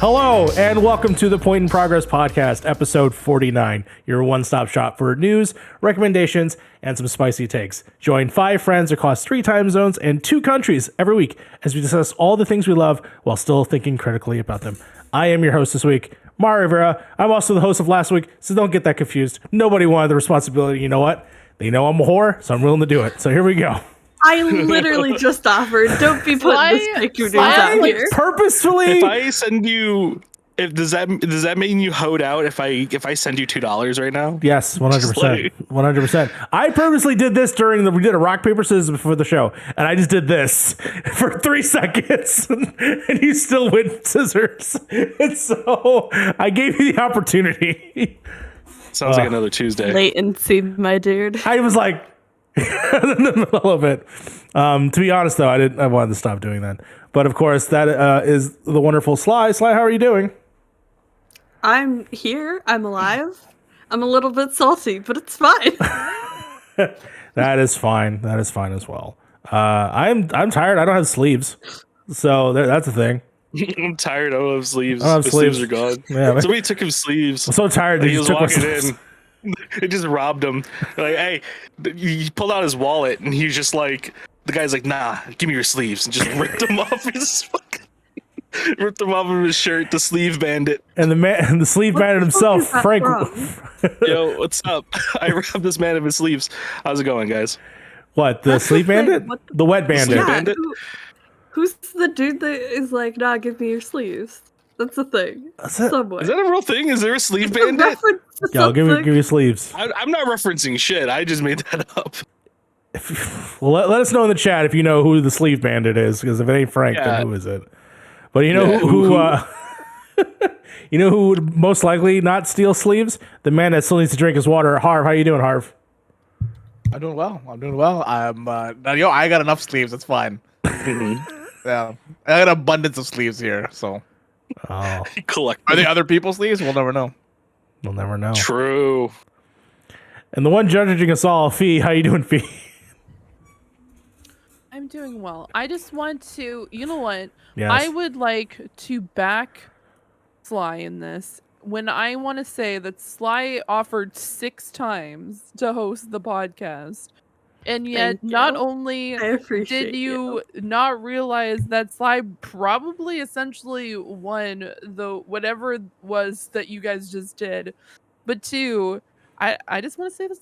Hello, and welcome to the Point in Progress Podcast, episode 49, your one-stop shop for news, recommendations, and some spicy takes. Join 5 friends across 3 time zones and 2 countries every week as we discuss all the things we love while still thinking critically about them. I am your host this week, Rivera. I'm also the host of last week, so don't get that confused. Nobody wanted the responsibility. You know what? They know I'm a whore, so I'm willing to do it. So here we go. I literally just offered. Don't be putting this fake news out here. Purposefully. If I send you, does that mean you hoed out? If I send you $2 right now? Yes, 100%. 100%. I purposely did this we did a rock paper scissors before the show, and I just did this for 3 seconds, and you still win scissors. And so I gave you the opportunity. Sounds like another Tuesday. Latency, my dude. I was like in the middle of it. To be honest, though, I wanted to stop doing that. But of course, that is the wonderful Sly. Sly, how are you doing? I'm here. I'm alive. I'm a little bit salty, but it's fine. That is fine. That is fine as well. I'm tired. I don't have sleeves, so that's a thing. I'm tired. I don't have sleeves. I don't have My sleeves. sleeves are gone. Yeah, Somebody took his sleeves. I'm so tired. He was walking in. They just robbed him. Like, hey, he pulled out his wallet, and he's just like, the guy's like, nah, give me your sleeves, and just ripped them off his fucking. Ripped them off of his shirt, the sleeve bandit. And the sleeve bandit himself, Frank. Yo, what's up? I robbed this man of his sleeves. How's it going, guys? What, the sleeve bandit? The wet bandit. Yeah, bandit? who's the dude that is like, nah, give me your sleeves? That's the thing. Somewhere. Is that a real thing? Is there a sleeve bandit? Yo, give me your sleeves. I'm not referencing shit. I just made that up. Well, let us know in the chat if you know who the sleeve bandit is, because if it ain't Frank, then who is it? But you know who you know who would most likely not steal sleeves? The man that still needs to drink his water. Harv, how you doing, Harv? I'm doing well. I got enough sleeves. It's fine. Yeah, I got an abundance of sleeves here. So, oh, are they other people's sleeves? We'll never know. We'll never know. True. And the one judging us all, Fee, how you doing, Fee? I'm doing well. I just want to, you know what? Yes. I would like to back Sly in this. When I want to say that Sly offered 6 times to host the podcast, and yet not only did you not realize that Sly probably essentially won the whatever it was that you guys just did, but 2, I just want to say that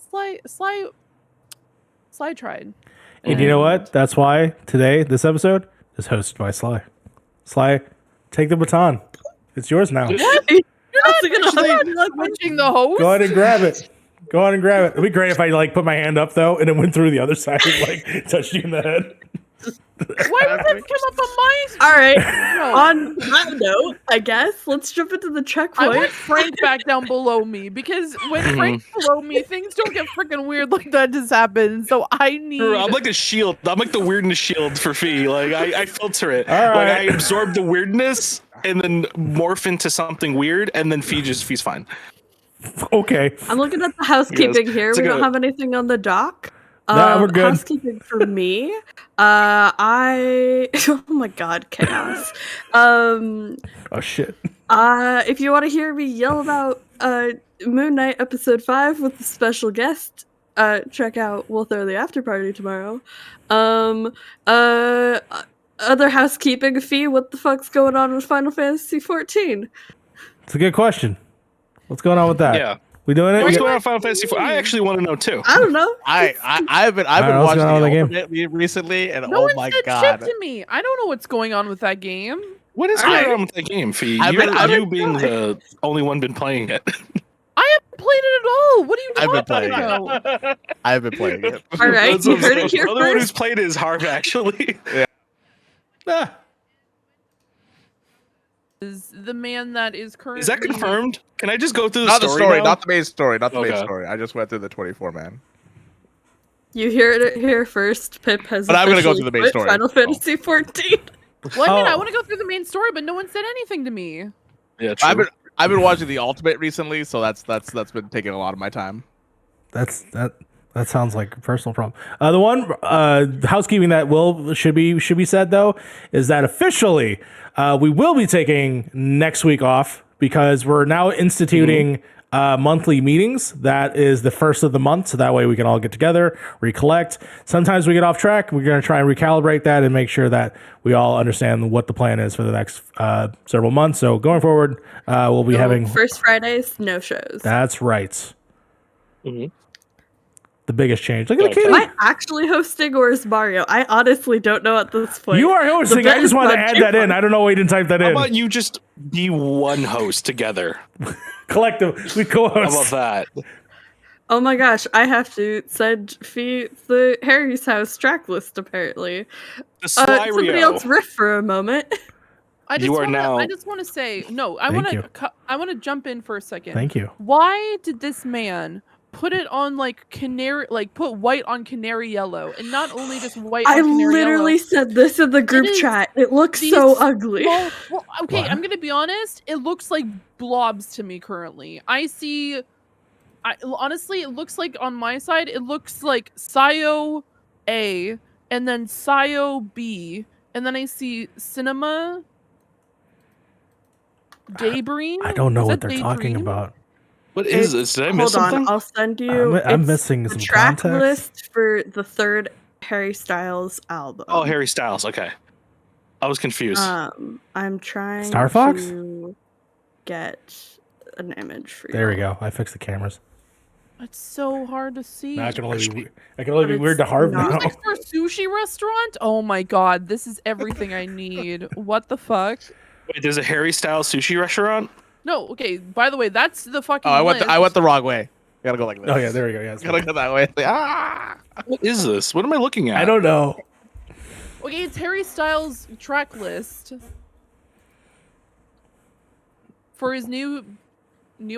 Sly tried. And you know what? That's why today, this episode, is hosted by Sly. Sly, take the baton. It's yours now. What? You're not switching the host? Go ahead and grab it. Go on and grab it. It'd be great if I put my hand up though, and it went through the other side, and touched you in the head. Why would that come up on my screen? All right. On that note, I guess let's jump into the checkpoint. I want Frank back down below me, because when Frank's below me, things don't get freaking weird like that just happened. So I need. I'm like a shield. I'm like the weirdness shield for Fee. Like I filter it. All right. Like I absorb the weirdness and then morph into something weird, and then Fee's fine. Okay. I'm looking at the housekeeping here. We don't have anything on the dock. Nah, we're good. Housekeeping for me. Oh my god, chaos. Oh shit. If you want to hear me yell about Moon Knight episode 5 with a special guest, check out We'll Throw the After Party tomorrow. Other housekeeping, Fee, what the fuck's going on with Final Fantasy 14? It's a good question. What's going on with that? Yeah. We doing it? What's going on with Final Fantasy 4? I actually want to know too. I don't know. I've been watching the game recently, and no oh one my said god, shit to me. I don't know what's going on with that game. What is going on with that game, Fee? You being the only one been playing it. I haven't played it at all. What are you talking about? I've been playing it. All right, you heard it here The other one who's first. played it is Harv, actually. Yeah. Is the man that is currently... Is that confirmed? Can I just go through Not the the story story, now? not the main story, not the main Okay. story. I just went through the 24 man. You heard it here first. PiP has But I'm gonna go officially through the main quit story. Final Fantasy 14. Well, I mean, Oh. I want to go through the main story, but no one said anything to me. Yeah, true. I've been watching the Ultimate recently, so that's been taking a lot of my time. That's That sounds like a personal problem. The one housekeeping that should be said though is that officially we will be taking next week off because we're now instituting monthly meetings. That is the first of the month, so that way we can all get together, recollect. Sometimes we get off track. We're going to try and recalibrate that and make sure that we all understand what the plan is for the next several months. So going forward, we'll be having first Fridays, no shows. That's right. Mm-hmm. The biggest change. Look at the kitty. Am I actually hosting or is Mario? I honestly don't know at this point. You are hosting. I just wanted to add that in. I don't know why you didn't type that How in. about you just be one host together? Collective. We co-host. How about that? Oh my gosh, I have to send Fee the Harry's house track list apparently. The Sly Somebody Rio. else riff for a moment. I You are now- I just want to say no. I Thank you. want to jump in for a second. Thank you. Why did this man put it on like canary, like put white on canary yellow, and not only just white? I on canary literally yellow, said this in the group is chat. It looks these so ugly. Well, okay, What? I'm gonna be honest. It looks like blobs to me currently. Honestly, it looks like on my side, it looks like Sio A, and then Sio B, and then I see Cinema Daydream. I don't know Is what that they're talking Daydream? about. What is this? Did I miss Hold on, something? I'll send you. I'm it's missing the some track context. list for the third Harry Styles album. Oh, Harry Styles. Okay. I was confused. I'm trying Star Fox? to get an image for you. There we go. I fixed the cameras. It's so hard to see. That can only be, that can only But be weird to it's Harv not. now. Music for a sushi restaurant? Oh my god, this is everything I need. What the fuck? Wait, there's a Harry Styles sushi restaurant? No, okay, by the way, that's the fucking Oh, I list. went the wrong way. Gotta go like this. Oh yeah, there we go. Yeah, Gotta go that way. Like, ah! What is this? What am I looking at? I don't know. Okay, it's Harry Styles' track list for his new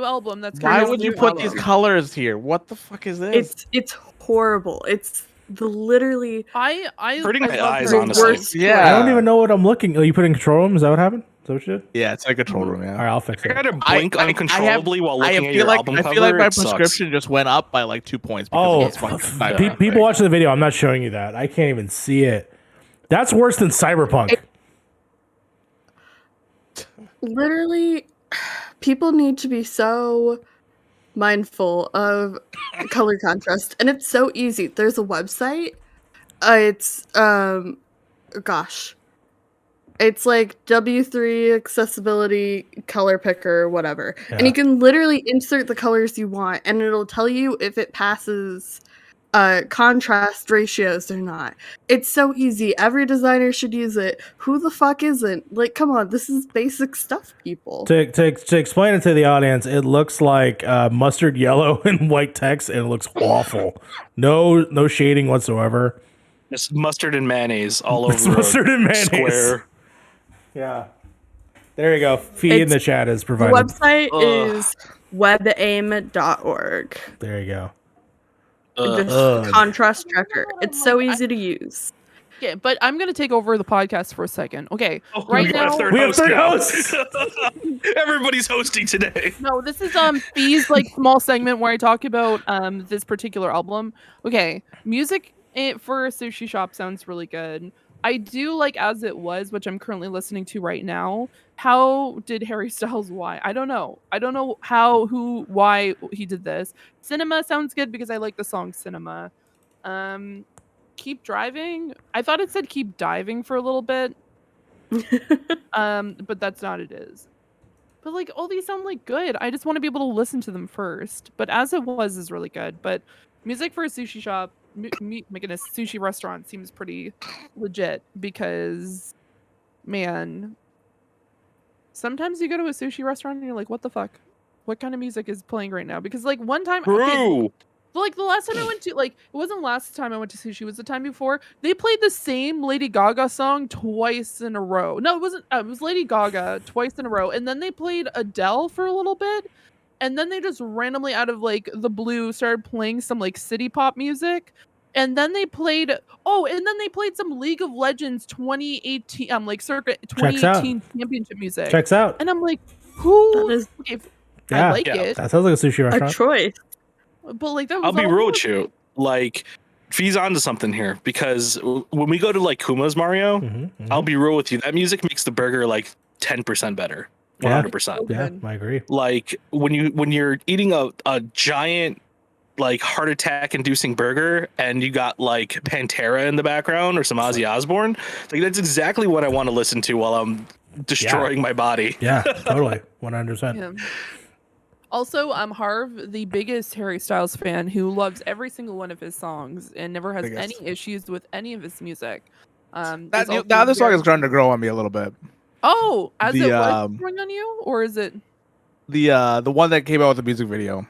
album that's Why coming would out. you put these colors here? What the fuck is this? It's horrible. It's the literally I Hurting my love eyes, her honestly. worst Yeah. I don't even know what I'm looking. Oh, you put it in control room? Is that what happened? Is that what you did? Yeah, it's like a control room. Yeah. All right, I'll fix I it. gotta blink uncontrollably while looking at feel your like album I cover. feel like my It sucks. prescription just went up by like 2 points. Oh, Because of this fucking people watching the video. I'm not showing you that. I can't even see it. That's worse than Cyberpunk. literally people need to be so mindful of color contrast, and it's so easy. There's a website. It's gosh. It's like W3 accessibility color picker, whatever. And Yeah. you can literally insert the colors you want and it'll tell you if it passes contrast ratios or not. It's so easy. Every designer should use it. Who the fuck isn't? Like, come on, this is basic stuff, people. To explain it to the audience, it looks like mustard yellow and white text, and it looks awful. No shading whatsoever. It's mustard and mayonnaise all over It's mustard and the mayonnaise. square. Yeah. There you go. Fee in the chat is The provided. website Ugh. is webaim.org. There you go. Just contrast checker. It's so easy to use. Okay, but I'm gonna take over the podcast for a second. Okay, Oh, right we got a now. third We have host third now. hosts. Everybody's hosting today. No, this is Fee's like small segment where I talk about this particular album. Okay, music for a sushi shop sounds really good. I do like As It Was, which I'm currently listening to right now. How did Harry Styles why? I don't know. I don't know how, who, why he did this. Cinema sounds good because I like the song Cinema. Keep Driving. I thought it said Keep Diving for a little bit. But that's not it is. But like all these sound like good. I just want to be able to listen to them first. But As It Was is really good. But music for a sushi shop, making a sushi restaurant seems pretty legit because, man, sometimes you go to a sushi restaurant and you're like, what the fuck? What kind of music is playing right now? Because like one time, True. like the last time I went to, like, it wasn't last time I went to sushi, it was the time before. They played the same Lady Gaga song twice in a row. No, it wasn't. It was Lady Gaga twice in a row. And then they played Adele for a little bit. And then they just randomly out of like the blue started playing some like city pop music. And then they played, some League of Legends 2018, like circa 2018 championship music. Checks out. And I'm like, who? That is Okay, Yeah. I like Yeah. it. That sounds like a sushi a restaurant. choice. But like that was I'll be all real it with you. like Fee's onto something here, because when we go to like Kuma's Mario, I'll be real with you, that music makes the burger like 10% better. 100%. Yeah, I agree. Like when you're eating a giant like heart attack inducing burger and you got like Pantera in the background or some Ozzy Osbourne, like that's exactly what I want to listen to while I'm destroying my body. Yeah, totally. 100%. Yeah. Also, Harv, the biggest Harry Styles fan who loves every single one of his songs and never has any issues with any of his music. The other song is starting to grow on me a little bit. Oh, as it was growing on you, or is it the one that came out with the music video?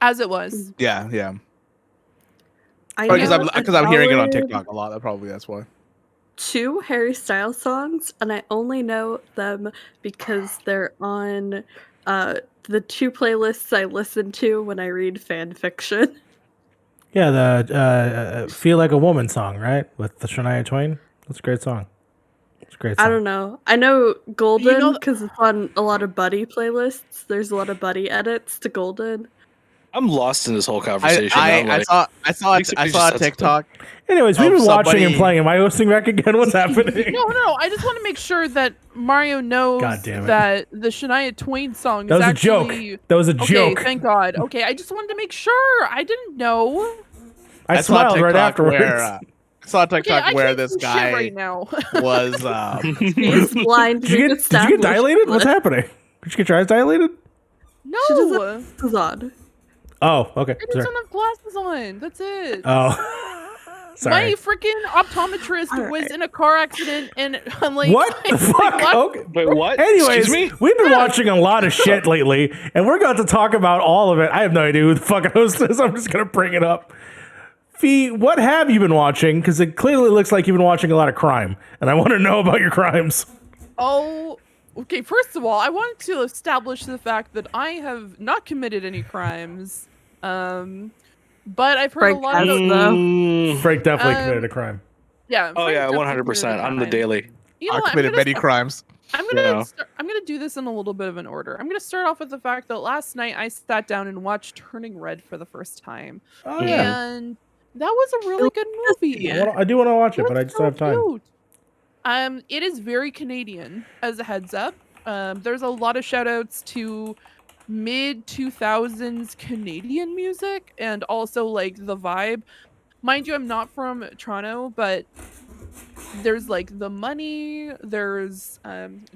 As it was. Yeah. Because I'm hearing it on TikTok a lot. That's why. 2 Harry Styles songs, and I only know them because they're on the 2 playlists I listen to when I read fan fiction. Yeah, the "Feel Like a Woman" song, right, with the Shania Twain. That's a great song. I don't know. I know Golden because it's on a lot of Buddy playlists. There's a lot of Buddy edits to Golden. I'm lost in this whole conversation. I saw a TikTok. Anyways, we've been watching and playing. Am I hosting rec again? What's happening? No. I just want to make sure that Mario knows that the Shania Twain song is actually... That was a joke. Okay, thank God. Okay, I just wanted to make sure. I didn't know. I smiled right afterwards. I saw a TikTok where this guy right now. was... He's blind. Did you get dilated? What's happening? Did you get your eyes dilated? No. She doesn't have on. Oh, okay. I just don't have glasses on. That's it. Oh. Sorry. My freaking optometrist was in a car accident, and I'm like, what the fuck? What? Okay. Wait, what? Anyways, Excuse me? we've been watching a lot of shit lately, and we're going to talk about all of it. I have no idea who the fucking host is. I'm just going to bring it up. Fee, what have you been watching? Because it clearly looks like you've been watching a lot of crime, and I want to know about your crimes. Oh, okay. First of all, I wanted to establish the fact that I have not committed any crimes. But I've heard a lot of them. Frank definitely committed a crime. Yeah. Oh yeah, 100% on the daily. I committed many crimes. I'm gonna do this in a little bit of an order. I'm gonna start off with the fact that last night I sat down and watched Turning Red for the first time. Oh yeah. And that was a really good movie. I do want to watch it, but I just don't have time. Cute. It is very Canadian, as a heads up. There's a lot of shout outs to mid-2000s Canadian music and also like the vibe. Mind you, I'm not from Toronto, but there's like the money, there's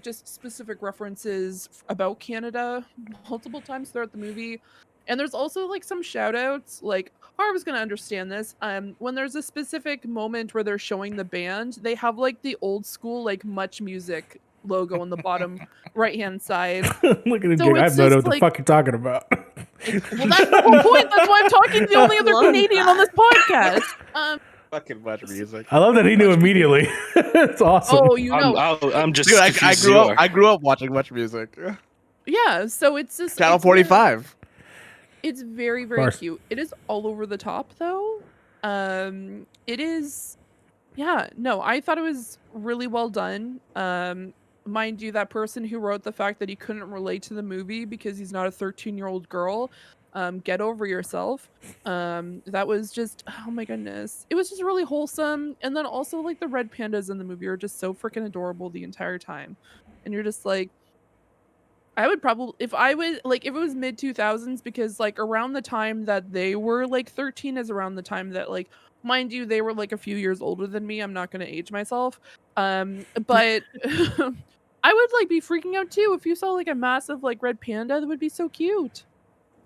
just specific references about Canada multiple times throughout the movie. And there's also like some shout outs, like Harv's gonna understand this. When there's a specific moment where they're showing the band, they have like the old school like Much Music logo on the bottom right hand side. Look at him. So I have no idea what the fuck you're talking about. Well, that's the whole point. That's why I'm talking to the only other Canadian on this podcast. Fucking Much Music. I love that he knew immediately. It's awesome. Oh, you know. I'm just. Dude, I grew up watching Much Music. Yeah, so it's just Channel 45. It's very, very cute. It is all over the top, though. It is. Yeah, no, I thought it was really well done. Mind you, that person who wrote the fact that he couldn't relate to the movie because he's not a 13-year-old girl, get over yourself. That was just, oh my goodness. It was just really wholesome. And then also, like, the red pandas in the movie are just so freaking adorable the entire time. And you're just like, I would probably, if it was mid-2000s, because, like, around the time that they were, like, 13 is around the time that, like, mind you, they were, like, a few years older than me. I'm not going to age myself. But I would, like, be freaking out, too. If you saw, like, a massive, like, red panda, that would be so cute.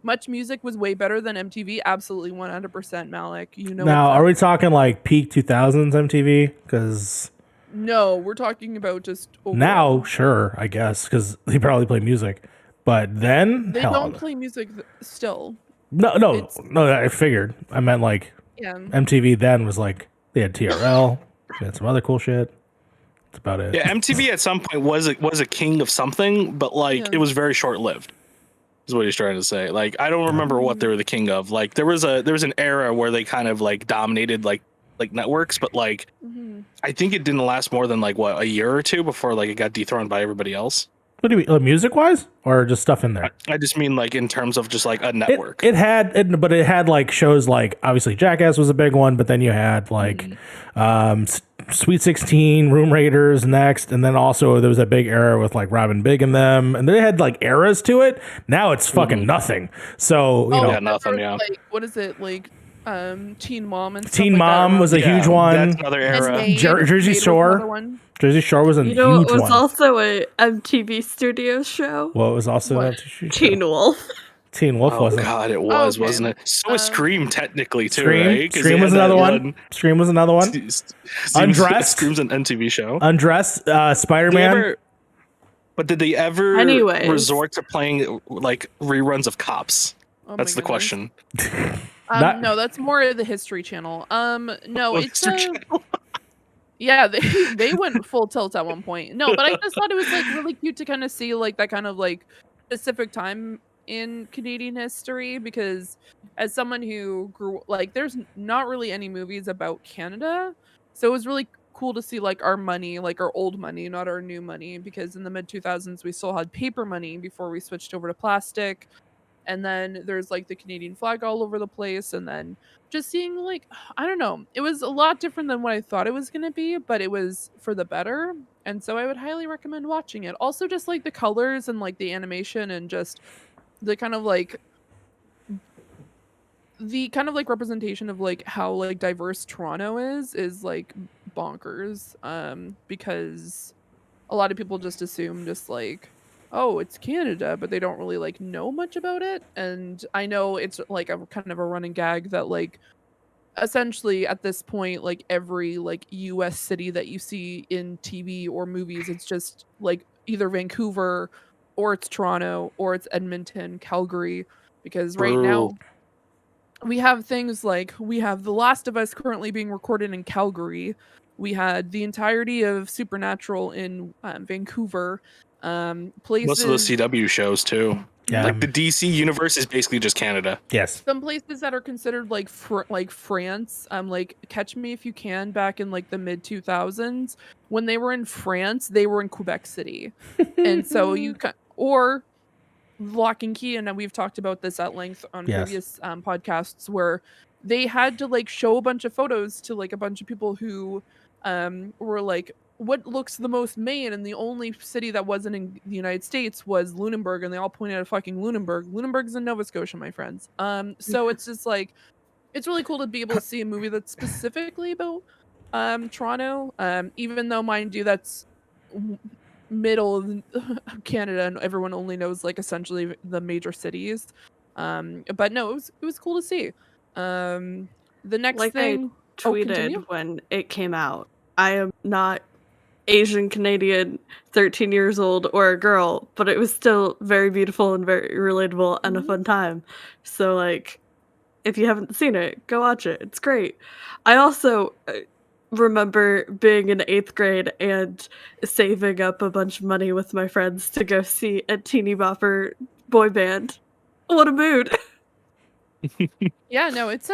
Much Music was way better than MTV. Absolutely 100%, Malik. You know. Now, are we talking, like, peak 2000s MTV? Because... No, we're talking about just overall. Now, sure, I guess, because they probably play music. But then... They don't play music still. No, I figured. I meant, like... Yeah. MTV then was like they had TRL, they had some other cool shit. That's about it. Yeah, MTV at some point was a king of something, but like it was very short lived. Is what he's trying to say. Like I don't remember what they were the king of. Like there was an era where they kind of like dominated like networks, but like I think it didn't last more than like a year or two before like it got dethroned by everybody else. What do you mean, music wise, or just stuff in there? I just mean like in terms of just like a network. It had like shows like obviously Jackass was a big one, but then you had like Sweet 16, Room Raiders next, and then also there was a big era with like Robin Big and them, and they had like eras to it. Now it's fucking nothing. So you know, yeah, nothing. Yeah, like, what is it like? Teen Mom and stuff Teen like Mom that, was a huge one. That's another era. Jersey Shore. Jersey Shore was a You know, huge it was one. also a MTV Studios show. Well, it was also What? Teen Wolf. Teen Wolf Oh wasn't. God, it was, Okay. wasn't it? So was Scream technically too, Scream. right? 'Cause Scream they was had another that one. Scream was another one. Undressed. Scream's an MTV show. Undressed. Spider-Man. But did they ever Anyways. resort to playing like reruns of Cops? Oh my That's the goodness. question. Not- No, that's more of the History Channel. No, Oh, it's History Channel. yeah, they went full tilt at one point. No, but I just thought it was like really cute to kind of see like that kind of like specific time in Canadian history, because as someone who grew like there's not really any movies about Canada, so it was really cool to see like our money, like our old money, not our new money, because in the mid 2000s we still had paper money before we switched over to plastic. And then there's like the Canadian flag all over the place, and then just seeing like I don't know, it was a lot different than what I thought it was going to be, but it was for the better, and so I would highly recommend watching it. Also just like the colors and like the animation and just the kind of like representation of like how like diverse Toronto is like bonkers, because a lot of people just assume just like, oh, it's Canada, but they don't really like know much about it. And I know it's like a kind of a running gag that like essentially at this point like every like US city that you see in TV or movies, it's just like either Vancouver or it's Toronto or it's Edmonton, Calgary, because right now we have things like we have The Last of Us currently being recorded in Calgary. We had the entirety of Supernatural in Vancouver. Places, Most of those CW shows too. Yeah. Like the DC universe is basically just Canada. Yes. some places that are considered like like France, like Catch Me If You Can back in like the mid 2000s, when they were in France, they were in Quebec City. And so you or Lock and Key, and we've talked about this at length on Yes. previous podcasts, where they had to like show a bunch of photos to like a bunch of people who were like, what looks the most Maine, and the only city that wasn't in the United States was Lunenburg, and they all pointed at fucking Lunenburg. Lunenburg's in Nova Scotia, my friends. So it's just like it's really cool to be able to see a movie that's specifically about Toronto, even though, mind you, that's middle of Canada and everyone only knows like essentially the major cities. But no, it was cool to see. The next Like thing I tweeted when it came out, I am not Asian Canadian 13 years old or a girl, but it was still very beautiful and very relatable and a fun time. So like if you haven't seen it, go watch it. It's great. I also remember being in 8th grade and saving up a bunch of money with my friends to go see a teeny bopper boy band. What a mood. Yeah, no, it's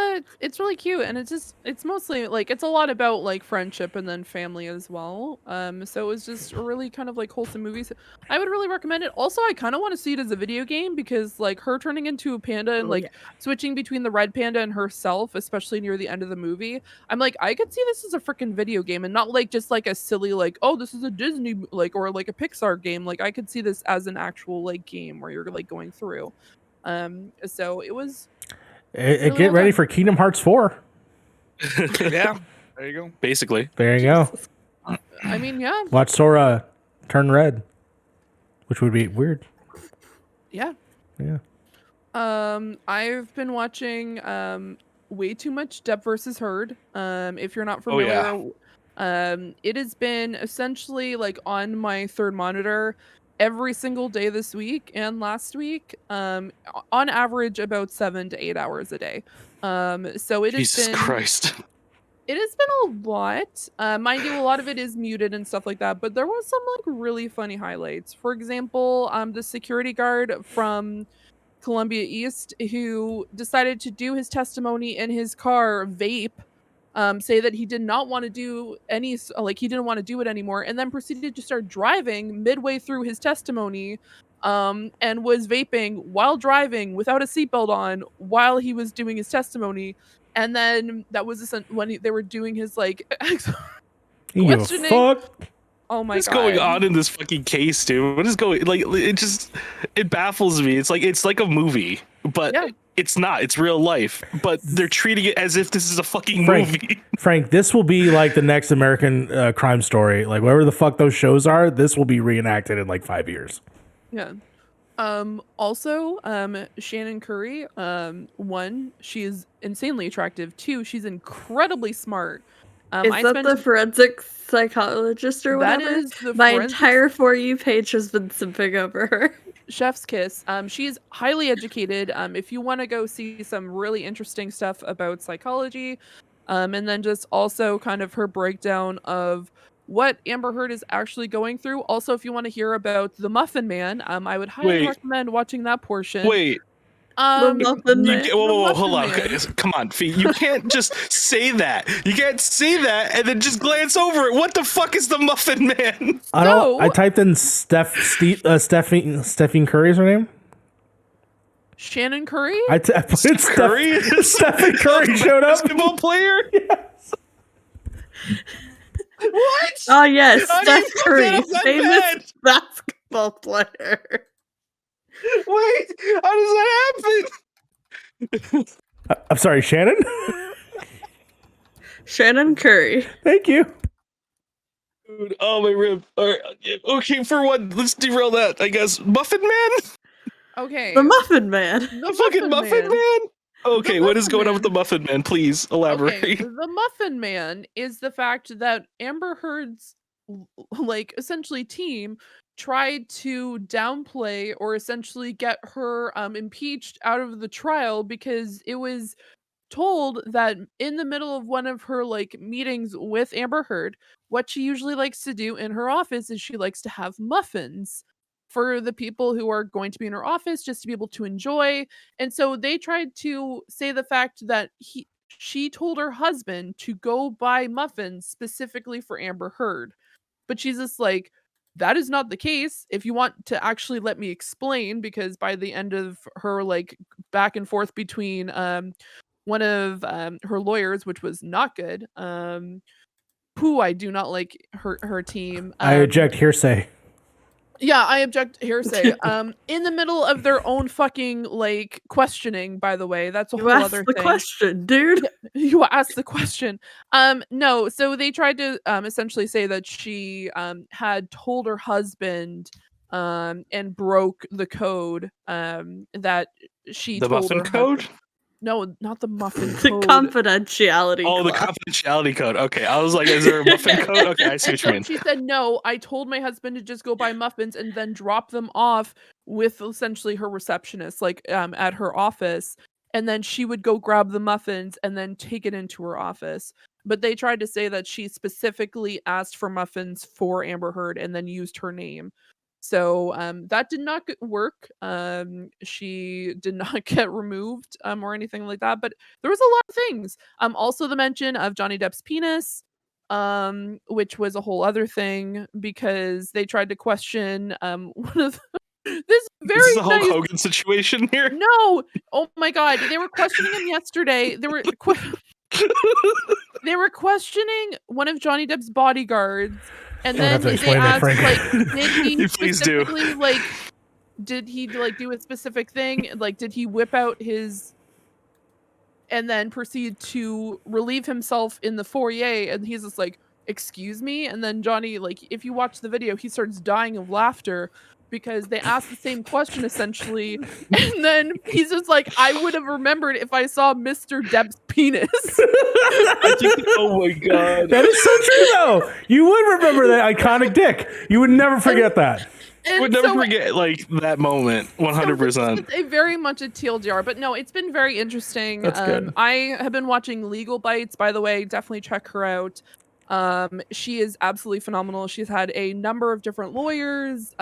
really cute, and it's mostly like it's a lot about like friendship and then family as well. So it was just a really kind of like wholesome movie. So I would really recommend it. Also, I kind of want to see it as a video game, because like her turning into a panda and like switching between the red panda and herself, especially near the end of the movie, I'm like, I could see this as a freaking video game and not like just like a silly like, oh, this is a Disney like or like a Pixar game. Like I could see this as an actual like game where you're like going through. So it was. Really Get well ready done. for Kingdom Hearts 4. Yeah, there you go. Basically. There you go. I mean, yeah, Watch Sora turn red, which would be weird. yeah. Yeah. I've been watching way too much Depp versus Heard. If you're not Oh, yeah. familiar, it has been essentially like on my third monitor every single day this week and last week, on average about 7 to 8 hours a day. So it Jesus has been Christ. it has been a lot. Mind you, a lot of it is muted and stuff like that, but there was some like really funny highlights. For example, the security guard from Columbia East who decided to do his testimony in his car vape say that he did not want to do he didn't want to do it anymore, and then proceeded to start driving midway through his testimony, and was vaping while driving without a seatbelt on while he was doing his testimony. And then that was when they were doing his You give a questioning. fuck? Oh my What's god. going on in this fucking case, dude? What is going it baffles me. It's like a movie, but Yeah. it's not. It's real life. But they're treating it as if this is a fucking movie. Frank, this will be like the next American Crime Story. Like whatever the fuck those shows are, this will be reenacted in like 5 years. Yeah. Also, Shannon Curry, one, she is insanely attractive. Two, she's incredibly smart. Is that the forensic psychologist or whatever? That is the My forensic entire For You page has been simping over her. chef's kiss. She's highly educated. If you want to go see some really interesting stuff about psychology, and then just also kind of her breakdown of what Amber Heard is actually going through. Also, if you want to hear about the Muffin Man, I would highly recommend watching that portion. Wait. The Muffin Man. Whoa, hold on. Come on, Fee. You can't just say that. You can't say that and then just glance over it. What the fuck is the Muffin Man? I typed in Stephanie Curry is her name. Shannon Curry? I put in Curry? Stephen Curry showed up. Basketball player? Yes. What? Oh yes, How do you Steph fuck Curry, that up that famous basketball player. Wait, how does that happen? I'm sorry, Shannon? Shannon Curry. Thank you. Dude, oh, my rib. All right, okay, for one, let's derail that, I guess. Muffin Man? Okay. The Muffin Man. The fucking Muffin Man? Okay, what is going on with the Muffin Man? Please elaborate. Okay, the Muffin Man is the fact that Amber Heard's essentially team tried to downplay or essentially get her impeached out of the trial because it was told that in the middle of one of her meetings with Amber Heard, what she usually likes to do in her office is she likes to have muffins for the people who are going to be in her office just to be able to enjoy. And so they tried to say the fact that she told her husband to go buy muffins specifically for Amber Heard. But she's just like, that is not the case. If you want to actually let me explain, because by the end of her back and forth between one of her lawyers, which was not good, who I do not like her team. I object hearsay. Yeah, I object hearsay. In the middle of their own fucking questioning, by the way. That's a whole other thing. You asked the question, dude. You asked the question. No, so they tried to essentially say that she had told her husband and broke the code that she The told Muffin her Code? husband. No, not the muffin The code. confidentiality. Oh, the clause. confidentiality code. Okay, I was like, is there a muffin code? Okay, I see what you mean. She said, no, I told my husband to just go buy muffins and then drop them off with essentially her receptionist, at her office. And then she would go grab the muffins and then take it into her office. But they tried to say that she specifically asked for muffins for Amber Heard and then used her name. So that did not work. She did not get removed or anything like that. But there was a lot of things. Also the mention of Johnny Depp's penis, which was a whole other thing because they tried to question one of this very Is this a Hulk nice... Hogan situation here? No. Oh my god. They were questioning him yesterday. They were they were questioning one of Johnny Depp's bodyguards. And then they asked, did he specifically, did he, do a specific thing? Did he whip out his... and then proceed to relieve himself in the foyer? And he's just like, excuse me? And then Johnny, if you watch the video, he starts dying of laughter because they asked the same question, essentially. And then he's just like, I would have remembered if I saw Mr. Depp's penis. Oh my god. That is so true, though. You would remember that iconic dick. You would never forget that. I would never forget that moment. 100%. It's a very much a TLDR, but no, it's been very interesting. That's good. I have been watching Legal Bites, by the way. Definitely check her out. She is absolutely phenomenal. She's had a number of different lawyers.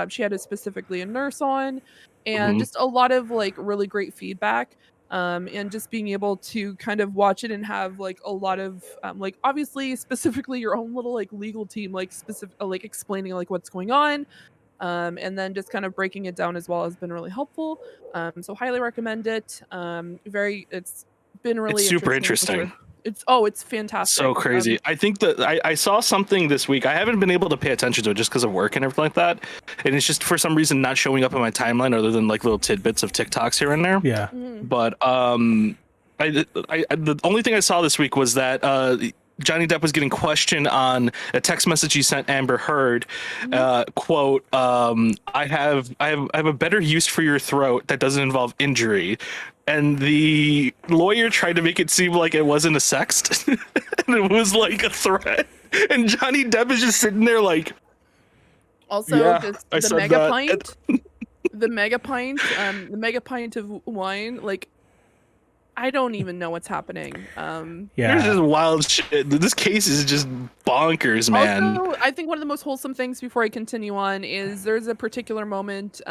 She had specifically a nurse on, and just a lot of really great feedback. and just being able to kind of watch it and have like a lot of like obviously specifically your own little like legal team like specific like explaining like what's going on, and then just kind of breaking it down as well has been really helpful. So highly recommend it. It's been really It's super interesting. interesting. It's fantastic. So crazy. I think that I saw something this week. I haven't been able to pay attention to it just because of work and everything like that. And it's just for some reason not showing up on my timeline other than like little tidbits of TikToks here and there. Yeah. But the only thing I saw this week was that Johnny Depp was getting questioned on a text message he sent Amber Heard. Quote, I have a better use for your throat that doesn't involve injury. And the lawyer tried to make it seem like it wasn't a sext. And it was like a threat. And Johnny Depp is just sitting there like, also yeah, the mega pint, the mega pint of wine, like I don't even know what's happening. There's just wild shit. This case is just bonkers, man. Also, I think one of the most wholesome things before I continue on is there's a particular moment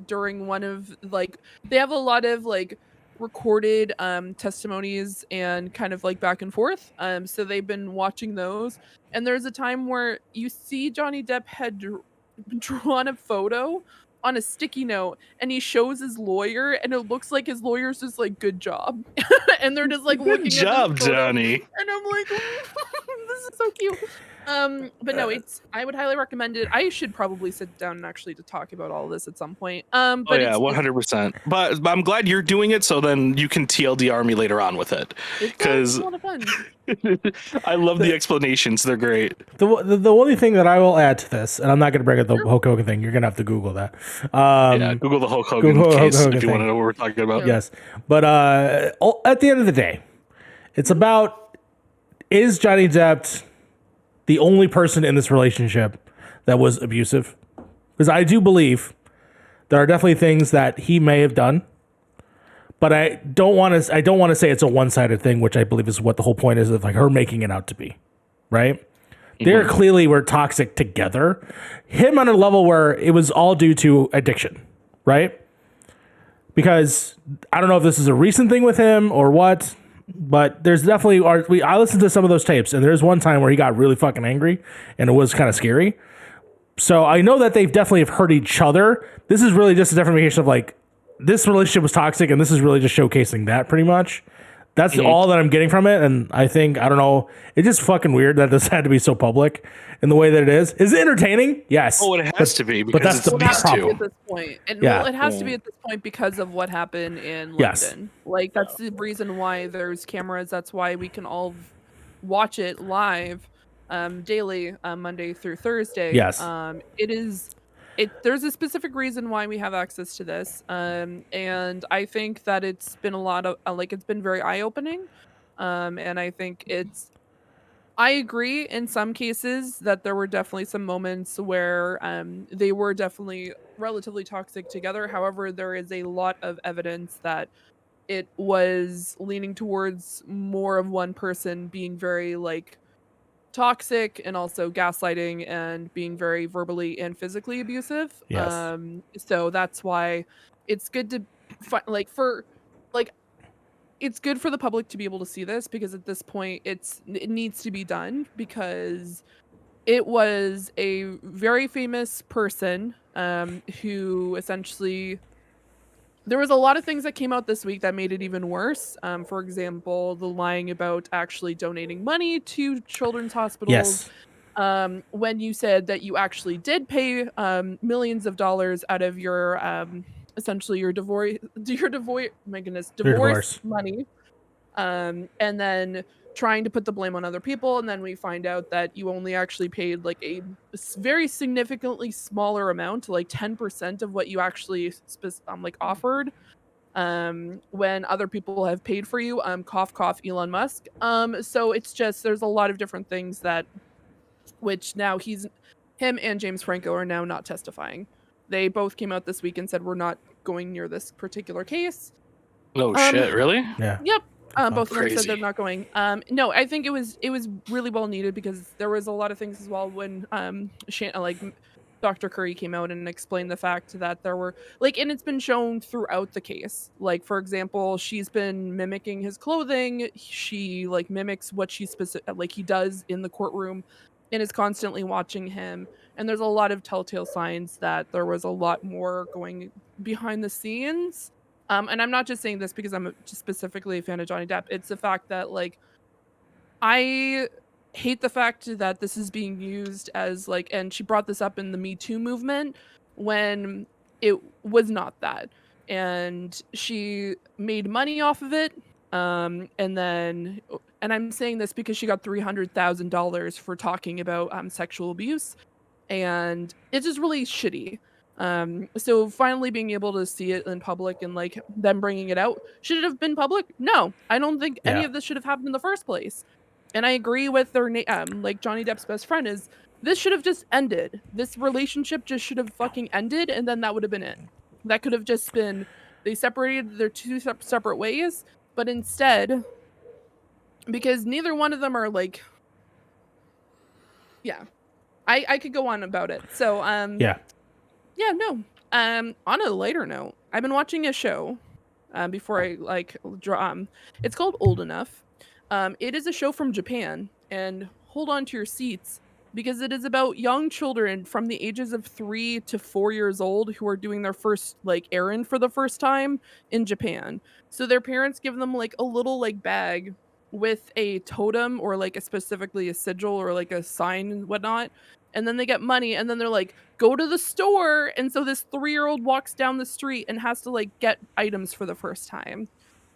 during one of like they have a lot of like recorded testimonies and kind of like back and forth. So they've been watching those, and there's a time where you see Johnny Depp had drawn a photo on a sticky note and he shows his lawyer and it looks like his lawyer's just like good job. And they're just like Good looking job, at this photo, Johnny. and I'm like this is so cute. But no, I would highly recommend it. I should probably sit down and actually to talk about all of this at some point. But Oh yeah, 100%. But I'm glad you're doing it, so then you can TLDR me later on with it. It's a lot of fun. I love the explanations; they're great. The only thing that I will add to this, and I'm not going to bring up the Hulk Hogan thing. You're going to have to Google that. Yeah, Google the Hulk Hogan case if you want to know what we're talking about. Yes, but at the end of the day, it's about, is Johnny Depp the only person in this relationship that was abusive? Because I do believe there are definitely things that he may have done, but I don't want to say it's a one-sided thing, which I believe is what the whole point is of like her making it out to be, right? They clearly were toxic together. Him on a level where it was all due to addiction, right? Because I don't know if this is a recent thing with him or what, but there's definitely I listened to some of those tapes, and there's one time where he got really fucking angry, and it was kind of scary. So I know that they've definitely have hurt each other. This is really just a definition of like this relationship was toxic, and this is really just showcasing that pretty much. That's all that I'm getting from it, and I think, I don't know, it's just fucking weird that this had to be so public in the way that it is. Is it entertaining? Yes. Oh, it has to be, because but that's it's the these problem. At this point. And Yeah. well, it has to be at this point because of what happened in London. Yes. Like that's the reason why there's cameras. That's why we can all watch it live daily, Monday through Thursday. Yes. There's a specific reason why we have access to this. And I think that it's been a lot of it's been very eye-opening. And I think I agree in some cases that there were definitely some moments where they were definitely relatively toxic together. However, there is a lot of evidence that it was leaning towards more of one person being very like toxic and also gaslighting and being very verbally and physically abusive. Yes. So that's why it's good to it's good for the public to be able to see this, because at this point it needs to be done, because it was a very famous person who essentially, there was a lot of things that came out this week that made it even worse. For example, the lying about actually donating money to children's hospitals. Yes. When you said that you actually did pay millions of dollars out of your essentially your divorce money, and then trying to put the blame on other people, and then we find out that you only actually paid like a very significantly smaller amount, like 10% of what you actually offered, when other people have paid for you. Cough cough, Elon Musk. So it's just, there's a lot of different things that, which now him and James Franco are now not testifying. They both came out this week and said we're not going near this particular case. No shit, really? Yeah. Yep. Both of them said Crazy. they're not going. No, I think it was really well needed, because there was a lot of things as well when the Dr. Curry came out and explained the fact that there were like, and it's been shown throughout the case. Like, for example, she's been mimicking his clothing. She like mimics what she like he does in the courtroom, and is constantly watching him. And there's a lot of telltale signs that there was a lot more going behind the scenes. And I'm not just saying this because I'm just specifically a fan of Johnny Depp. It's the fact that like I hate the fact that this is being used as like, and she brought this up in the Me Too movement when it was not that. And she made money off of it. And I'm saying this because she got $300,000 for talking about sexual abuse. And it's just really shitty. So finally being able to see it in public and like them bringing it out, should it have been public? No, I don't think any of this should have happened in the first place. And I agree with their like Johnny Depp's best friend is this should have just ended. This relationship just should have fucking ended, and then that would have been it. That could have just been they separated their two separate ways, but instead, because neither one of them are like, I could go on about it. So no. On a lighter note, I've been watching a show before I like draw. It's called Old Enough. It is a show from Japan, and hold on to your seats because it is about young children from the ages of 3 to 4 years old who are doing their first like errand for the first time in Japan. So their parents give them like a little like bag with a totem or like specifically a sigil or like a sign and whatnot. And then they get money, and then they're like, go to the store. And so this 3-year-old walks down the street and has to like get items for the first time.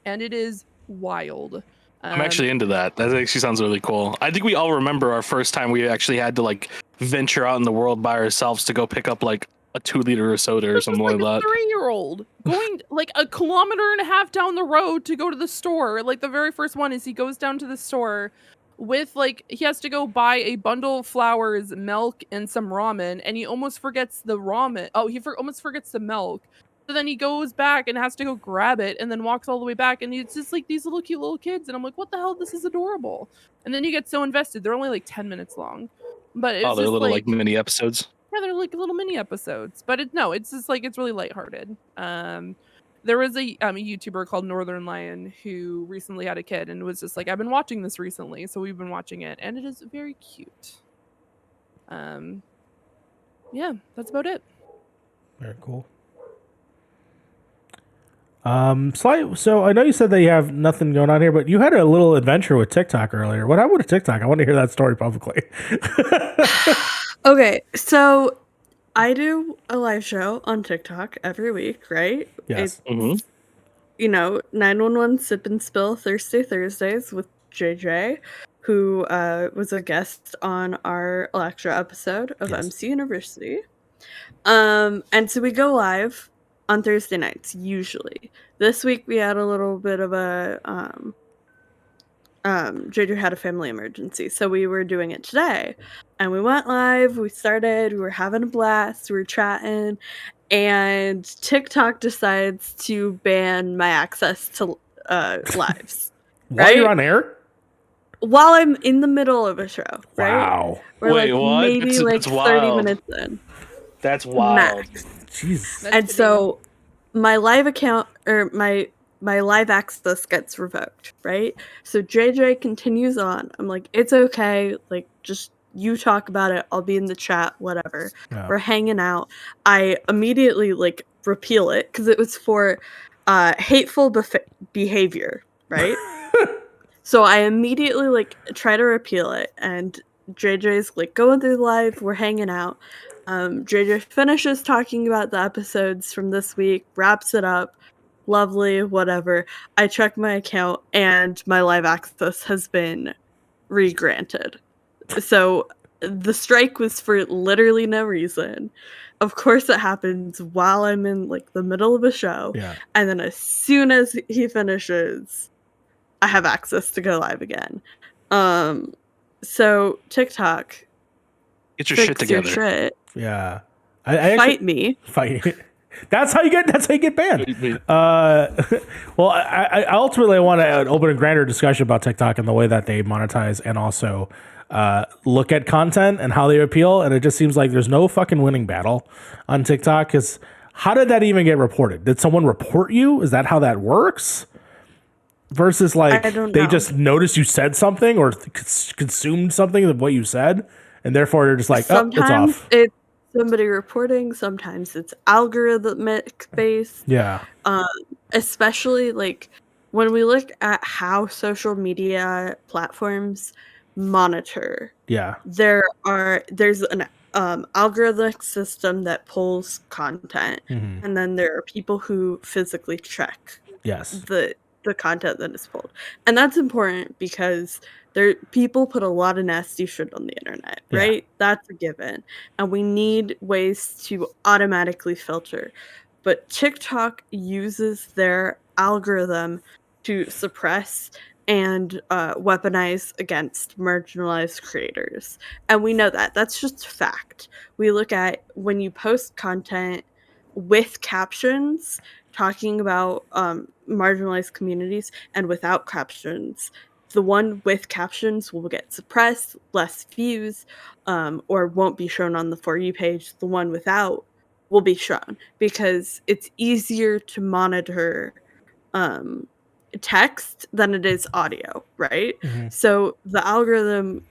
And it is wild. I'm actually into that. That actually sounds really cool. I think we all remember our first time we actually had to like venture out in the world by ourselves to go pick up like a 2-liter of soda or something like that. 3-year-old going like a kilometer and a half down the road to go to the store. Like the very first one is he goes down to the store with like he has to go buy a bundle of flowers, milk, and some ramen, and he almost forgets the ramen. Oh, he almost forgets the milk. So then he goes back and has to go grab it and then walks all the way back. And it's just like these little cute little kids. And I'm like, what the hell? This is adorable. And then you get so invested. They're only like 10 minutes long. But it's they're just little like mini episodes. Yeah, they're like little mini episodes. But it's just like it's really lighthearted. There was a YouTuber called Northern Lion who recently had a kid and was just like, I've been watching this recently. So we've been watching it. And it is very cute. Yeah, that's about it. Very cool. So I know you said that you have nothing going on here, but you had a little adventure with TikTok earlier. What happened with TikTok? I want to hear that story publicly. Okay, so I do a live show on TikTok every week, right? Yes. It's, 911 Sip and Spill Thursday Thursdays with JJ, who was a guest on our Electra episode of MC University. And so we go live on Thursday nights, usually. This week we had a little bit of a JJ had a family emergency, so we were doing it today. And we went live, we were having a blast, we were chatting, and TikTok decides to ban my access to lives. While you're on air? While I'm in the middle of a show, right? Wow. We're Wait, like what? maybe That's 30 wild. minutes in. That's wild. Max. Jesus. And so my live account or my live access gets revoked, right? So JJ continues on. I'm like, it's okay. Like, just you talk about it. I'll be in the chat, whatever. Yeah. We're hanging out. I immediately like repeal it because it was for hateful behavior, right? So I immediately like try to repeal it, and JJ's like going through live. We're hanging out. JJ finishes talking about the episodes from this week, wraps it up. Lovely, whatever. I check my account and my live access has been re-granted. So the strike was for literally no reason. Of course it happens while I'm in like the middle of a show. Yeah. And then as soon as he finishes, I have access to go live again. So TikTok, Get your shit fix your together. shit. Yeah. Fight me. Fight. That's how you get banned. Well, I ultimately want to open a grander discussion about TikTok and the way that they monetize and also look at content and how they appeal. And it just seems like there's no fucking winning battle on TikTok. Because how did that even get reported? Did someone report you? Is that how that works? Versus like they just noticed you said something or consumed something of what you said, and therefore they're just like, sometimes it's off. it's somebody reporting, sometimes it's algorithmic based. Yeah. Especially like when we look at how social media platforms monitor. Yeah. There's an algorithmic system that pulls content, and then there are people who physically check Yes. the content that is pulled. And that's important because people put a lot of nasty shit on the internet, right? That's a given. And we need ways to automatically filter. But TikTok uses their algorithm to suppress and weaponize against marginalized creators. And we know that. That's just fact. We look at when you post content with captions talking about marginalized communities and without captions, the one with captions will get suppressed, less views, or won't be shown on the For You page. The one without will be shown because it's easier to monitor text than it is audio, right? So the algorithm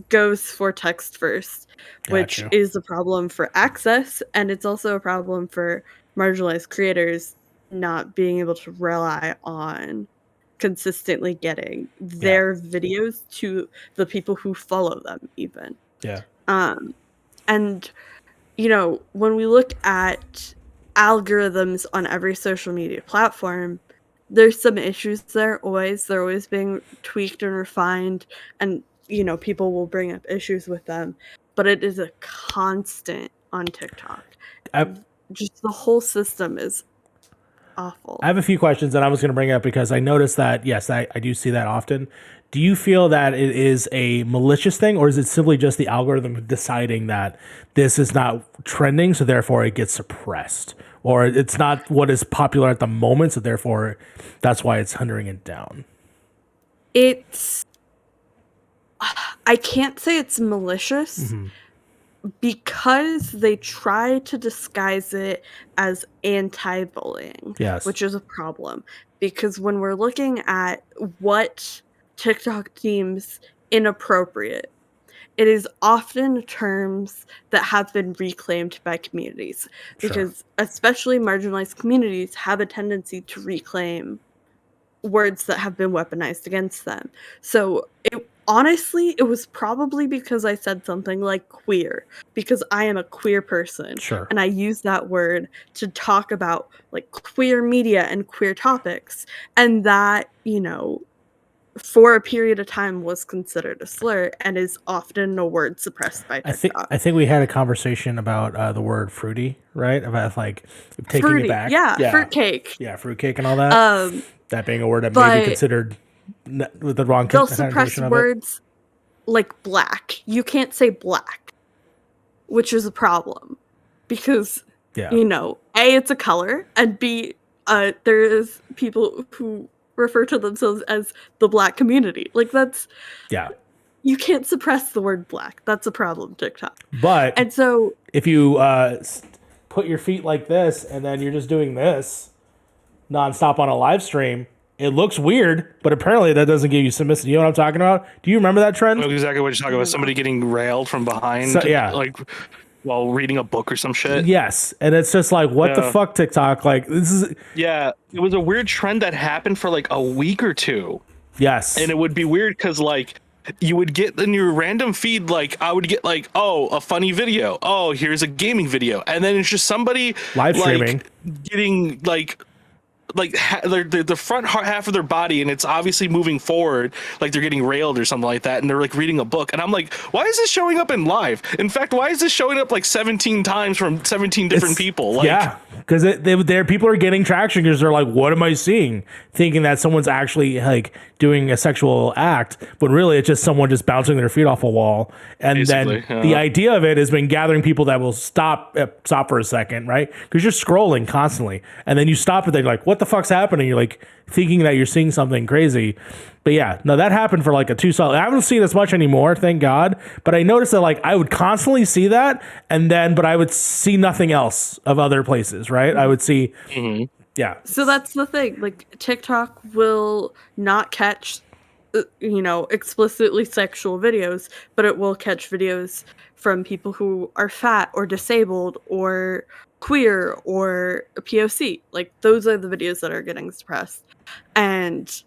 goes for text first, which is a problem for access, and it's also a problem for marginalized creators not being able to rely on consistently getting their videos to the people who follow them even. And when we look at algorithms on every social media platform, there's some issues there always. They're always being tweaked and refined, and people will bring up issues with them, but it is a constant on TikTok. Just the whole system is awful. I have a few questions that I was going to bring up because I noticed that, yes, I do see that often. Do you feel that it is a malicious thing, or is it simply just the algorithm deciding that this is not trending, so therefore it gets suppressed? Or it's not what is popular at the moment, so therefore that's why it's huntering it down? I can't say it's malicious because they try to disguise it as anti-bullying, which is a problem. Because when we're looking at what TikTok deems inappropriate, it is often terms that have been reclaimed by communities, because especially marginalized communities have a tendency to reclaim words that have been weaponized against them. So honestly, it was probably because I said something like queer, because I am a queer person. And I use that word to talk about like queer media and queer topics. And that, for a period of time was considered a slur and is often a word suppressed by TikTok. I think we had a conversation about the word fruity, right? About like taking fruity, it back. Fruitcake. Yeah, fruitcake and all that. That being a word that may be considered with the wrong they'll suppress words like black. You can't say black, which is a problem because, A, it's a color, and B, there is people who refer to themselves as the black community. Like that's you can't suppress the word black. That's a problem, TikTok. And so if you put your feet like this and then you're just doing this nonstop on a live stream, it looks weird, but apparently that doesn't give you submissive. You know what I'm talking about? Do you remember that trend? I know exactly what you're talking about. Somebody getting railed from behind, like while reading a book or some shit. Yes, and it's just like, what the fuck, TikTok? Like, this is... Yeah, it was a weird trend that happened for like a week or two. Yes. And it would be weird because like you would get in your random feed, like I would get like, oh, a funny video. Oh, here's a gaming video. And then it's just somebody live streaming, getting like like the front half of their body, and it's obviously moving forward, like they're getting railed or something like that, and they're like reading a book, and I'm like, why is this showing up in live? In fact, why is this showing up like 17 times from 17 different people? Like, yeah, because there people are getting traction because they're like, what am I seeing? Thinking that someone's actually like doing a sexual act, but really it's just someone just bouncing their feet off a wall. And then the idea of it has been gathering people that will stop for a second, right? Because you're scrolling constantly, and then you stop and they're like, what the fuck's happening? You're like thinking that you're seeing something crazy. But yeah, no, that happened for like a 2 solid. I haven't seen as much anymore, thank God. But I noticed that like I would constantly see that, but I would see nothing else of other places, right? I would see, yeah. So that's the thing. Like TikTok will not catch, explicitly sexual videos, but it will catch videos from people who are fat or disabled or queer or POC. Like those are the videos that are getting suppressed. And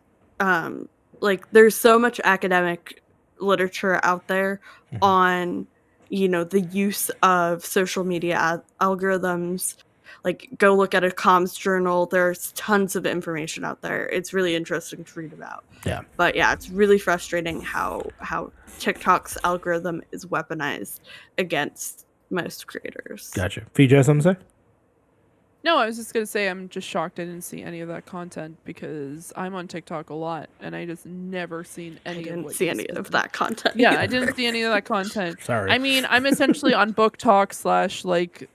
like there's so much academic literature out there on the use of social media algorithms. Like go look at a comms journal. There's tons of information out there. It's really interesting to read about. Yeah. But yeah, it's really frustrating how TikTok's algorithm is weaponized against most creators. Gotcha. Fiji has something to say? No, I was just gonna say I'm just shocked I didn't see any of that content because I'm on TikTok a lot and I just never seen any. I didn't see any of that content. Yeah, I didn't see any of that content. Sorry. I mean, I'm essentially on book talk / like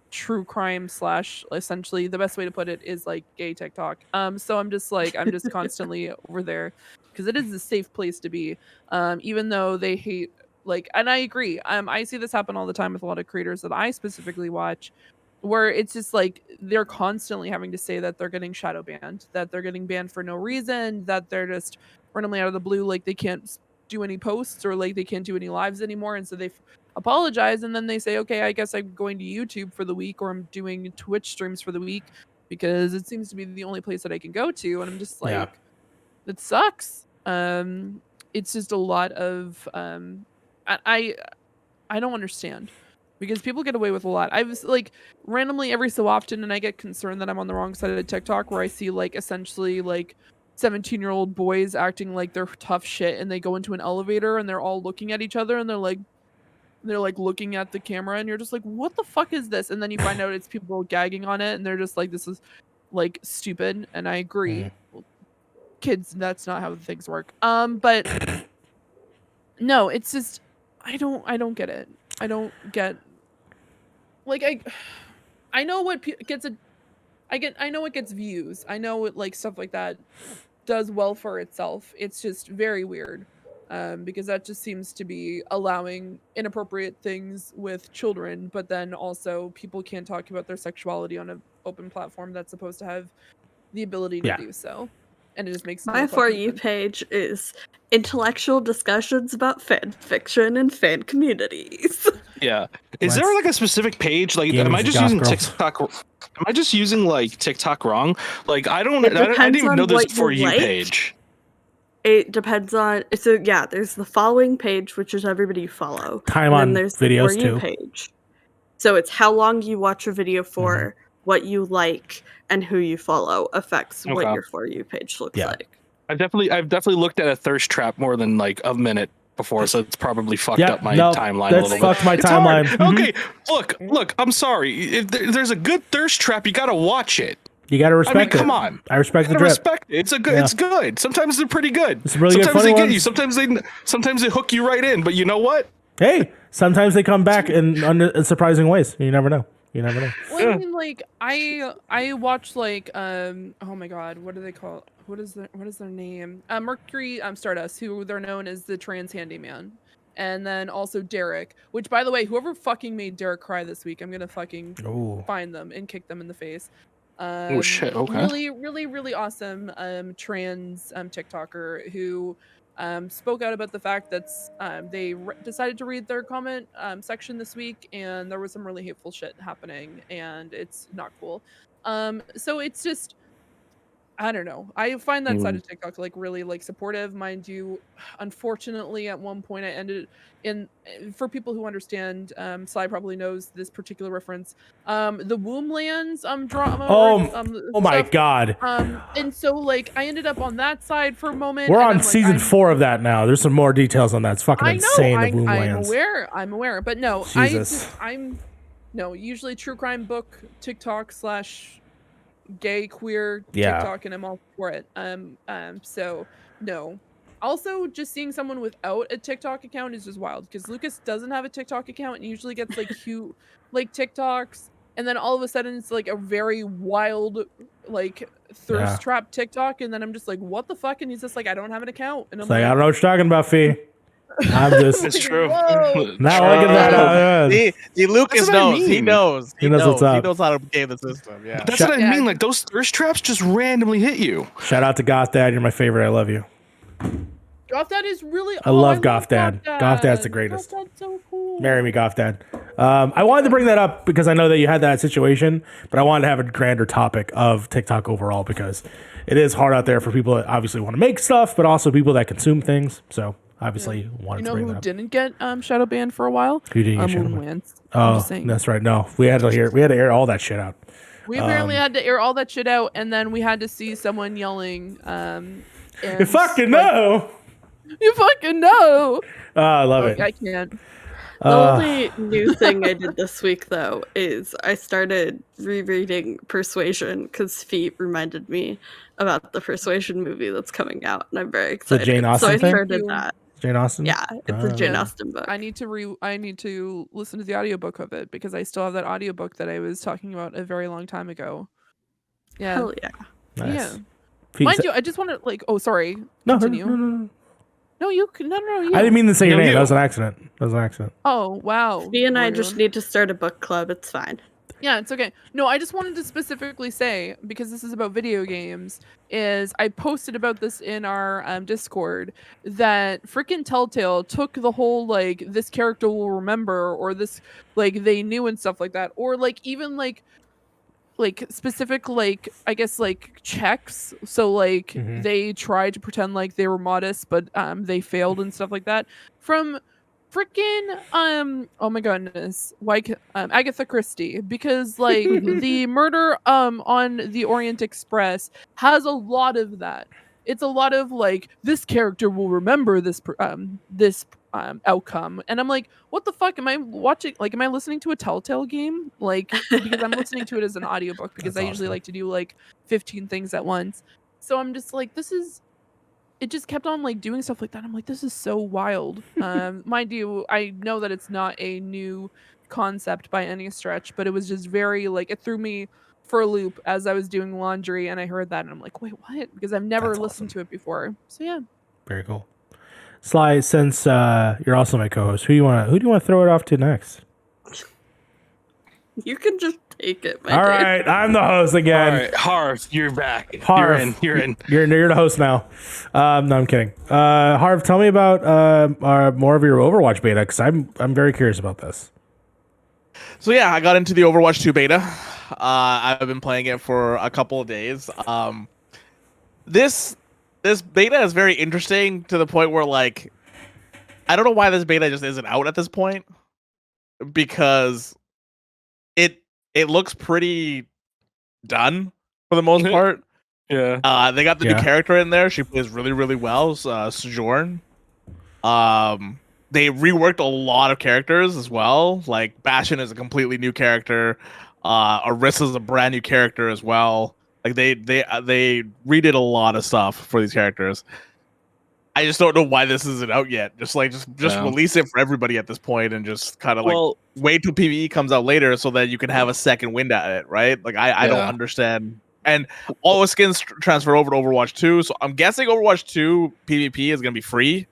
true crime / essentially the best way to put it is like gay TikTok. So I'm just constantly over there because it is a safe place to be. Even though they hate and I agree. I see this happen all the time with a lot of creators that I specifically watch, where it's just like they're constantly having to say that they're getting shadow banned, that they're getting banned for no reason, that they're just randomly out of the blue, like they can't do any posts or like they can't do any lives anymore, and so they apologize and then they say, okay, I guess I'm going to YouTube for the week or I'm doing Twitch streams for the week because it seems to be the only place that I can go to, and I'm just like, it sucks. It's just a lot of I don't understand. Because people get away with a lot. I was like randomly every so often, and I get concerned that I'm on the wrong side of TikTok, where I see like essentially like 17-year-old boys acting like they're tough shit, and they go into an elevator and they're all looking at each other, and they're like looking at the camera, and you're just like, what the fuck is this? And then you find out it's people gagging on it, and they're just like, this is like stupid. And I agree, kids, that's not how things work. But no, it's just I don't get it. I don't get. Like I know what gets I know it gets views. I know it like stuff like that does well for itself. It's just very weird because that just seems to be allowing inappropriate things with children, but then also people can't talk about their sexuality on an open platform that's supposed to have the ability to do so. And it just makes my For You page is intellectual discussions about fan fiction and fan communities. Yeah. Is there like a specific page? Like, am I just using TikTok? Am I just using like TikTok wrong? Like, I didn't even know there's a For You page. It depends on. So yeah, there's the following page, which is everybody you follow. Time on there's videos the For You too. page. So it's how long you watch a video for, what you like, and who you follow affects what your For You page looks like. I've definitely looked at a thirst trap more than like a minute before, so it's probably fucked up my timeline a little bit. That's fucked my timeline. Okay, look, I'm sorry. If there's a good thirst trap, you gotta watch it. You gotta respect it. Come on. I respect the drip. Respect it. It's good. Sometimes they're pretty good. It's really sometimes good, they get you. Sometimes they hook you right in. But you know what? Hey, sometimes they come back in surprising ways. You never know. Well, I mean, like I watch like oh my god, what do they call? What is their name? Mercury Stardust, who they're known as the trans handyman, and then also Derek. Which, by the way, whoever fucking made Derek cry this week, I'm gonna fucking find them and kick them in the face. Oh shit! Okay. Really, really, really awesome trans TikToker who spoke out about the fact that they decided to read their comment section this week, and there was some really hateful shit happening, and it's not cool. So it's just I don't know. I find that side of TikTok like really like supportive, mind you. Unfortunately, at one point I ended in for people who understand, Sly probably knows this particular reference. The Womblands drama. Oh my stuff. god. And so like I ended up on that side for a moment. We're and on I'm like, season 4 of that now. There's some more details on that. It's fucking I know. insane. The I'm Womblands. I'm aware. But no, Jesus. I'm usually true crime book TikTok / gay queer TikTok, and I'm all for it. So no. Also, just seeing someone without a TikTok account is just wild because Lucas doesn't have a TikTok account and usually gets like cute like TikToks, and then all of a sudden it's like a very wild like thirst trap TikTok, and then I'm just like, what the fuck? And he's just like, I don't have an account, and I'm like, I don't know what you're talking about, Fee. I'm just. It's true. Now look at that. See, Lucas knows. He knows. He knows what's up. He knows how to game the system. Yeah. That's what I mean. Like those thirst traps just randomly hit you. Shout out to Goth Dad. You're my favorite. I love you. Goth Dad is really. I love Goth Dad. Goth Dad's the greatest. Goth Dad's so cool. Marry me, Goth Dad. I wanted to bring that up because I know that you had that situation, but I wanted to have a grander topic of TikTok overall because it is hard out there for people that obviously want to make stuff, but also people that consume things. So obviously wanted to bring that up. You know who didn't get shadow banned for a while? Who didn't get shadow banned? Oh, that's right. No, we had to air all that shit out. We apparently had to air all that shit out, and then we had to see someone yelling. You fucking know. You fucking know. I love it. I can't. The only new thing I did this week, though, is I started rereading Persuasion because Feet reminded me about the Persuasion movie that's coming out, and I'm very excited. The Jane Austen so I thing? started that. Jane Austen? Yeah, it's a Jane Austen book. I need to listen to the audiobook of it because I still have that audiobook that I was talking about a very long time ago. Yeah. Hell yeah. Nice. Yeah. Mind you, I just want to like. Oh, sorry. No, Continue. no. No, you can. No. You. I didn't mean to say your No, name. you. That was an accident. Oh wow. Me and I Rude. just need to start a book club. It's fine. Yeah, it's okay. No, I just wanted to specifically say, because this is about video games, is I posted about this in our Discord that freaking Telltale took the whole like this character will remember, or this like they knew and stuff like that, or like even like specific like I guess like checks. So like they tried to pretend like they were modest, but they failed and stuff like that from freaking oh my goodness, like Agatha Christie, because like the murder on the Orient Express has a lot of that. It's a lot of like this character will remember this outcome, and I'm like, what the fuck am I watching? Like, am I listening to a Telltale game? Like, because I'm listening to it as an audiobook because I usually like to do like 15 things at once. So I'm just like, it just kept on like doing stuff like that. I'm like, this is so wild. Mind you, I know that it's not a new concept by any stretch, but it was just very like, it threw me for a loop as I was doing laundry and I heard that and I'm like, wait, what? Because I've never listened to it before. So yeah. Very cool. Sly, since you're also my co-host, who do you want to throw it off to next? You can just take it. All right, I'm the host again. All right, Harv, you're back. Harv, You're in. You're the host now. No, I'm kidding. Harv, tell me about more of your Overwatch beta because I'm very curious about this. So yeah, I got into the Overwatch 2 beta. I've been playing it for a couple of days. This beta is very interesting to the point where like I don't know why this beta just isn't out at this point, because it looks pretty done for the most part. Yeah. They got the new character in there. She plays really, really well. Sojourn. They reworked a lot of characters as well. Like Bastion is a completely new character. Orissa's a brand new character as well. Like they redid a lot of stuff for these characters. I just don't know why this isn't out yet. Just release it for everybody at this point and just kind of like wait till PvE comes out later so that you can have a second wind at it, right? Like I don't understand. And all the skins transfer over to Overwatch 2, so I'm guessing Overwatch 2 PvP is going to be free.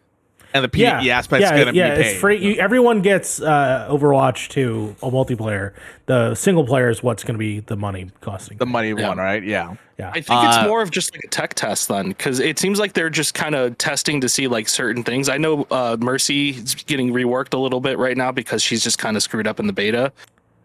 And the PvE aspect is going to be paid. It's free. Everyone gets Overwatch 2 a multiplayer. The single player is what's going to be the money costing. The money one, right? Yeah. I think it's more of just like a tech test then, because it seems like they're just kind of testing to see like certain things. I know Mercy is getting reworked a little bit right now because she's just kind of screwed up in the beta.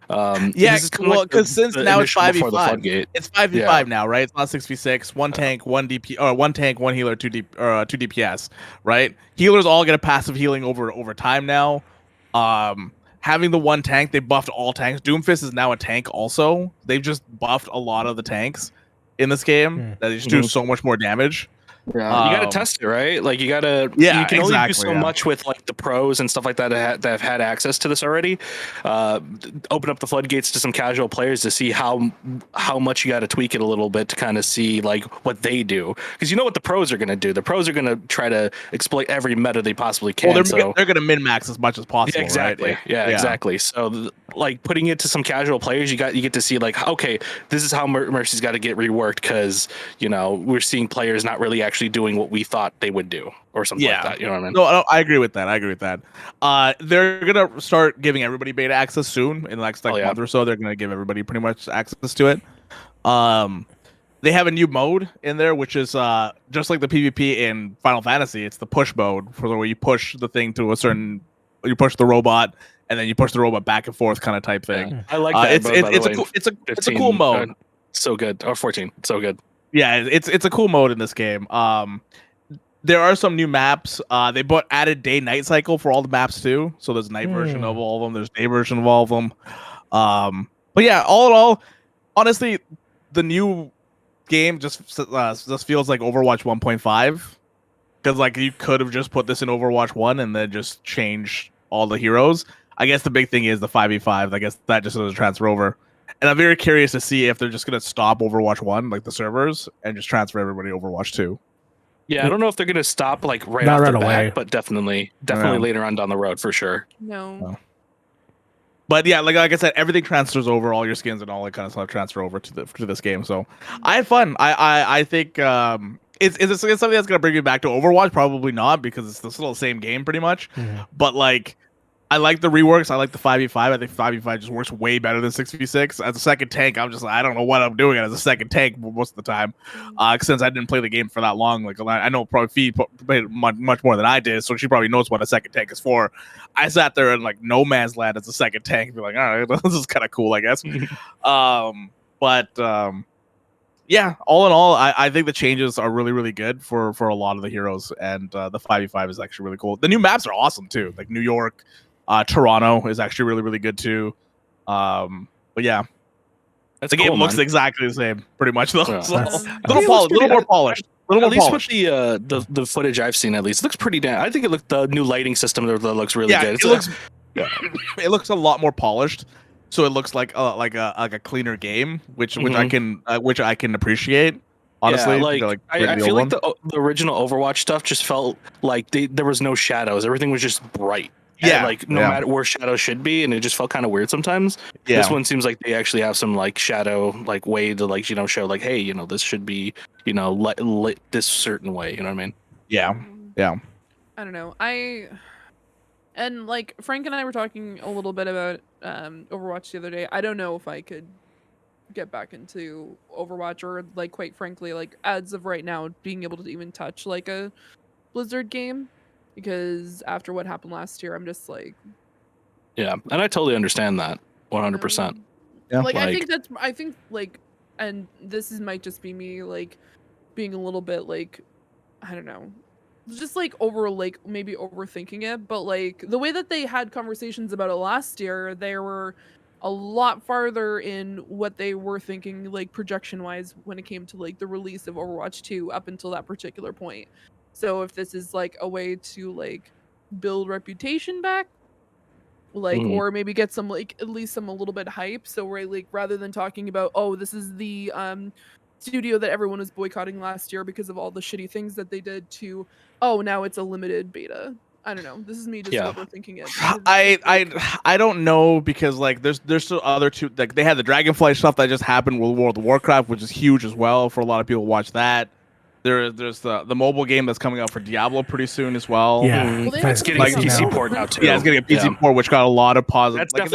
Yeah, this is kinda well, like because since now it's initial before the 5v5, floodgate. it's 5v5 now, right? It's not 6v6. One tank, one DP, or one tank, one healer, two DPS, right? Healers all get a passive healing over time now. Having the one tank, they buffed all tanks. Doomfist is now a tank also. They've just buffed a lot of the tanks in this game that they just do so much more damage. Yeah, you gotta test it, right? Like you Yeah, can only do so exactly, much with like the pros and stuff like that that have had access to this already. Open up the floodgates to some casual players to see how much you got to tweak it a little bit to kind of see like what they do, because you know what the pros are gonna do. The pros are gonna try to exploit every meta they possibly can. Well, they're gonna min max as much as possible. Yeah, exactly. Right? Yeah, exactly. So like putting it to some casual players, you get to see like, okay, this is how Mercy's got to get reworked, because we're seeing players not really actually doing what we thought they would do or something like that. You know what I mean? No, I agree with that. They're gonna start giving everybody beta access soon in the next month or so. They're gonna give everybody pretty much access to it. They have a new mode in there, which is just like the PvP in Final Fantasy. It's the push mode, for where you push the thing to you push the robot, and then you push the robot back and forth kind of type thing. Yeah. I like that. It's a cool mode. So good. Or 14. So good. Yeah, it's a cool mode in this game. There are some new maps. They added day-night cycle for all the maps too. So there's a night version of all of them. There's day version of all of them. But yeah, all in all, honestly, the new game just feels like Overwatch 1.5, because like you could have just put this in Overwatch 1 and then just change all the heroes. I guess the big thing is the 5v5. I guess that just doesn't transfer over. And I'm very curious to see if they're just going to stop Overwatch 1, like the servers, and just transfer everybody to Overwatch 2. Yeah, I don't know if they're going to stop like Not off right the away. bat, but definitely later on down the road for sure. No. But yeah, like I said, everything transfers over, all your skins and all that kind of stuff transfer over to this game. So I had fun. I think it's something that's going to bring me back to Overwatch. Probably not, because it's still the same game pretty much. But like, I like the reworks. I like the 5v5. I think 5v5 just works way better than 6v6. As a second tank, I'm just like, I don't know what I'm doing as a second tank most of the time. Since I didn't play the game for that long, like I know probably Fee played much more than I did, so she probably knows what a second tank is for. I sat there in like no man's land as a second tank, and be like, all right, this is kind of cool, I guess. Yeah, all in all, I think the changes are really, really good for a lot of the heroes, and the 5v5 is actually really cool. The new maps are awesome too, like New York. Toronto is actually really, really good too. But yeah, the game looks exactly the same, pretty much though. Yeah. So, little more polished. At least with the footage I've seen, at least it looks pretty damn. I think the new lighting system that looks really good. It looks a lot more polished, so it looks like a cleaner game, which I can appreciate. Honestly, yeah, I feel like the original Overwatch stuff just felt like there was no shadows. Everything was just bright. Yeah, like no matter where shadows should be, and it just felt kind of weird sometimes. Yeah. This one seems like they actually have some like shadow like way to like show like, hey, this should be lit this certain way. You know what I mean? Yeah. I don't know. And like Frank and I were talking a little bit about Overwatch the other day. I don't know if I could get back into Overwatch, or like quite frankly, like as of right now, being able to even touch like a Blizzard game. Because after what happened last year, I'm just like, yeah, and I totally understand that 100%. Yeah, like I think like, and this might just be me like being a little bit like, I don't know, just like maybe overthinking it, but like the way that they had conversations about it last year, they were a lot farther in what they were thinking, like projection wise, when it came to like the release of Overwatch 2 up until that particular point. So if this is like a way to like build reputation back, like or maybe get some like at least some a little bit hype. So like rather than talking about, oh, this is the studio that everyone was boycotting last year because of all the shitty things that they did, to, oh, now it's a limited beta. I don't know. This is me just overthinking it. I don't know, because like there's still other two, like they had the Dragonfly stuff that just happened with World of Warcraft, which is huge as well for a lot of people to watch that. There's the mobile game that's coming out for Diablo pretty soon as well. Yeah, Well, they It's have getting a something PC else. port now too. Yeah, it's getting a PC port, which got a lot of positive. That's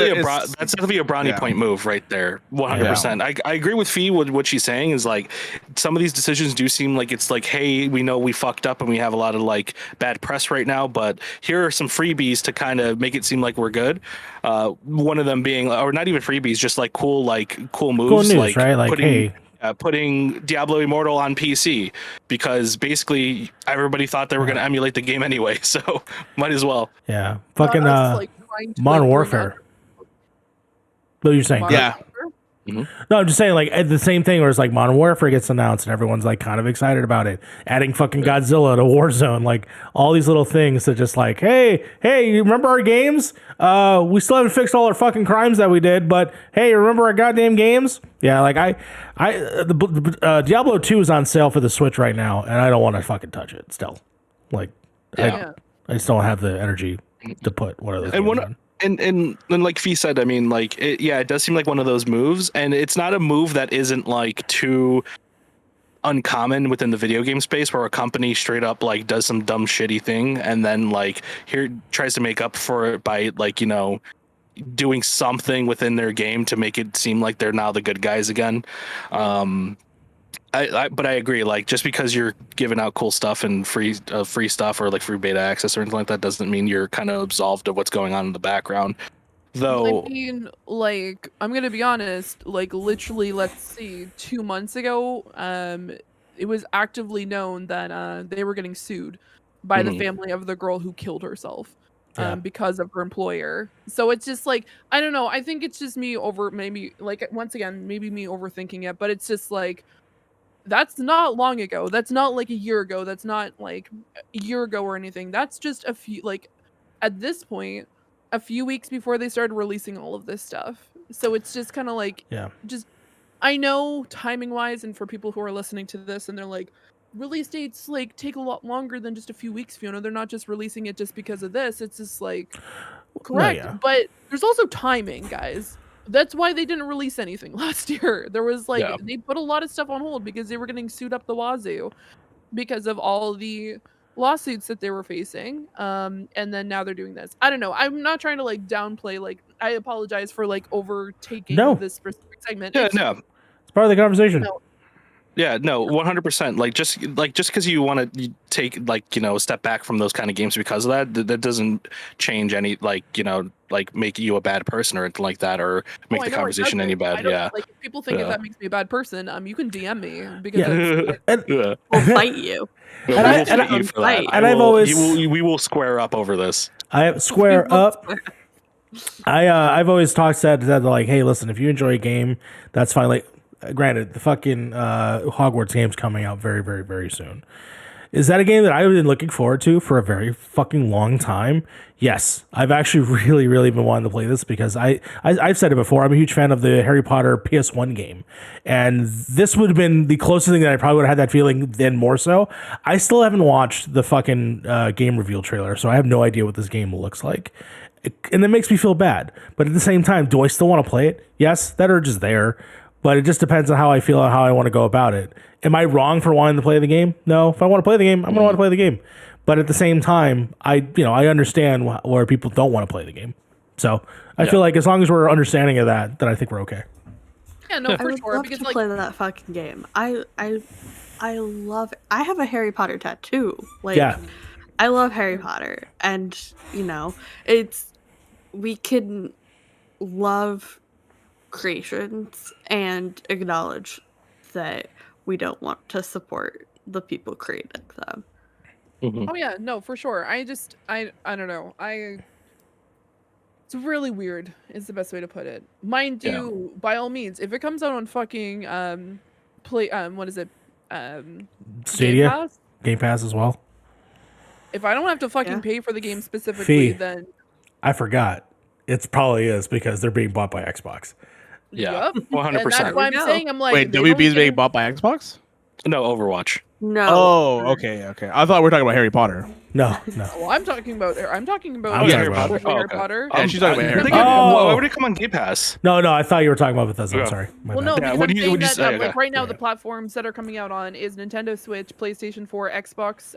definitely a brownie point move right there. 100%. I agree with Fee with what she's saying is like some of these decisions do seem like it's like, hey, we know we fucked up and we have a lot of like bad press right now, but here are some freebies to kind of make it seem like we're good. One of them being, or not even freebies, just like cool moves, cool news, like right? Like, putting Diablo Immortal on PC because basically everybody thought they were going to emulate the game anyway, so might as well. Yeah, fucking Us, like, trying to, Modern like, bring Warfare. up What you're saying? Modern Yeah. Warfare? No, I'm just saying, like, the same thing where it's like Modern Warfare gets announced and everyone's like kind of excited about it. Adding fucking Godzilla to Warzone, like all these little things that just like, hey, you remember our games? We still haven't fixed all our fucking crimes that we did, but hey, remember our goddamn games? Yeah, like Diablo 2 is on sale for the Switch right now, and I don't want to fucking touch it still. Like, Yeah. I just don't have the energy to put one of those. And games one on. and like Fee said, I mean, like, it does seem like one of those moves, and it's not a move that isn't like too uncommon within the video game space, where a company straight up like does some dumb shitty thing and then like here tries to make up for it by like, you know, doing something within their game to make it seem like they're now the good guys again. But I agree, like, just because you're giving out cool stuff and free stuff or like free beta access or anything like that doesn't mean you're kind of absolved of what's going on in the background. Though, I mean, like, I'm gonna be honest, like, literally, let's see, 2 months ago, it was actively known that they were getting sued by the family of the girl who killed herself because of her employer. So it's just like, I don't know, I think it's just me maybe me overthinking it, but it's just like, that's not long ago. That's not like a year ago. That's not like a year ago or anything. That's just a few, like, at this point, a few weeks before they started releasing all of this stuff. So it's just kind of like, just, I know timing wise, and for people who are listening to this and they're like, release dates like take a lot longer than just a few weeks, Fiona. They're not just releasing it just because of this. It's just like, correct. But there's also timing, guys. That's why they didn't release anything last year. There was like, they put a lot of stuff on hold because they were getting sued up the wazoo because of all the lawsuits that they were facing. And then now they're doing this. I don't know. I'm not trying to like downplay, like, I apologize for like overtaking this specific segment. Yeah, it's part of the conversation. Yeah, no, 100%. Like just because you want to take like, you know, a step back from those kind of games because of that doesn't change any, like, you know, like make you a bad person or anything like that, or make the conversation any bad. Yeah, like if people think that makes me a bad person, you can DM me because we'll fight you. I've always we will square up over this. Square up. I've always said like, hey, listen, if you enjoy a game, that's fine. Like, granted, the fucking Hogwarts game's coming out very, very, very soon. Is that a game that I've been looking forward to for a very fucking long time? Yes, I've actually really, really been wanting to play this because I've said it before. I'm a huge fan of the Harry Potter PS1 game, and this would have been the closest thing that I probably would have had that feeling then more so. I still haven't watched the fucking game reveal trailer, so I have no idea what this game looks like. And it makes me feel bad. But at the same time, do I still want to play it? Yes, that urge is there. But it just depends on how I feel and how I want to go about it. Am I wrong for wanting to play the game? No. If I want to play the game, I'm going to want to play the game. But at the same time, I understand where people don't want to play the game. So I feel like as long as we're understanding of that, then I think we're okay. Yeah, no, for I would sure. love Because to like, play that fucking game. I love it. I have a Harry Potter tattoo. Like, I love Harry Potter, and you know, we can love creations and acknowledge that we don't want to support the people creating them. oh yeah, no, for sure. I don't know. It's really weird is the best way to put it. Mind you, by all means, if it comes out on fucking what is it? Stadia? Game Pass as well. If I don't have to fucking pay for the game specifically, then I forgot. It probably is because they're being bought by Xbox. Yeah, 100%. And that's why I'm saying, I'm like, wait, WB is being bought by Xbox? No, Overwatch. No. Oh, okay. I thought we were talking about Harry Potter. No. Well, I'm talking about I'm Harry talking Harry about- Potter. Oh, Harry okay. Potter. Yeah, she's talking about Harry They Potter. get- Oh. Why would it come on Game Pass? No, I thought you were talking about Bethesda. I'm Okay. sorry. My Well, bad. no, Yeah, because what I'm do you- saying what do you that say? like Okay. right now Yeah. the platforms that are coming out on is Nintendo Switch, PlayStation 4, Xbox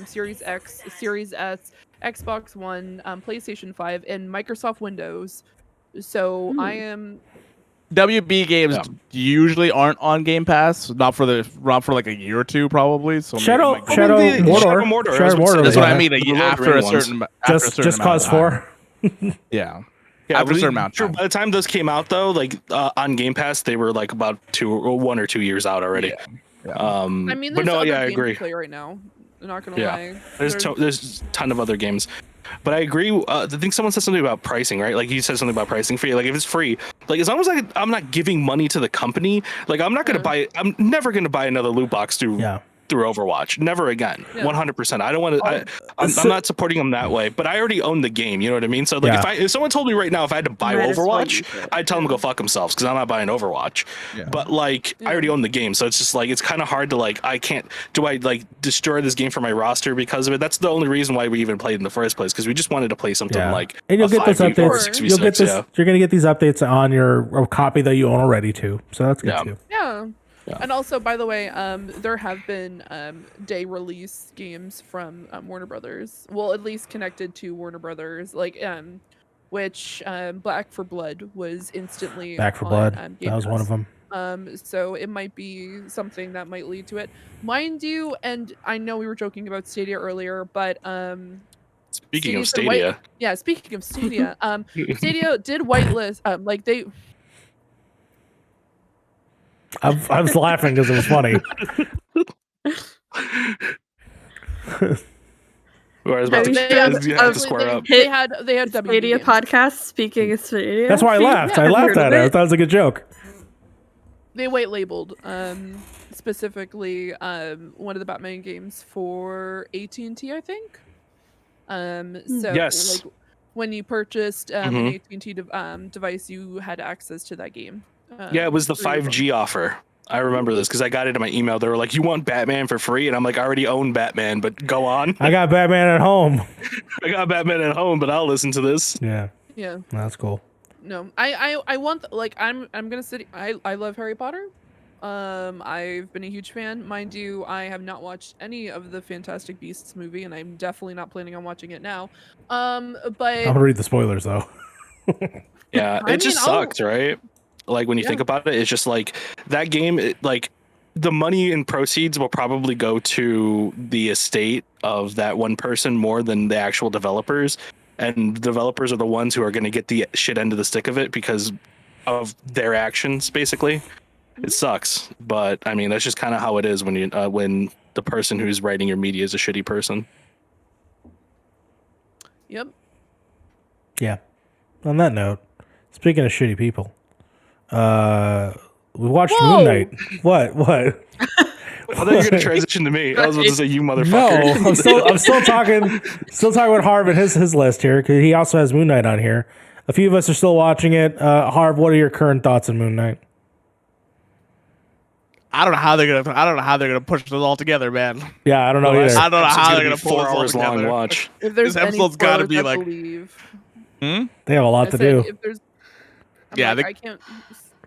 Series X, Series S, Xbox One, PlayStation 5, and Microsoft Windows. So I am WB games Yeah. usually aren't on Game Pass, not for like a year or two, probably. So maybe Shadow it might go- Shadow Maybe Mordor. Shadow Mordor, Shadow Mordor. That's yeah. what I mean. The Lord After Ring a ones. certain, after a certain Just amount Cause of time. 4. Yeah. Yeah, After a certain amount of true. time. By the time those came out, though, like on Game Pass, they were like about 1 or 2 years out already. Yeah. I mean, but there's no, other yeah, I games agree. to play right now. I'm not gonna Yeah. lie. There's a ton of other games, but I agree. I think someone said something about pricing, right? Like you said something about pricing free. Like if it's free, like as long as I'm not giving money to the company, like I'm never gonna buy another loot box through Overwatch. Never again. Yeah. 100%. I don't want to. I'm not supporting them that way. But I already own the game. You know what I mean? So like if someone told me right now if I had to buy Might as well Overwatch, use it. I'd tell them to go fuck themselves because I'm not buying Overwatch. Yeah. But like I already own the game, so it's just like it's kind of hard to like I can't. Do I like destroy this game for my roster because of it? That's the only reason why we even played in the first place because we just wanted to play something like. And you'll get those 5v4 or updates. 6v6, You'll get this. yeah. You're gonna get these updates on your copy that you own already too. So that's good Yeah. too. Yeah. Yeah. And also, by the way, there have been day release games from Warner Brothers. Well, at least connected to Warner Brothers, like which Back for Blood was instantly Back for on, Blood. Game That was one of Pass. them. So it might be something that might lead to it, mind you. And I know we were joking about Stadia earlier, but Speaking of Stadia's been Stadia, yeah, speaking of Stadia, Stadia did whitelist like they. I was laughing because it was funny. whereas about to, They you have to square up. They had WB Stadia games. podcast. Speaking of Stadia, That's why I laughed. I laughed at it. I thought it was a good joke. They white labeled specifically one of the Batman games for AT&T, I think. So Yes. like when you purchased an AT&T device, you had access to that game. Yeah, it was the through your phone. 5G offer. I remember this because I got it in my email. They were like, "You want Batman for free?" And I'm like, "I already own Batman, but go on." I got Batman at home. I got Batman at home, but I'll listen to this. Yeah, Yeah. that's cool. No, I want like I'm gonna sit. I love Harry Potter. I've been a huge fan, mind you. I have not watched any of the Fantastic Beasts movie, and I'm definitely not planning on watching it now. But I'm gonna read the spoilers though. Yeah, I it just mean, I'll- sucked, right? Like when you think about it, it's just like that game. Like the money and proceeds will probably go to the estate of that one person more than the actual developers. And developers are the ones who are going to get the shit end of the stick of it because of their actions, basically. It sucks, but I mean that's just kind of how it is when you when the person who's writing your media is a shitty person. Yep. Yeah. On that note, speaking of shitty people, we watched Whoa! Moon Knight. What? I thought you were going to transition to me. I was about to say you No, motherfucker. I'm still talking about Harv and his list here because he also has Moon Knight on here. A few of us are still watching it. Harv, what are your current thoughts on Moon Knight? I don't know how they're gonna push this all together, man. Yeah, I don't know either. I don't know It's how gonna they're be gonna pull 4 this all hours long together. watch. If there's This episode's got gotta to be, like- believe. They have a lot I to said do. if there's, I'm Yeah, like, they- I can't.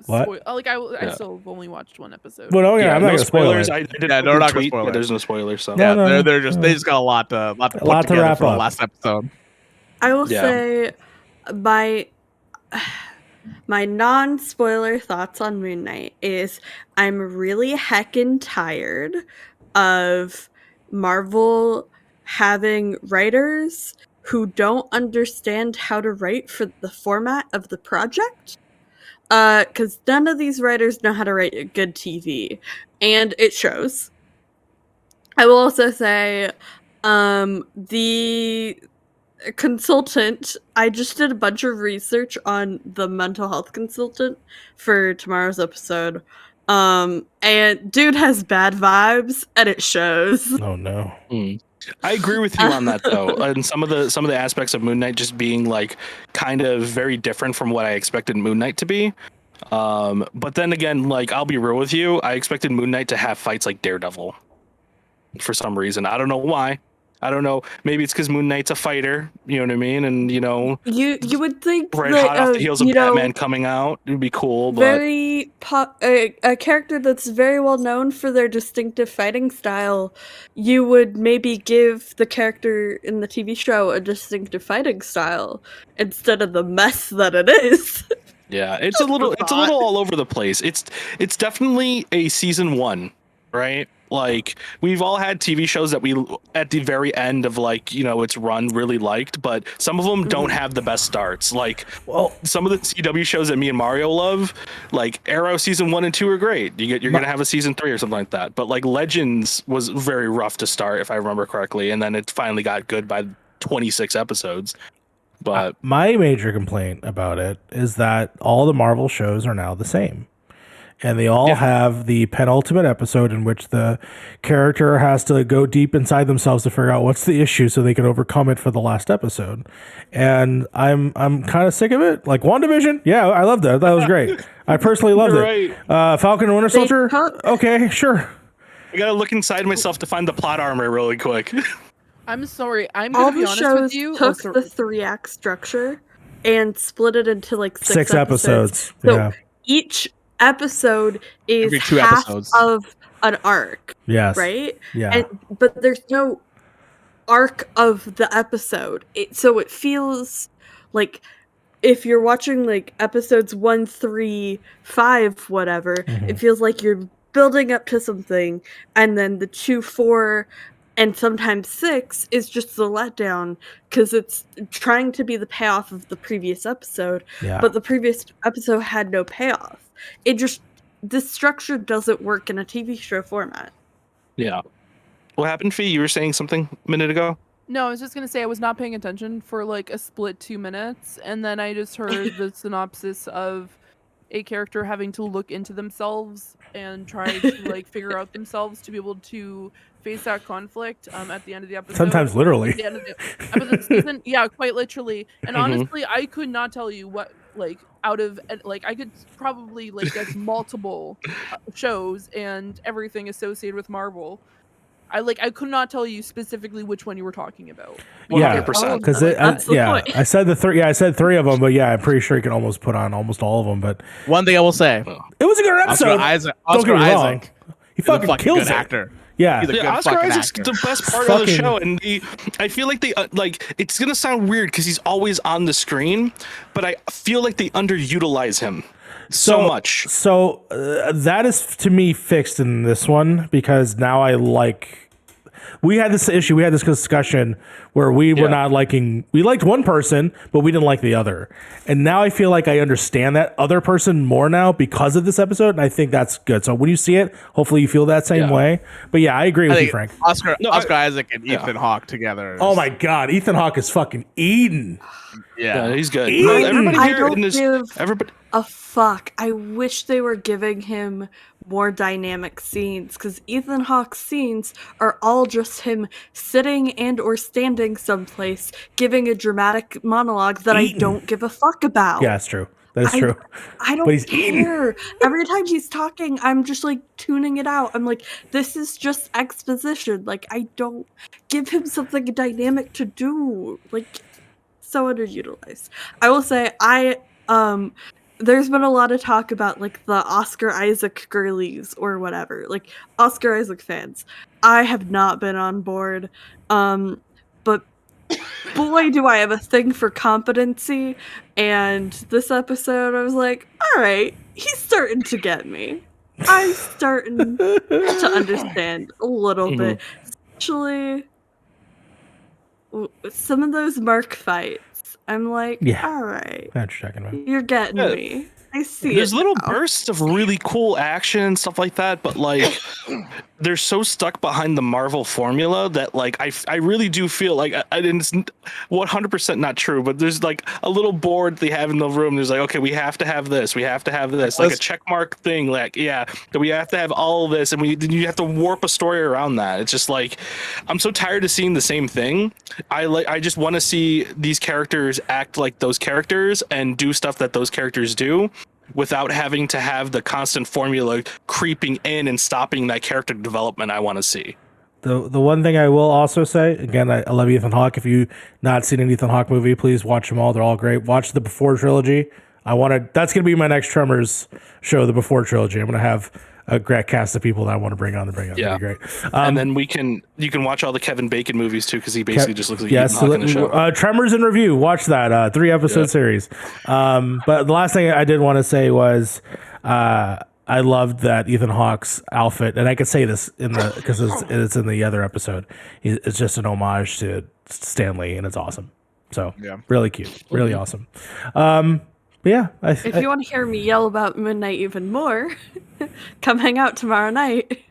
What? Like I Yeah. still have only watched one episode. Well, no, yeah, I'm not no gonna spoil spoilers. it. I did Yeah, no, we're not gonna tweet, spoil but it. there's no spoilers. So No, no. They're just they just got a lot to put lot to together wrap for the up. last episode. I will Yeah. say my non-spoiler thoughts on Moon Knight is I'm really heckin' tired of Marvel having writers who don't understand how to write for the format of the project. Because none of these writers know how to write good TV, and it shows. I will also say, the consultant, I just did a bunch of research on the mental health consultant for tomorrow's episode. And dude has bad vibes, and it shows. Oh no. I agree with you on that though, and some of the aspects of Moon Knight just being like kind of very different from what I expected Moon Knight to be. But then again, like, I'll be real with you, I expected Moon Knight to have fights like Daredevil for some reason. I don't know why. I don't know. Maybe it's because Moon Knight's a fighter. You know what I mean? And You would think right that hot off the heels of you know, Batman coming out, it would be cool. But a character that's very well known for their distinctive fighting style, you would maybe give the character in the TV show a distinctive fighting style instead of the mess that it is. yeah, it's a little all over the place. It's definitely a season 1, right? Like, we've all had TV shows that we at the very end of, like, you know, its run really liked, but some of them don't have the best starts. Like, well, some of the CW shows that me and Mario love, like Arrow season 1 and 2 are great. You're gonna have a season 3 or something like that. But like Legends was very rough to start, if I remember correctly, and then it finally got good by 26 episodes. But my major complaint about it is that all the Marvel shows are now the same. And they all have the penultimate episode in which the character has to go deep inside themselves to figure out what's the issue so they can overcome it for the last episode. And I'm kind of sick of it. Like WandaVision, yeah, I loved that. That was great. I personally loved it. Falcon and Winter Soldier, okay, sure. I gotta look inside myself to find the plot armor really quick. I'm sorry. I'm All gonna be the honest shows with you. took the 3-act structure and split it into like 6 episodes. So Yeah. each episode is Every 2 half episodes. of an arc, Yes. right? Yeah. But there's no arc of the episode. So it feels like if you're watching like episodes 1, 3, 5, whatever, it feels like you're building up to something, and then the 2, 4, and sometimes 6 is just the letdown because it's trying to be the payoff of the previous episode, Yeah. but the previous episode had no payoff. This structure doesn't work in a TV show format. Yeah. What happened, Fee? You were saying something a minute ago? No, I was just gonna say I was not paying attention for like a split 2 minutes, and then I just heard the synopsis of a character having to look into themselves and try to like figure out themselves to be able to face that conflict at the end of the episode. Sometimes literally. At the end of the season, yeah, quite literally. And honestly, I could not tell you what like out of like I could probably like guess multiple shows and everything associated with Marvel. I could not tell you specifically which one you were talking about. 100%. Because That's the yeah, point. I said the 3. Yeah, I said 3 of them, but yeah, I'm pretty sure you can almost put on almost all of them. But One thing I will say, it was a good episode. Don't get me wrong. He is a fucking kills good it. actor. Yeah. He's a good Oscar fucking Isaac's actor. the best part of the Fucking- show, and I feel like they like, it's gonna sound weird because he's always on the screen, but I feel like they underutilize him so much. So that is to me fixed in this one because now I like. We had this issue. We had this discussion where we were not liking. We liked one person, but we didn't like the other. And now I feel like I understand that other person more now because of this episode, and I think that's good. So when you see it, hopefully you feel that same way. But yeah, I agree with you, Frank. Oscar Isaac and Ethan Hawke together. Oh my God, Ethan Hawke is fucking Eden. Yeah, he's good. Eden. Everybody I here don't in this, give everybody. a fuck. I wish they were giving him more dynamic scenes because Ethan Hawke's scenes are all just him sitting and or standing someplace giving a dramatic monologue that I don't give a fuck about. Yeah, that's true. That is true. I But he's don't care. Every time he's talking, I'm just like tuning it out. I'm like, this is just exposition. Like, I don't give him something dynamic to do. Like, so underutilized. I will say, there's been a lot of talk about like the Oscar Isaac girlies or whatever, like Oscar Isaac fans. I have not been on board, but boy, do I have a thing for competency. And this episode, I was like, all right, he's starting to get me. I'm starting to understand a little bit, especially some of those Mark fights. I'm like, all right, That's checking me. you're getting me. I see. There's it little now. bursts of really cool action and stuff like that, but like they're so stuck behind the Marvel formula that like I really do feel like and it's 100% not true, but there's like a little board they have in the room. There's like, okay, we have to have this, like a check mark thing, like that we have to have all of this, and you have to warp a story around that. It's just like I'm so tired of seeing the same thing. I just want to see these characters act like those characters and do stuff that those characters do. without having to have the constant formula creeping in and stopping that character development I want to see. The one thing I will also say, again, I love Ethan Hawke. If you've not seen an Ethan Hawke movie, please watch them all. They're all great. Watch the Before trilogy. That's going to be my next Tremors show, the Before trilogy. I'm going to have a great cast of people that I want to bring on. Yeah. That'd be great. And then you can watch all the Kevin Bacon movies too, because he basically just looks like Ethan Hawke in the show. Tremors in review. Watch that 3-episode series. But the last thing I did want to say was I loved that Ethan Hawke's outfit, and I could say this because it's in the other episode. It's just an homage to Stanley, and it's awesome. So really cute, really awesome. Yeah. If you want to hear me yell about Midnight even more, come hang out tomorrow night,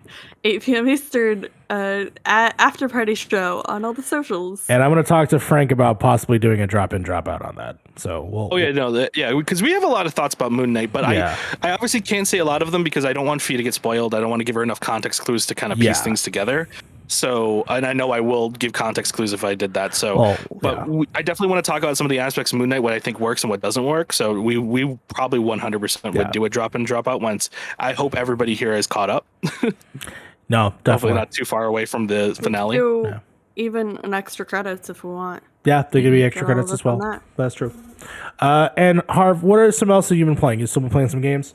8 p.m. Eastern, after party show on all the socials. And I'm going to talk to Frank about possibly doing a drop in, drop out on that. So because we have a lot of thoughts about Moon Knight, but I obviously can't say a lot of them because I don't want Fee to get spoiled. I don't want to give her enough context clues to kind of piece things together. So, and I know I will give context clues if I did that. So, I definitely want to talk about some of the aspects of Moon Knight, what I think works and what doesn't work. So we probably 100% would do a drop in, drop out once. I hope everybody here is caught up. No, definitely hopefully not too far away from the finale. Even an extra credits if we want. Yeah, there could be extra credits as well. That's true. And Harv, what are some else that you've been playing? You still been playing some games?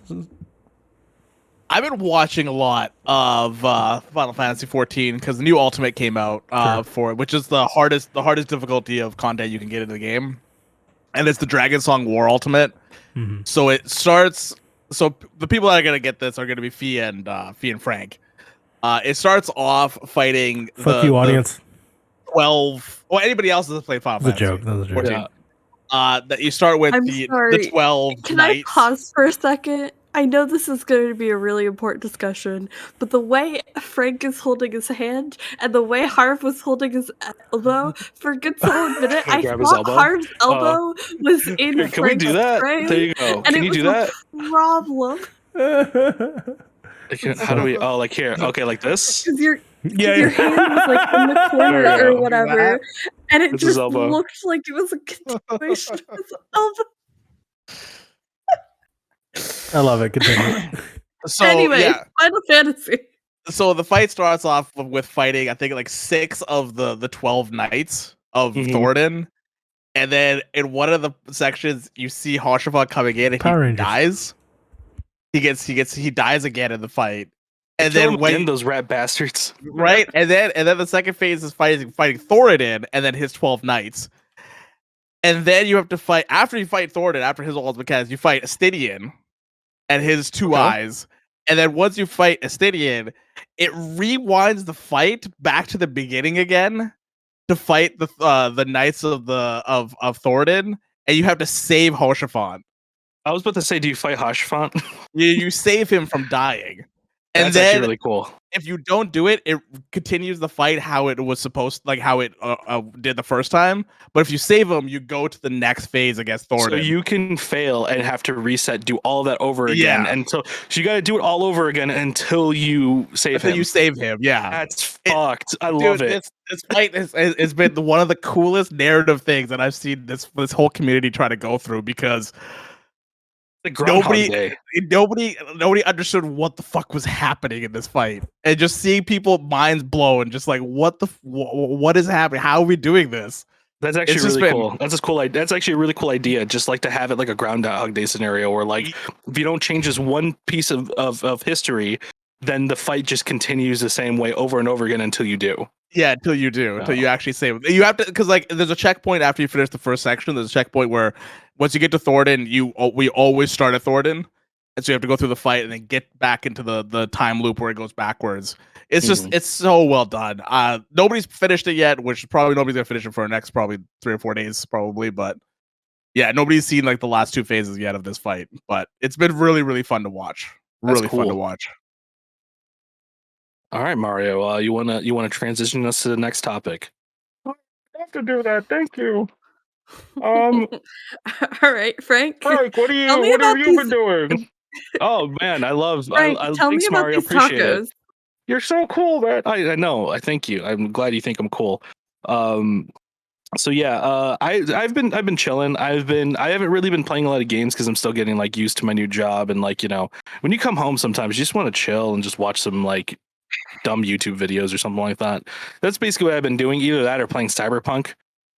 I've been watching a lot of Final Fantasy 14 because the new Ultimate came out for it, which is the hardest difficulty of content you can get in the game, and it's the Dragon Song War Ultimate. Mm-hmm. So it starts. So the people that are gonna get this are gonna be Fee and Frank. It starts off fighting. Fuck you, audience. 12. Well, anybody else that's played Final Fantasy. That was a joke. 14. That you start with the 12 Can knights. I pause for a second? I know this is going to be a really important discussion, but the way Frank is holding his hand and the way Harv was holding his elbow for a good solid minute, I thought Harv's elbow was in Frank's Can we do that? frame, there you go. And can you do that? Problem. How do we? Oh, like here. Okay, like this. Because your hand was like in the corner or whatever, and it just looked like it was a continuation of his elbow. I love it. Continue. So anyway, Final Fantasy. So the fight starts off with fighting, I think, like 6 of the 12 knights of Thornton, and then in one of the sections you see Harshavan coming in and he dies. He dies again in the fight, and then when those rat bastards, right? And then the second phase is fighting Thoradin, and then his 12 knights, and then you have to fight after you fight Thoradin, after his ultimate mechanics, you fight Astidian and his 2 eyes, and then once you fight Astidian, it rewinds the fight back to the beginning again to fight the knights of Thoradin, and you have to save Harshavan. I was about to say, do you fight Harshavan? You save him from dying. And That's then actually really cool. If you don't do it, it continues the fight how it was supposed, like how it did the first time. But if you save him, you go to the next phase against Thoradin. So you can fail and have to reset, do all of that over again. So you got to do it all over again until you save him. You save him, yeah. That's fucked. I love it. This fight has been one of the coolest narrative things that I've seen this whole community try to go through, because nobody understood what the fuck was happening in this fight, and just seeing people minds blown, just like what is happening? How are we doing this? That's actually really cool. That's actually a really cool idea. Just like to have it like a Groundhog Day scenario, where like if you don't change this one piece of history, then the fight just continues the same way over and over again until you do. Yeah, until you do, until you actually save it. You have to, because like there's a checkpoint after you finish the first section. There's a checkpoint where once you get to Thoradin, we always start at Thoradin, and so you have to go through the fight and then get back into the time loop where it goes backwards. It's just it's so well done. Nobody's finished it yet, which probably nobody's gonna finish it for the next probably 3 or 4 days, probably. But yeah, nobody's seen like the last 2 phases yet of this fight. But it's been really, really fun to watch. Really fun to watch. All right, Mario. You wanna transition us to the next topic? I have to do that. Thank you. All right, Frank. Frank, what have you been doing? Oh man, I love. Frank, tell me about Mario. these tacos. It. You're so cool, man. I know. I thank you. I'm glad you think I'm cool. So yeah, I've been chilling. I haven't really been playing a lot of games because I'm still getting like used to my new job, and like, when you come home sometimes you just want to chill and just watch some like dumb YouTube videos or something like that. That's basically what I've been doing. Either that or playing Cyberpunk.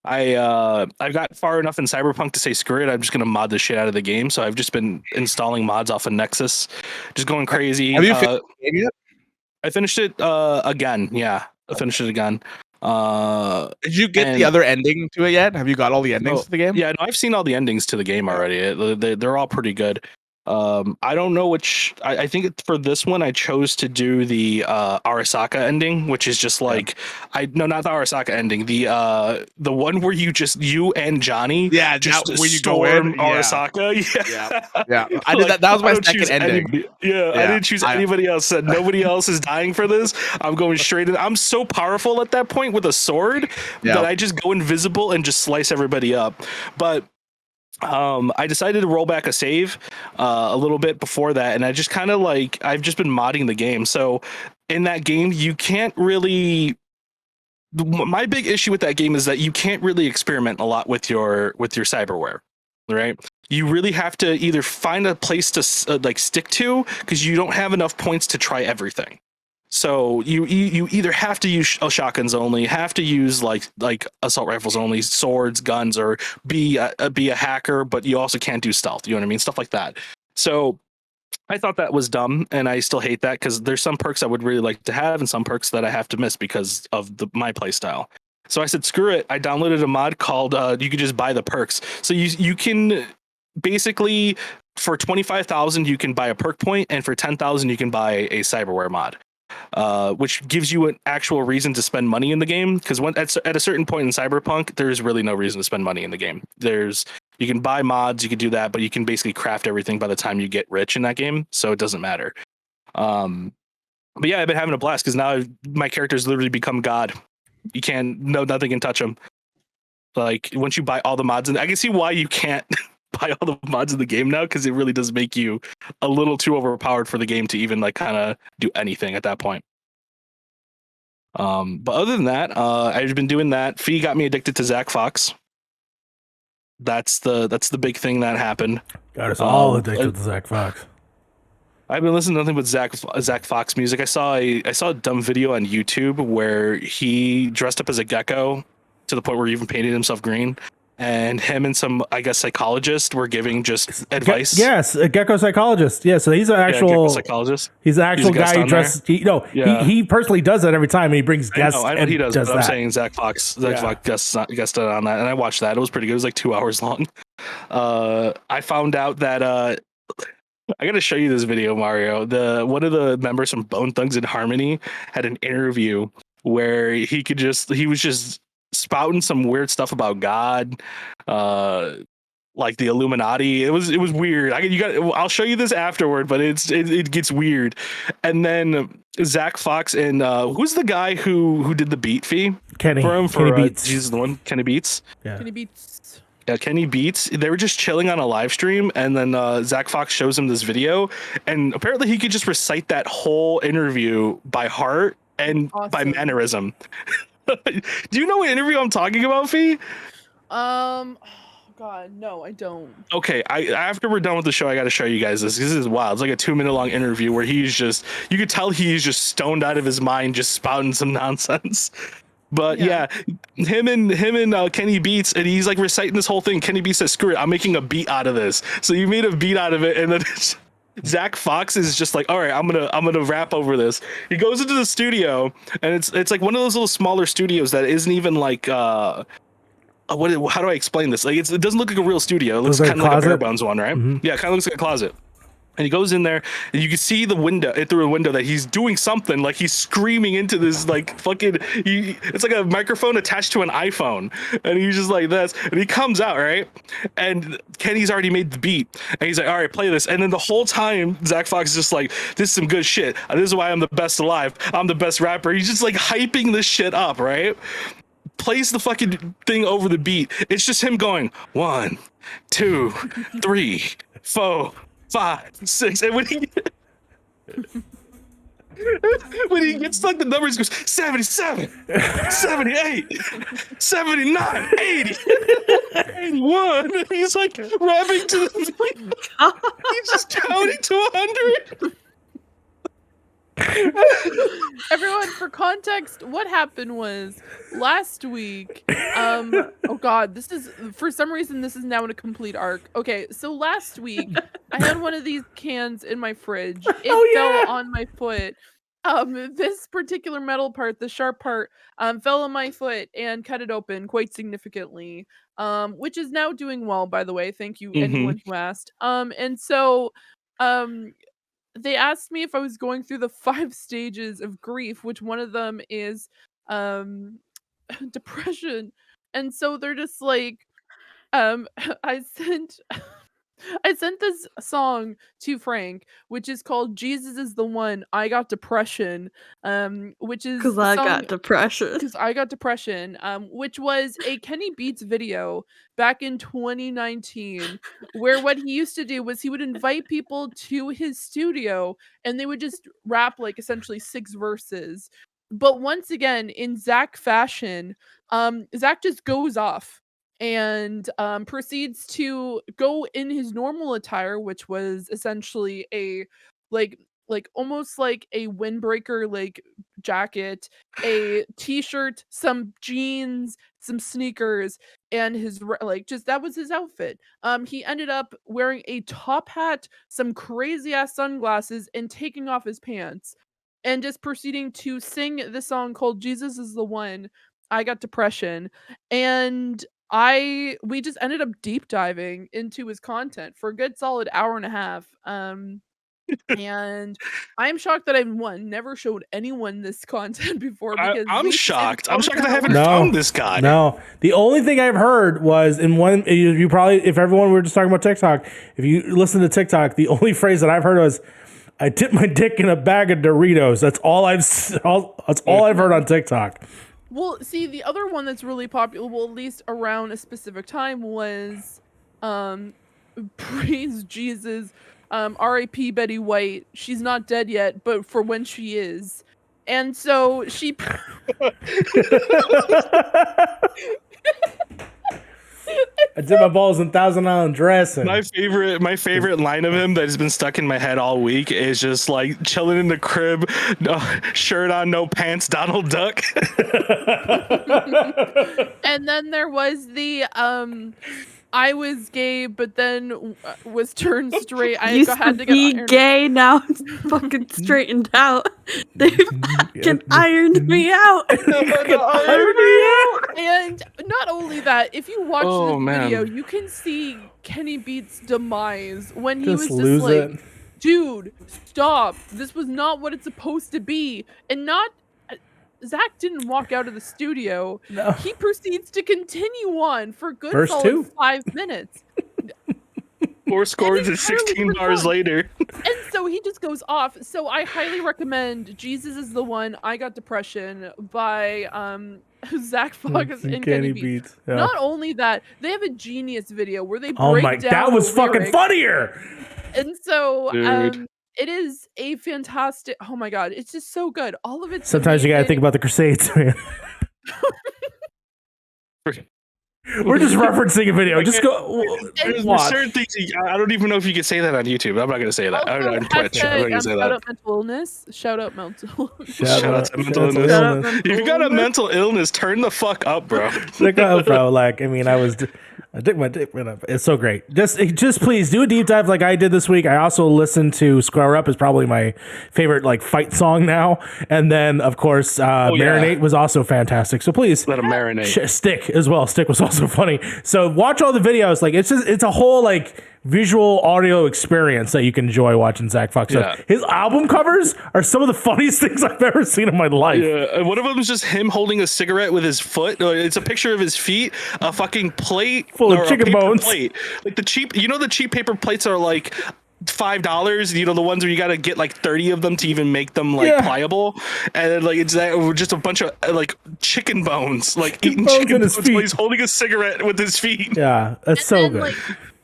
I've got far enough in Cyberpunk to say screw it. I'm just gonna mod the shit out of the game. So I've just been installing mods off of Nexus, just going crazy. Have you finished the game yet? I finished it again. Yeah, I finished it again. Did you get the other ending to it yet? Have you got all the endings to the game? Yeah, no, I've seen all the endings to the game already. They're all pretty good. I don't know which. I think for this one, I chose to do the Arasaka ending, which is just like not the Arasaka ending. The one where you and Johnny just when you go in Arasaka. Yeah. I did that. That was my second ending. I didn't choose anybody else. Said nobody else is dying for this. I'm going straight in. I'm so powerful at that point with a sword that I just go invisible and just slice everybody up. But I decided to roll back a save a little bit before that, and I just kind of like I've just been modding the game. So in that game, you can't really. My big issue with that game is that you can't really experiment a lot with your cyberware, right? You really have to either find a place to like stick to because you don't have enough points to try everything. So you either have to use shotguns only, have to use like assault rifles only, swords, guns, or be a hacker, but you also can't do stealth. You know what I mean? Stuff like that. So I thought that was dumb, and I still hate that because there's some perks I would really like to have, and some perks that I have to miss because of my play style. So I said, screw it. I downloaded a mod called you could just buy the perks. So you can basically for 25,000 you can buy a perk point, and for 10,000 you can buy a cyberware mod. Which gives you an actual reason to spend money in the game, because at a certain point in Cyberpunk, there's really no reason to spend money in the game. You can buy mods, you can do that, but you can basically craft everything by the time you get rich in that game, so it doesn't matter. But yeah, I've been having a blast because now my character's literally become God. Nothing can touch him. Like once you buy all the mods, and I can see why you can't buy all the mods in the game now, because it really does make you a little too overpowered for the game to even like kind of do anything at that point. But other than that, I've been doing that. Fee got me addicted to Zach Fox. That's the big thing that happened. Got us all addicted to Zach Fox. I've been listening to nothing but Zach Fox music. I saw a dumb video on YouTube where he dressed up as a gecko to the point where he even painted himself green. And him and some, I guess, psychologist were giving just advice. Yes, a gecko psychologist. Yeah, so he's an actual psychologist. He's an actual guy who dresses. He personally does that every time. And he brings guests. I know he does. But I'm saying Zach Fox guested on that, and I watched that. It was pretty good. It was like 2 hours long. I found out that I got to show you this video, Mario. One of the members from Bone Thugs and Harmony had an interview where he was just spouting some weird stuff about God, like the Illuminati. It was weird. I'll show you this afterward, but it gets weird. And then Zach Fox and who's the guy who did the beat fee Kenny Beats. He's the one, Kenny Beats. Yeah. Kenny Beats. Yeah, Kenny Beats. They were just chilling on a live stream, and then Zach Fox shows him this video, and apparently he could just recite that whole interview by heart and by mannerism. Do you know what interview I'm talking about, Fee? Oh God, no, I don't. Okay, after we're done with the show, I got to show you guys this. This is wild. It's like a 2-minute long interview where you could tell he's just stoned out of his mind, just spouting some nonsense. But yeah him and Kenny Beats, and he's like reciting this whole thing. Kenny Beats says, "Screw it, I'm making a beat out of this." So you made a beat out of it, and then Zach Fox is just like, all right, I'm gonna rap over this. He goes into the studio, and it's like one of those little smaller studios that isn't even like how do I explain this? Like it doesn't look like a real studio. It looks kind of like a bare bones one, right? Mm-hmm. Yeah, it kind of looks like a closet. And he goes in there, and you can see through the window that he's doing something, like he's screaming into this like fucking. It's like a microphone attached to an iPhone, and he's just like this. And he comes out, right, and Kenny's already made the beat, and he's like, "All right, play this." And then the whole time, Zach Fox is just like, "This is some good shit. This is why I'm the best alive. I'm the best rapper." He's just like hyping this shit up, right? Plays the fucking thing over the beat. It's just him going 1, 2, 3, 4, 5, 6, and when When he gets like the numbers, he goes 77, 78, 79, 80, 81. He's like rapping to the he's just counting to 100. Everyone, for context, what happened was last week. Oh God, this is for some reason this is now in a complete arc. Okay, so last week I had one of these cans in my fridge. It fell on my foot. This particular metal part, the sharp part, fell on my foot and cut it open quite significantly. Which is now doing well, by the way. Thank you, anyone who asked. And so, they asked me if I was going through the 5 stages of grief, which one of them is depression. And so they're just like, I sent I sent this song to Frank, which is called Jesus is the One, I Got Depression, which is Because I got depression. because I got depression, which was a Kenny Beats video back in 2019, where what he used to do was he would invite people to his studio and they would just rap like essentially 6 verses. But once again, in Zach fashion, Zach just goes off and proceeds to go in his normal attire, which was essentially a like almost like a windbreaker like jacket, a t-shirt, some jeans, some sneakers, and his like just that was his outfit. He ended up wearing a top hat, some crazy ass sunglasses, and taking off his pants, and just proceeding to sing the song called Jesus is the One, I Got Depression. And we just ended up deep diving into his content for a good solid hour and a half. And I'm shocked that I've never showed anyone this content before because I'm shocked. I'm shocked that I haven't found this guy. No, the only thing I've heard was in one. You probably, if everyone were just talking about TikTok, if you listen to TikTok, the only phrase that I've heard was, "I dipped my dick in a bag of Doritos." That's all I've heard on TikTok. Well, see, the other one that's really popular, well, at least around a specific time, was praise Jesus, R.I.P. Betty White. She's not dead yet, but for when she is. And so she I dip my balls in $1,000 dressing. My favorite line of him that has been stuck in my head all week is just like chilling in the crib, no, shirt on, no pants, Donald Duck. And then there was the I was gay, but then was turned straight. I Used had to to be get gay, now it's fucking straightened out. They fucking ironed me out. And not only that, if you watch Oh, this man. video, you can see Kenny Beats' demise when he Just was just lose like, it. dude, stop. This was not what it's supposed to be. And not Zach didn't walk out of the studio. No. He proceeds to continue on for a good Verse solid 2. 5 minutes. 4 scores and 16 bars later. And so he just goes off. So I highly recommend Jesus is the One, I Got Depression by Zach Fox and Kenny Beats. Yeah. Not only that, they have a genius video where they break Oh my, down that was the fucking lyrics. funnier. And so Dude. it is a fantastic, oh my god, it's just so good. All of it. Sometimes you gotta think about the Crusades, man. We're just referencing a video. Just go There's watch. certain things I don't even know if you can say that on YouTube. I'm not gonna say that. Also, On Twitch. I'm not gonna say shout that. out mental illness. Shout out mental illness. Shout out to mental illness. If you got a mental illness, turn the fuck up, bro. Look up, bro. Like, I mean, I dick my dick went up. It's so great. Just please do a deep dive like I did this week. I also listened to Square Up is probably my favorite like fight song now. And then of course, Marinate was also fantastic. So please Let him marinate. Stick as well. Stick was also funny. So watch all the videos. Like it's a whole like visual audio experience that you can enjoy watching Zach Fox. Yeah. So his album covers are some of the funniest things I've ever seen in my life. Yeah, and one of them is just him holding a cigarette with his foot. It's a picture of his feet, a fucking plate Full of or a chicken paper bones. plate. Like the cheap paper plates are like $5. You know, the ones where you got to get like 30 of them to even make them like pliable. And then like it's just a bunch of like chicken bones, like eating bones chicken in his bones while feet. he's holding a cigarette with his feet. Yeah, that's And so then, good. like,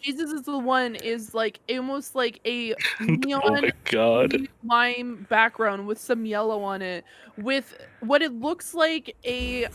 Jesus is the one is like almost like a Oh my neon god. lime background with some yellow on it, with what it looks like a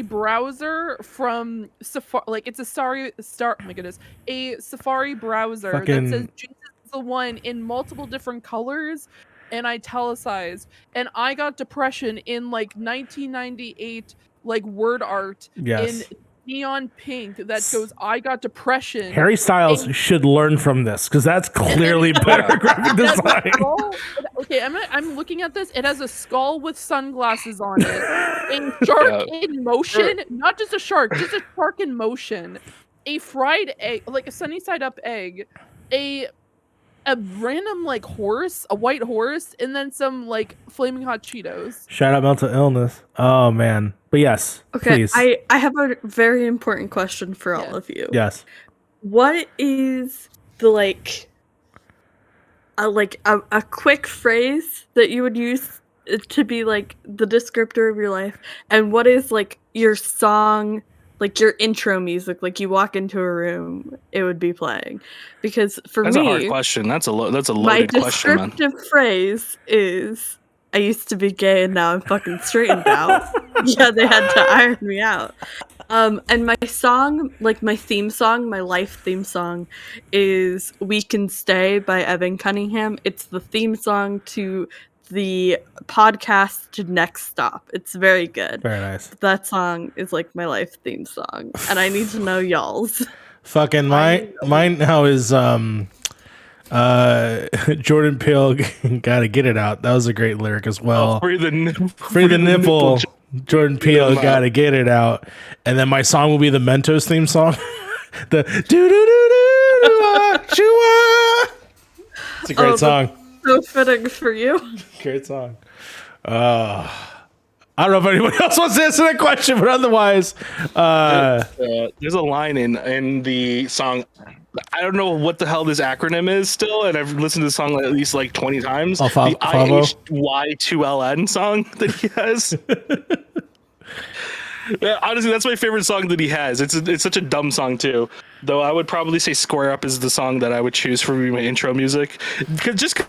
browser from Safari, like it's a oh my goodness, a Safari browser that says Fucking Jesus is the one in multiple different colors and italicized. And I got depression in like 1998, like word art in yes. neon pink that goes, I got depression. Harry Styles And- should learn from this because that's clearly better graphic It has a design. skull- Okay, I'm looking at this. It has a skull with sunglasses on it. A shark in motion. Not just a shark, just a shark in motion. A fried egg, like a sunny side up egg. A random like horse, a white horse, and then some like flaming hot Cheetos. Shout out mental illness. Oh man. But yes, Okay, please. I have a very important question for all of you. Yes. What is the a quick phrase that you would use to be like the descriptor of your life, and what is like your song, like your intro music, like you walk into a room, it would be playing? Because for That's a me, hard question. That's a my loaded question, man. descriptive phrase is, I used to be gay and now I'm fucking straightened out. Yeah, they had to iron me out. And my song, like my theme song, my life theme song, is "We Can Stay" by Evan Cunningham. It's the theme song to the podcast to Next Stop. It's very good. Very nice. That song is like my life theme song, and I need to know y'all's. Fucking mine now is Jordan Peele gotta get it out. That was a great lyric as well. Free the nipple. Jordan Peele gotta get it out. And then my song will be the Mentos theme song. The do do do do chua. It's a great song. So fitting for you. Great song. I don't know if anybody else wants to answer that question, but otherwise, there's a line in the song. I don't know what the hell this acronym is still, and I've listened to the song at least like 20 times. The IHY2LN song that he has. Yeah, honestly, that's my favorite song that he has. It's such a dumb song too. Though I would probably say "Square Up" is the song that I would choose for my intro music. Just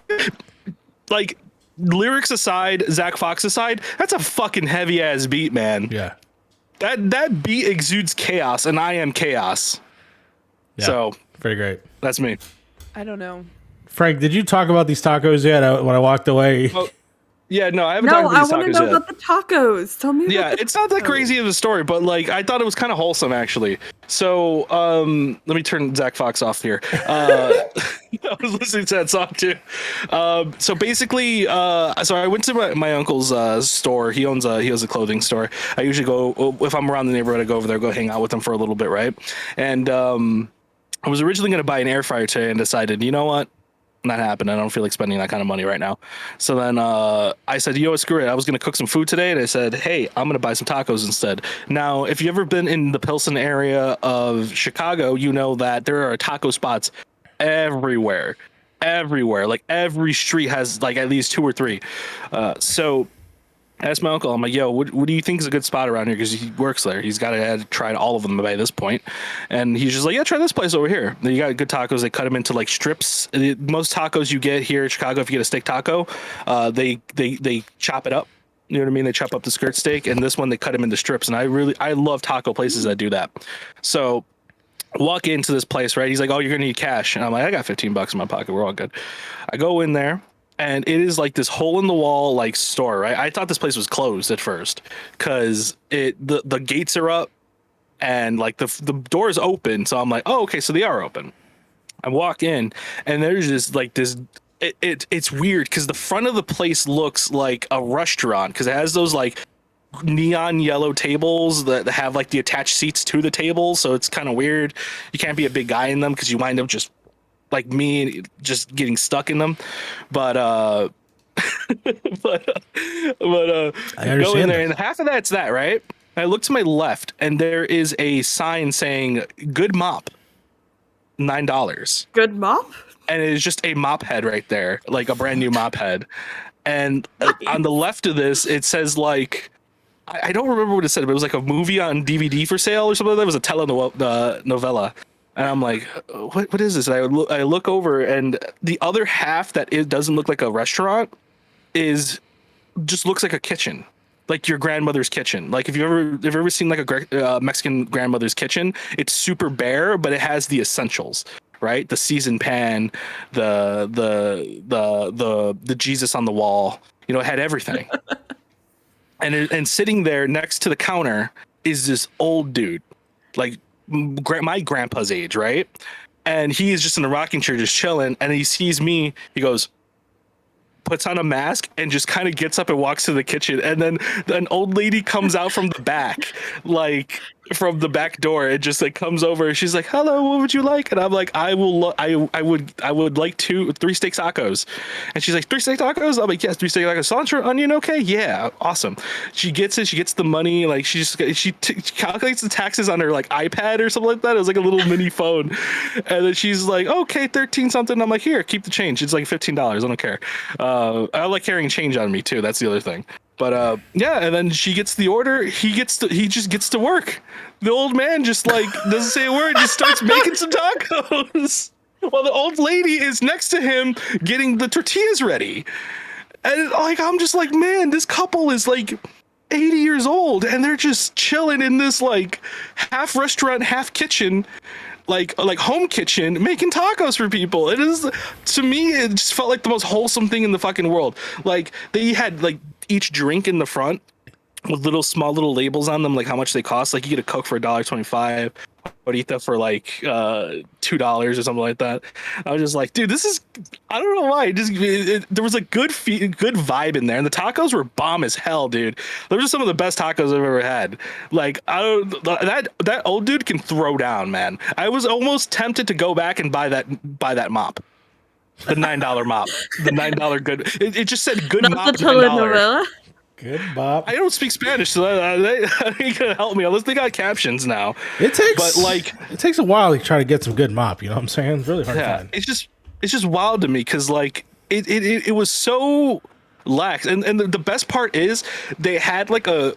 like lyrics aside, Zach Fox aside, that's a fucking heavy ass beat, man. yeah. That beat exudes chaos, and I am chaos. Yeah. So Very great. that's me. I don't know. Frank, did you talk about these tacos yet when I walked away? Oh, yeah, no, I haven't No, talked I about want to these tacos know yet. about the tacos. Tell me. Yeah, about the it's not that tacos. crazy of a story, but like I thought it was kind of wholesome actually. So let me turn Zach Fox off here. I was listening to that song too. So basically, so I went to my uncle's store. He owns a clothing store. I usually go if I'm around the neighborhood. I go over there, go hang out with him for a little bit, right? And I was originally going to buy an air fryer today and decided, you know what? Not happening. I don't feel like spending that kind of money right now. So then I said, yo, screw it. I was going to cook some food today. And I said, hey, I'm going to buy some tacos instead. Now, if you've ever been in the Pilsen area of Chicago, you know that there are taco spots everywhere. Like every street has like at least 2 or 3. So I asked my uncle, I'm like, yo, what do you think is a good spot around here? Because he works there. He's got to try all of them by this point. And he's just like, yeah, try this place over here. You got good tacos. They cut them into like strips. Most tacos you get here in Chicago, if you get a steak taco, they chop it up. You know what I mean? They chop up the skirt steak. And this one, they cut them into strips. And I love taco places that do that. So walk into this place, right? He's like, oh, you're going to need cash. And I'm like, I got $15 in my pocket. We're all good. I go in there. And it is like this hole in the wall like store, right? I thought this place was closed at first because the gates are up and like the door is open. So I'm like, oh, okay, so they are open. I walk in and there's just like this. It's weird because the front of the place looks like a restaurant because it has those like neon yellow tables that have like the attached seats to the table. So it's kind of weird. You can't be a big guy in them because you wind up just like me just getting stuck in them. But I go understand in there this. and half of that's that, right? I look to my left and there is a sign saying good mop, $9. Good mop. And it is just a mop head right there, like a brand new mop head. And on the left of this, it says like, I don't remember what it said, but it was like a movie on DVD for sale or something. That was a telenovela. And I'm like, what is this? And I look over, and the other half that it doesn't look like a restaurant just looks like a kitchen, like your grandmother's kitchen. Like if you've ever seen like a Mexican grandmother's kitchen, it's super bare, but it has the essentials, right? The seasoned pan, the Jesus on the wall. You know, it had everything. and sitting there next to the counter is this old dude, like my grandpa's age, right? And he is just in a rocking chair, just chilling. And he sees me. He goes, puts on a mask, and just kind of gets up and walks to the kitchen. And then an old lady comes out from the back, like from the back door. It just like comes over, and she's like, "Hello, what would you like?" And I'm like, "I would like 3 steak tacos." And she's like, 3 steak tacos? I'm like, "Yes, 3 steak tacos. Cilantro, onion, okay, yeah, awesome." She gets it. She gets the money. Like she calculates the taxes on her like iPad or something like that. It was like a little mini phone. And then she's like, "Okay, 13 something." I'm like, "Here, keep the change. It's like $15. I don't care." I like carrying change on me too. That's the other thing. But yeah, and then she gets the order. He just gets to work. The old man just like doesn't say a word, just starts making some tacos while the old lady is next to him getting the tortillas ready. And like I'm just like, man, this couple is like 80 years old, and they're just chilling in this like half restaurant, half kitchen, like home kitchen, making tacos for people. It is, to me, it just felt like the most wholesome thing in the fucking world. Like they had like each drink in the front with small little labels on them, like how much they cost. Like you get a Coke for $1.25, Ahorita for like $2 or something like that. I was just like, dude, this is, I don't know why. There was a good vibe in there, and the tacos were bomb as hell, dude. Those are some of the best tacos I've ever had. Like that old dude can throw down, man. I was almost tempted to go back and buy that mop. The $9 mop. The $9 good. It just said good Not mop. the telenovela. Good bop. I don't speak Spanish, so they ain't gonna help me unless they got captions now. It takes a while to try to get some good mop. You know what I'm saying? It's really hard to find. It's just wild to me because like it was so lax, and the best part is they had like a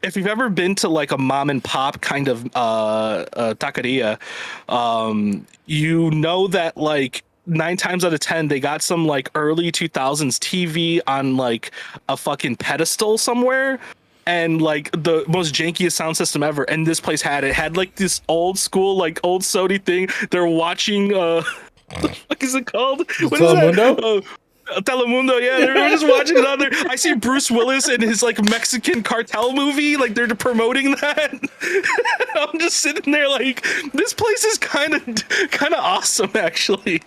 if you've ever been to like a mom and pop kind of taqueria, you know that like 9 times out of 10 they got some like early 2000s TV on like a fucking pedestal somewhere, and like the most jankiest sound system ever, and this place had like this old school like old Sony thing. They're watching what the fuck is it called? What is that? Telemundo, yeah, they're just watching it on there. I see Bruce Willis in his like Mexican cartel movie, like they're promoting that. I'm just sitting there like, this place is kind of awesome actually.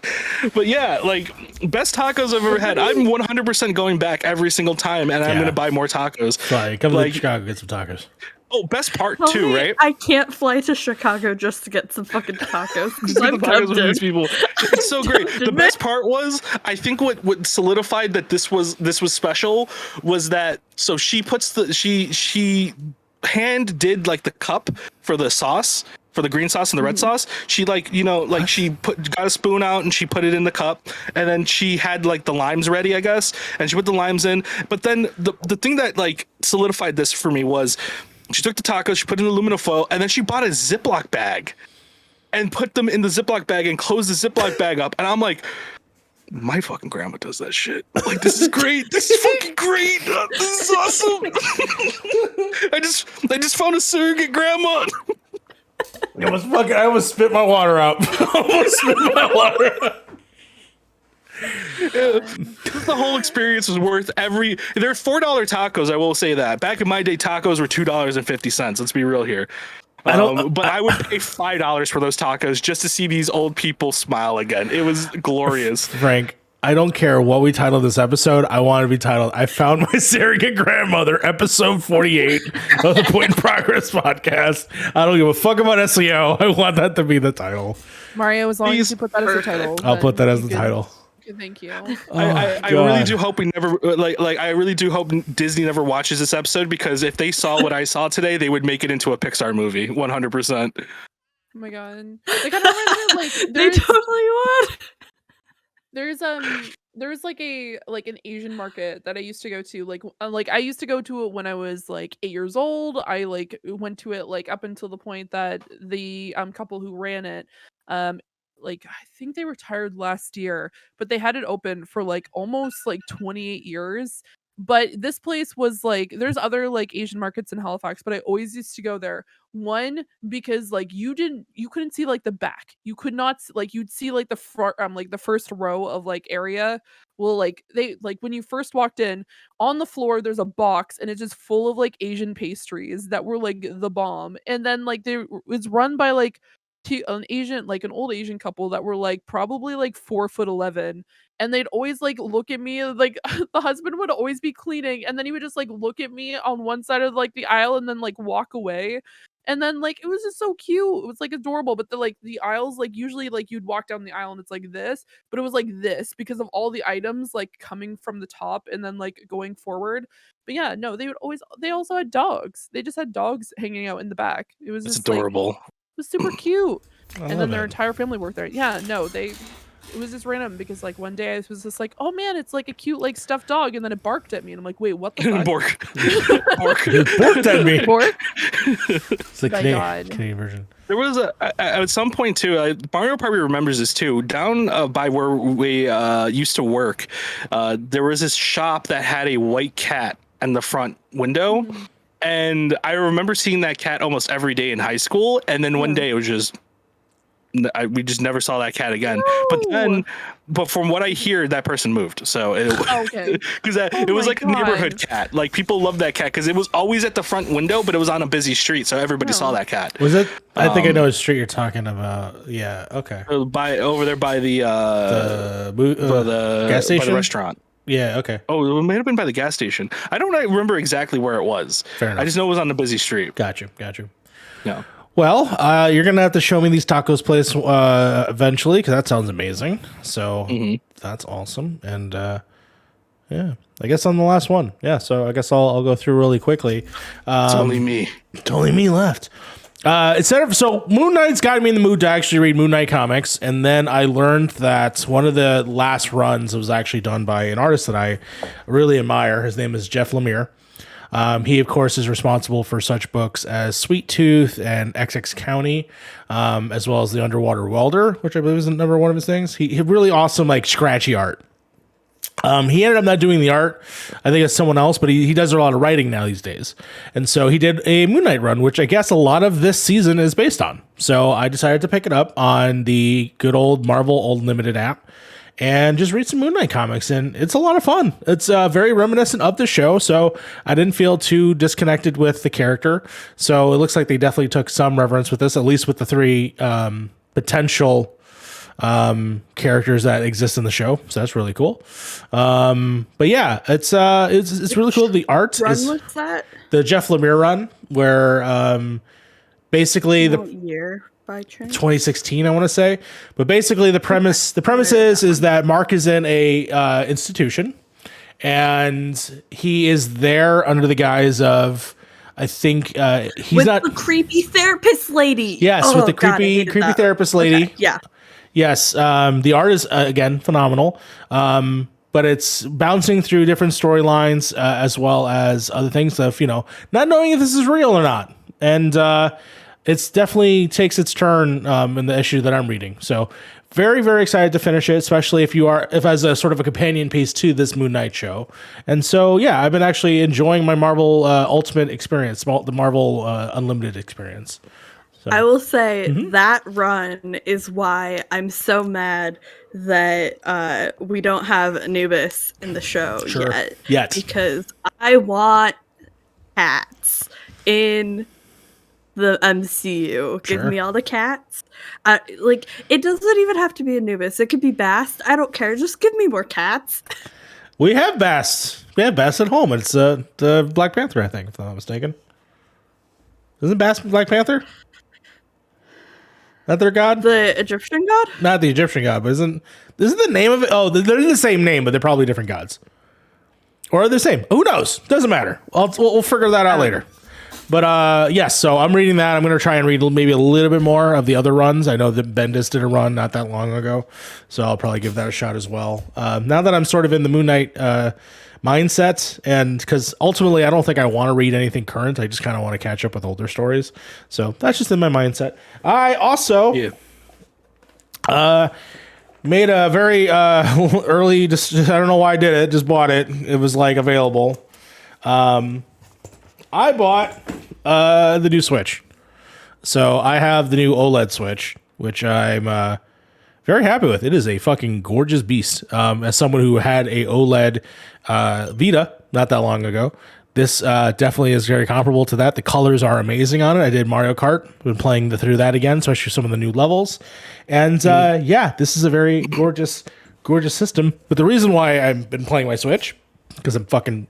But yeah, like best tacos I've ever had. I'm 100% going back every single time, and I'm gonna buy more tacos. Fine, come to Chicago, get some tacos. Oh, best part too, right? I can't fly to Chicago just to get some fucking tacos. I'm tacos with these people. It's so great. The best part was, I think what solidified that this was special was that, so she puts she hand did like the cup for the sauce, for the green sauce and the red sauce. She like, you know, like she got a spoon out and she put it in the cup, and then she had like the limes ready, I guess, and she put the limes in. But then the thing that like solidified this for me was, she took the tacos, she put in aluminum foil, and then she bought a Ziploc bag and put them in the Ziploc bag and closed the Ziploc bag up. And I'm like, my fucking grandma does that shit. Like, this is great. This is fucking great. This is awesome. I just found a surrogate grandma. I almost spit my water out. The whole experience was worth every. They're $4 tacos. I will say that. Back in my day, tacos were $2.50. Let's be real here. But I would pay $5 for those tacos just to see these old people smile again. It was glorious. Frank, I don't care what we title this episode. I want it to be titled "I Found My Surrogate Grandmother," episode 48 of the Point in Progress podcast. I don't give a fuck about SEO. I want that to be the title. Mario, as long as you put that as the title, I'll put that as the title. Thank you. I really do hope we never like I really do hope Disney never watches this episode, because if they saw what I saw today, they would make it into a Pixar movie 100%. Oh my god, they kind of like they totally would. There's like an Asian market that I used to go to, like I used to go to it when I was like 8 years old. I like went to it like up until the point that the couple who ran it, um like I think they retired last year, but they had it open for like almost like 28 years. But this place was like, there's other like Asian markets in Halifax, but I always used to go there. One, because like you couldn't see like the back. You could not like, you'd see like the front, like the first row of like area. Well, like they like when you first walked in, on the floor there's a box and it's just full of like Asian pastries that were like the bomb. And then like it's run by like an old Asian couple that were like probably like 4'11", and they'd always like look at me like the husband would always be cleaning, and then he would just like look at me on one side of like the aisle and then like walk away. And then like it was just so cute. It was like adorable. But the aisles, like usually like you'd walk down the aisle and it's like this, but it was like this because of all the items like coming from the top and then like going forward. But yeah, no, they also had dogs. They just had dogs hanging out in the back. It was It's just like, adorable. it was super cute. I And love then their it. entire family worked there. Yeah, no, it was just random because like one day I was just like, oh man, it's like a cute like stuffed dog, and then it barked at me, and I'm like, wait, what the fuck? Bork. You borked at me. Bork? It's the My God. Canadian version. There was at some point too. Mario probably remembers this too. Down by where we used to work, there was this shop that had a white cat in the front window, and I remember seeing that cat almost every day in high school. And then one day it was just. We just never saw that cat again. No. But from what I hear, that person moved. So Okay. because it was my like a neighborhood God. cat. Like people loved that cat because it was always at the front window, but it was on a busy street, so everybody saw Oh. that cat. Was it? I think I know what street you're talking about. Yeah. Okay. By over there by the Gas station? by the restaurant. Yeah. Okay. Oh, it might have been by the gas station. I don't remember exactly where it was. Fair enough. I just know it was on a busy street. Got you. Yeah. Well, you're gonna have to show me these tacos place eventually because that sounds amazing. So that's awesome. And yeah, I guess I'm the last one. Yeah, so I guess I'll go through really quickly. It's only me. It's only me left. So Moon Knight's got me in the mood to actually read Moon Knight comics, and then I learned that one of the last runs was actually done by an artist that I really admire. His name is Jeff Lemire. He, of course, is responsible for such books as Sweet Tooth and XX County, as well as The Underwater Welder, which I believe is another one of his things. He had really awesome, like, scratchy art. He ended up not doing the art. I think it's someone else, but he does a lot of writing now these days. And so he did a Moon Knight run, which I guess a lot of this season is based on. So I decided to pick it up on the good old Marvel Unlimited app and just read some Moon Knight comics, and it's a lot of fun. It's very reminiscent of the show, so I didn't feel too disconnected with the character. So it looks like they definitely took some reverence with this, at least with the three potential characters that exist in the show. So that's really cool. But yeah, it's really cool. The art Run is was that? the Jeff Lemire run, where basically the What year by chance? 2016, I want to say. But basically the premise is that Mark is in a institution, and he is there under the guise of, I think he's with not the creepy therapist lady. yes, Oh, with the God, I creepy hated that. therapist lady. Okay, yeah. Yes, the art is again phenomenal, but it's bouncing through different storylines as well as other things of not knowing if this is real or not, and it's definitely takes its turn in the issue that I'm reading. So very, very excited to finish it, especially if as a sort of a companion piece to this Moon Knight show. And so yeah, I've been actually enjoying my Marvel Ultimate experience, the Marvel Unlimited experience. So. I will say that run is why I'm so mad that we don't have Anubis in the show yet. Because I want cats in the MCU. Give me all the cats. Like, it doesn't even have to be Anubis. It could be Bast. I don't care. Just give me more cats. We have Bast. We have Bast at home. It's the Black Panther, I think, if I'm not mistaken. Isn't Bast Black Panther? Not their god? The Egyptian god? Not the Egyptian god, but isn't the name of it? Oh, they're the same name, but they're probably different gods. Or are they the same? Who knows? Doesn't matter. We'll figure that out later. But yes, so I'm reading that. I'm going to try and read maybe a little bit more of the other runs. I know that Bendis did a run not that long ago, so I'll probably give that a shot as well. Now that I'm sort of in the Moon Knight mindset, and because ultimately I don't think I want to read anything current. I just kind of want to catch up with older stories. So that's just in my mindset. I also made a very early, just I don't know why I did it, just bought it. It was like available. I bought the new Switch. So I have the new OLED Switch, which I'm very happy with. It is a fucking gorgeous beast. As someone who had a OLED Vita not that long ago, this definitely is very comparable to that. The colors are amazing on it. I did Mario Kart. Been playing through that again, especially some of the new levels. And yeah, this is a very gorgeous system. But the reason why I've been playing my Switch, because I'm fucking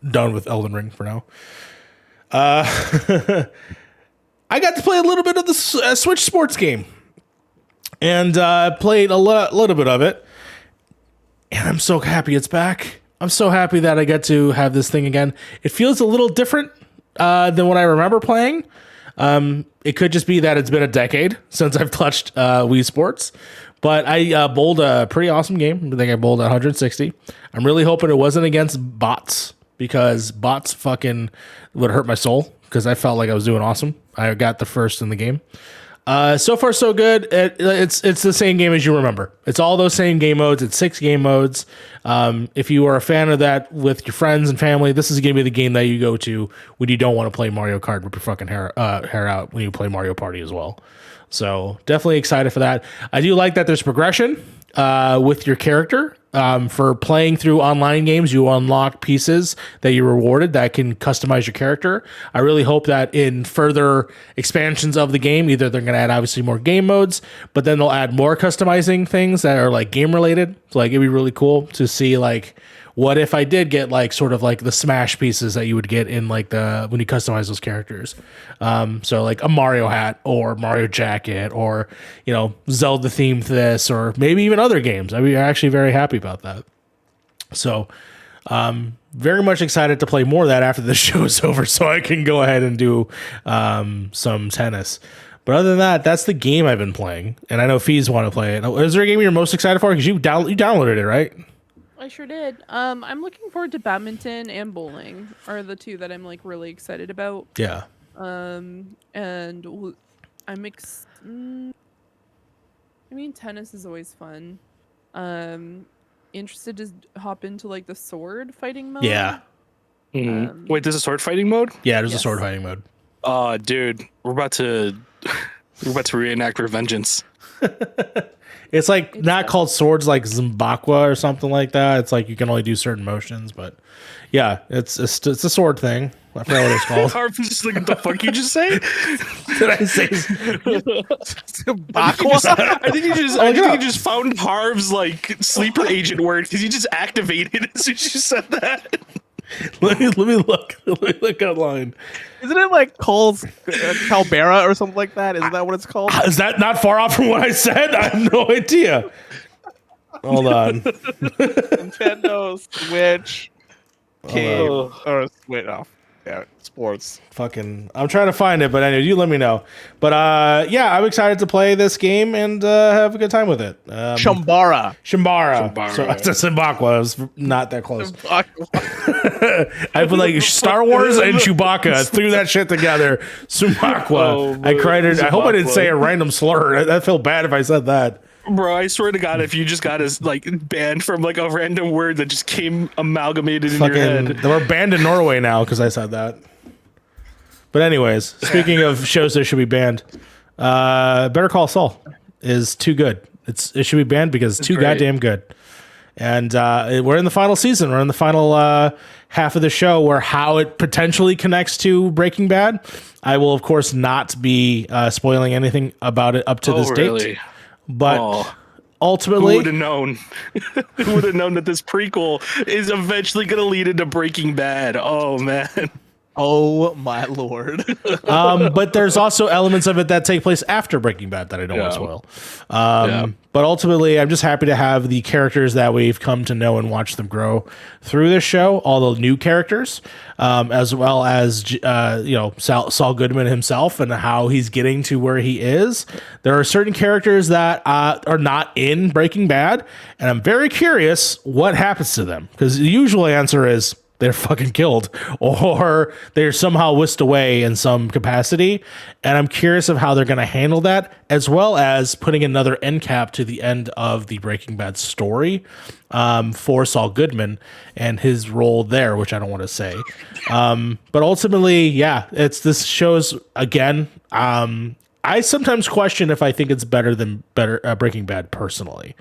done with Elden Ring for now. I got to play a little bit of the Switch sports game, and played a little bit of it, and I'm so happy it's back. I'm so happy that I get to have this thing again. It feels a little different than what I remember playing. It could just be that it's been a decade since I've touched Wii Sports, but I bowled a pretty awesome game. I think I bowled 160. I'm really hoping it wasn't against bots, because bots fucking would hurt my soul, because I felt like I was doing awesome. I got the first in the game. So far, so good. It's the same game as you remember. It's all those same game modes. It's 6 game modes. If you are a fan of that with your friends and family, this is going to be the game that you go to when you don't want to play Mario Kart with your fucking hair out when you play Mario Party as well. So definitely excited for that. I do like that there's progression with your character. For playing through online games, you unlock pieces that you're rewarded that can customize your character. I really hope that in further expansions of the game, either they're going to add obviously more game modes, but then they'll add more customizing things that are like game related. So like it'd be really cool to see like, what if I did get like sort of like the Smash pieces that you would get in like when you customize those characters. So like a Mario hat or Mario jacket, or, you know, Zelda themed this, or maybe even other games. I'd be actually very happy about that. So very much excited to play more of that after the show is over, so I can go ahead and do some tennis. But other than that, that's the game I've been playing, and I know Fees want to play it. Is there a game you're most excited for? Because you downloaded it, right? I sure did. I'm looking forward to badminton and bowling are the two that I'm like really excited about. Yeah. And I'm I mean, tennis is always fun. Interested to hop into like the sword fighting mode. Yeah. Wait, there's a sword fighting mode? Yeah, there's a sword fighting mode. Dude, we're about to reenact Revengeance. It's like not called swords like Zimbabwe or something like that. It's like you can only do certain motions, but yeah, it's a sword thing. I forgot what it's called. Harv was just like, what the fuck you just say? Did I say I think you just found Harv's like sleeper agent word, because you just activated as soon as you said that. Let me look online. Isn't it like Cole's Calbera or something like that? Isn't that what it's called? Is that not far off from what I said? I have no idea. Hold on. Nintendo Switch game or Switch off. Yeah, sports. Fucking, I'm trying to find it, but anyway, you let me know. But yeah, I'm excited to play this game and have a good time with it. Shambara. So it's a Zimbabwe. I was not that close. I put like Star Wars and Chewbacca, threw that shit together. Zimbabwe. I cried it. I hope I didn't say a random slur. I feel bad if I said that. Bro, I swear to God, if you just got us like banned from like a random word that just came amalgamated in your head. We're banned in Norway now because I said that. But anyways, speaking of shows that should be banned, Better Call Saul is too good. It should be banned because it's too goddamn good. And we're in the final season. We're in the final half of the show where how it potentially connects to Breaking Bad. I will, of course, not be spoiling anything about it up to this date. But ultimately, who would have known? Who would have known that this prequel is eventually going to lead into Breaking Bad? Oh man! Oh my lord. But there's also elements of it that take place after Breaking Bad that I don't want to spoil. But ultimately, I'm just happy to have the characters that we've come to know and watch them grow through this show, all the new characters, as well as Saul Goodman himself and how he's getting to where he is. There are certain characters that are not in Breaking Bad, and I'm very curious what happens to them, because the usual answer is they're fucking killed or they're somehow whisked away in some capacity. And I'm curious of how they're going to handle that, as well as putting another end cap to the end of the Breaking Bad story for Saul Goodman and his role there, which I don't want to say. But ultimately, yeah, this show's, again, I sometimes question if I think it's better than Breaking Bad personally.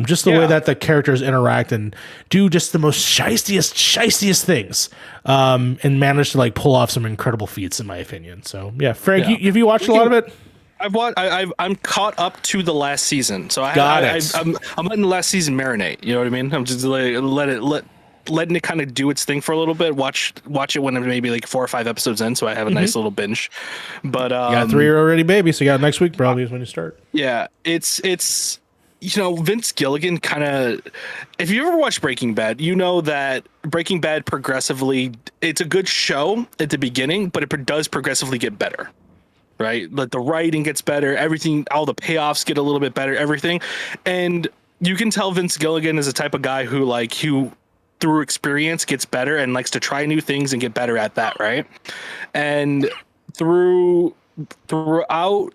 Just the way that the characters interact and do just the most shystiest things, and manage to like pull off some incredible feats, in my opinion. So yeah, Frank, have you watched a lot of it? I'm caught up to the last season, so I'm letting the last season marinate. You know what I mean? I'm just letting it kind of do its thing for a little bit. Watch it when I'm maybe like 4 or 5 episodes in, so I have a nice little binge. But you got 3 already, baby. So you got next week probably is when you start. Yeah, it's Vince Gilligan kind of. If you ever watched Breaking Bad, you know that Breaking Bad progressively. It's a good show at the beginning, but it does progressively get better. Right, like the writing gets better, everything, all the payoffs get a little bit better, everything, and you can tell Vince Gilligan is the type of guy who through experience gets better and likes to try new things and get better at that, right? And throughout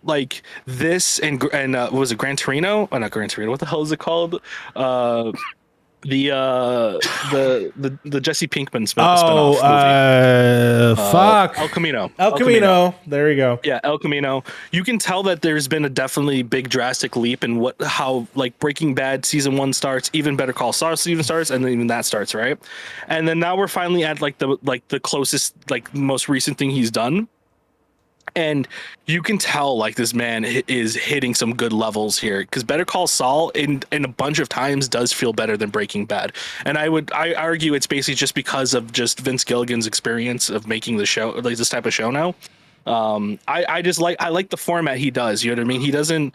like this and what was it, Gran Torino? Oh, not Gran Torino. What the hell is it called? The Jesse Pinkman spinoff movie. Fuck. El Camino. El Camino. There you go. Yeah, El Camino. You can tell that there's been a definitely big drastic leap in how like Breaking Bad season 1 starts, even Better Call Saul season starts, and then even that starts, right? And then now we're finally at the closest, like most recent thing he's done. And you can tell like this man is hitting some good levels here, because Better Call Saul in a bunch of times does feel better than Breaking Bad. And I argue it's basically just because of just Vince Gilligan's experience of making the show, like this type of show now. I like the format he does. You know what I mean? He doesn't.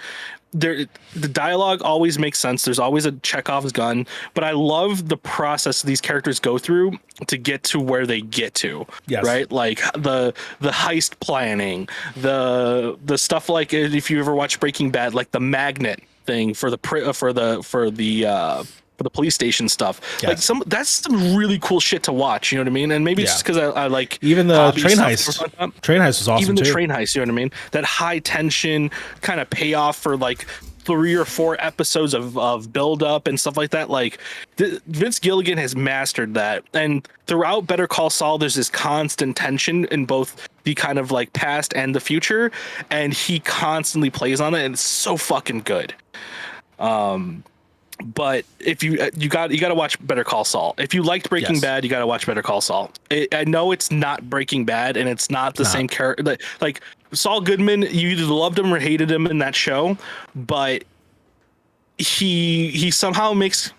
The dialogue always makes sense. There's always a Chekhov's gun, but I love the process these characters go through to get to where they get to. Yes. Right? Like the heist planning, the stuff like if you ever watch Breaking Bad, like the magnet thing for the police station stuff. Yes. Like that's some really cool shit to watch. You know what I mean? And maybe it's just because I like even the train heist. Train heist was awesome. Even the too. Train heist. You know what I mean? That high tension kind of payoff for like 3 or 4 episodes of build up and stuff like that. Like Vince Gilligan has mastered that. And throughout Better Call Saul, there's this constant tension in both the kind of like past and the future, and he constantly plays on it, and it's so fucking good. But if you got to watch Better Call Saul. If you liked Breaking Bad, you got to watch Better Call Saul. I know it's not Breaking Bad, and it's not the same character. Like Saul Goodman, you either loved him or hated him in that show, but he somehow makes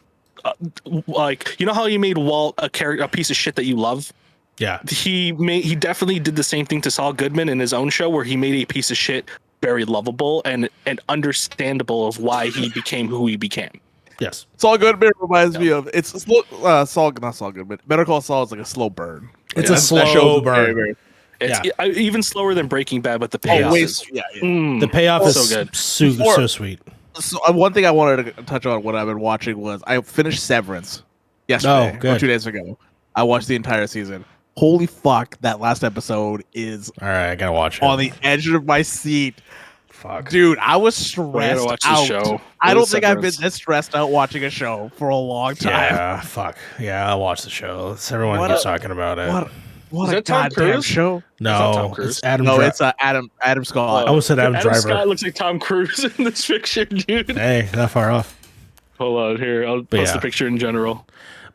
like, you know how you made Walt a piece of shit that you love. Yeah, he definitely did the same thing to Saul Goodman in his own show, where he made a piece of shit very lovable and understandable of why he became who he became. Yes, Saul Goodman reminds me of not Saul Goodman. Better Call Saul is like a slow burn. It's a slow burn. It's even slower than Breaking Bad, but the payoff the payoff is so good, so sweet. So one thing I wanted to touch on what I've been watching was I finished Severance yesterday or 2 days ago. I watched the entire season. Holy fuck, that last episode is all right. I gotta watch it. On the edge of my seat. Fuck, dude, I was stressed out. Show. I don't think I've been this stressed out watching a show for a long time. Yeah, fuck. Yeah, I'll watch the show. Everyone keeps talking about it. What a goddamn show! No, it's Adam. No, it's Adam Scott. I almost said Adam Driver. Scott looks like Tom Cruise in this picture, dude. Hey, not far off. Hold on, here. I'll post the picture in general.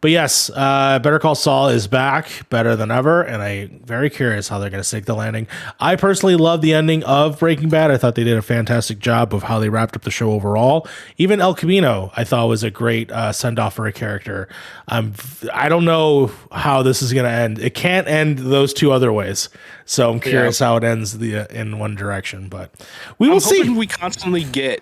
But yes, Better Call Saul is back, better than ever, and I'm very curious how they're going to stick the landing. I personally love the ending of Breaking Bad. I thought they did a fantastic job of how they wrapped up the show overall. Even El Camino, I thought was a great send-off for a character. I don't know how this is going to end. It can't end those two other ways. So I'm curious how it ends in one direction, but we will see. We constantly get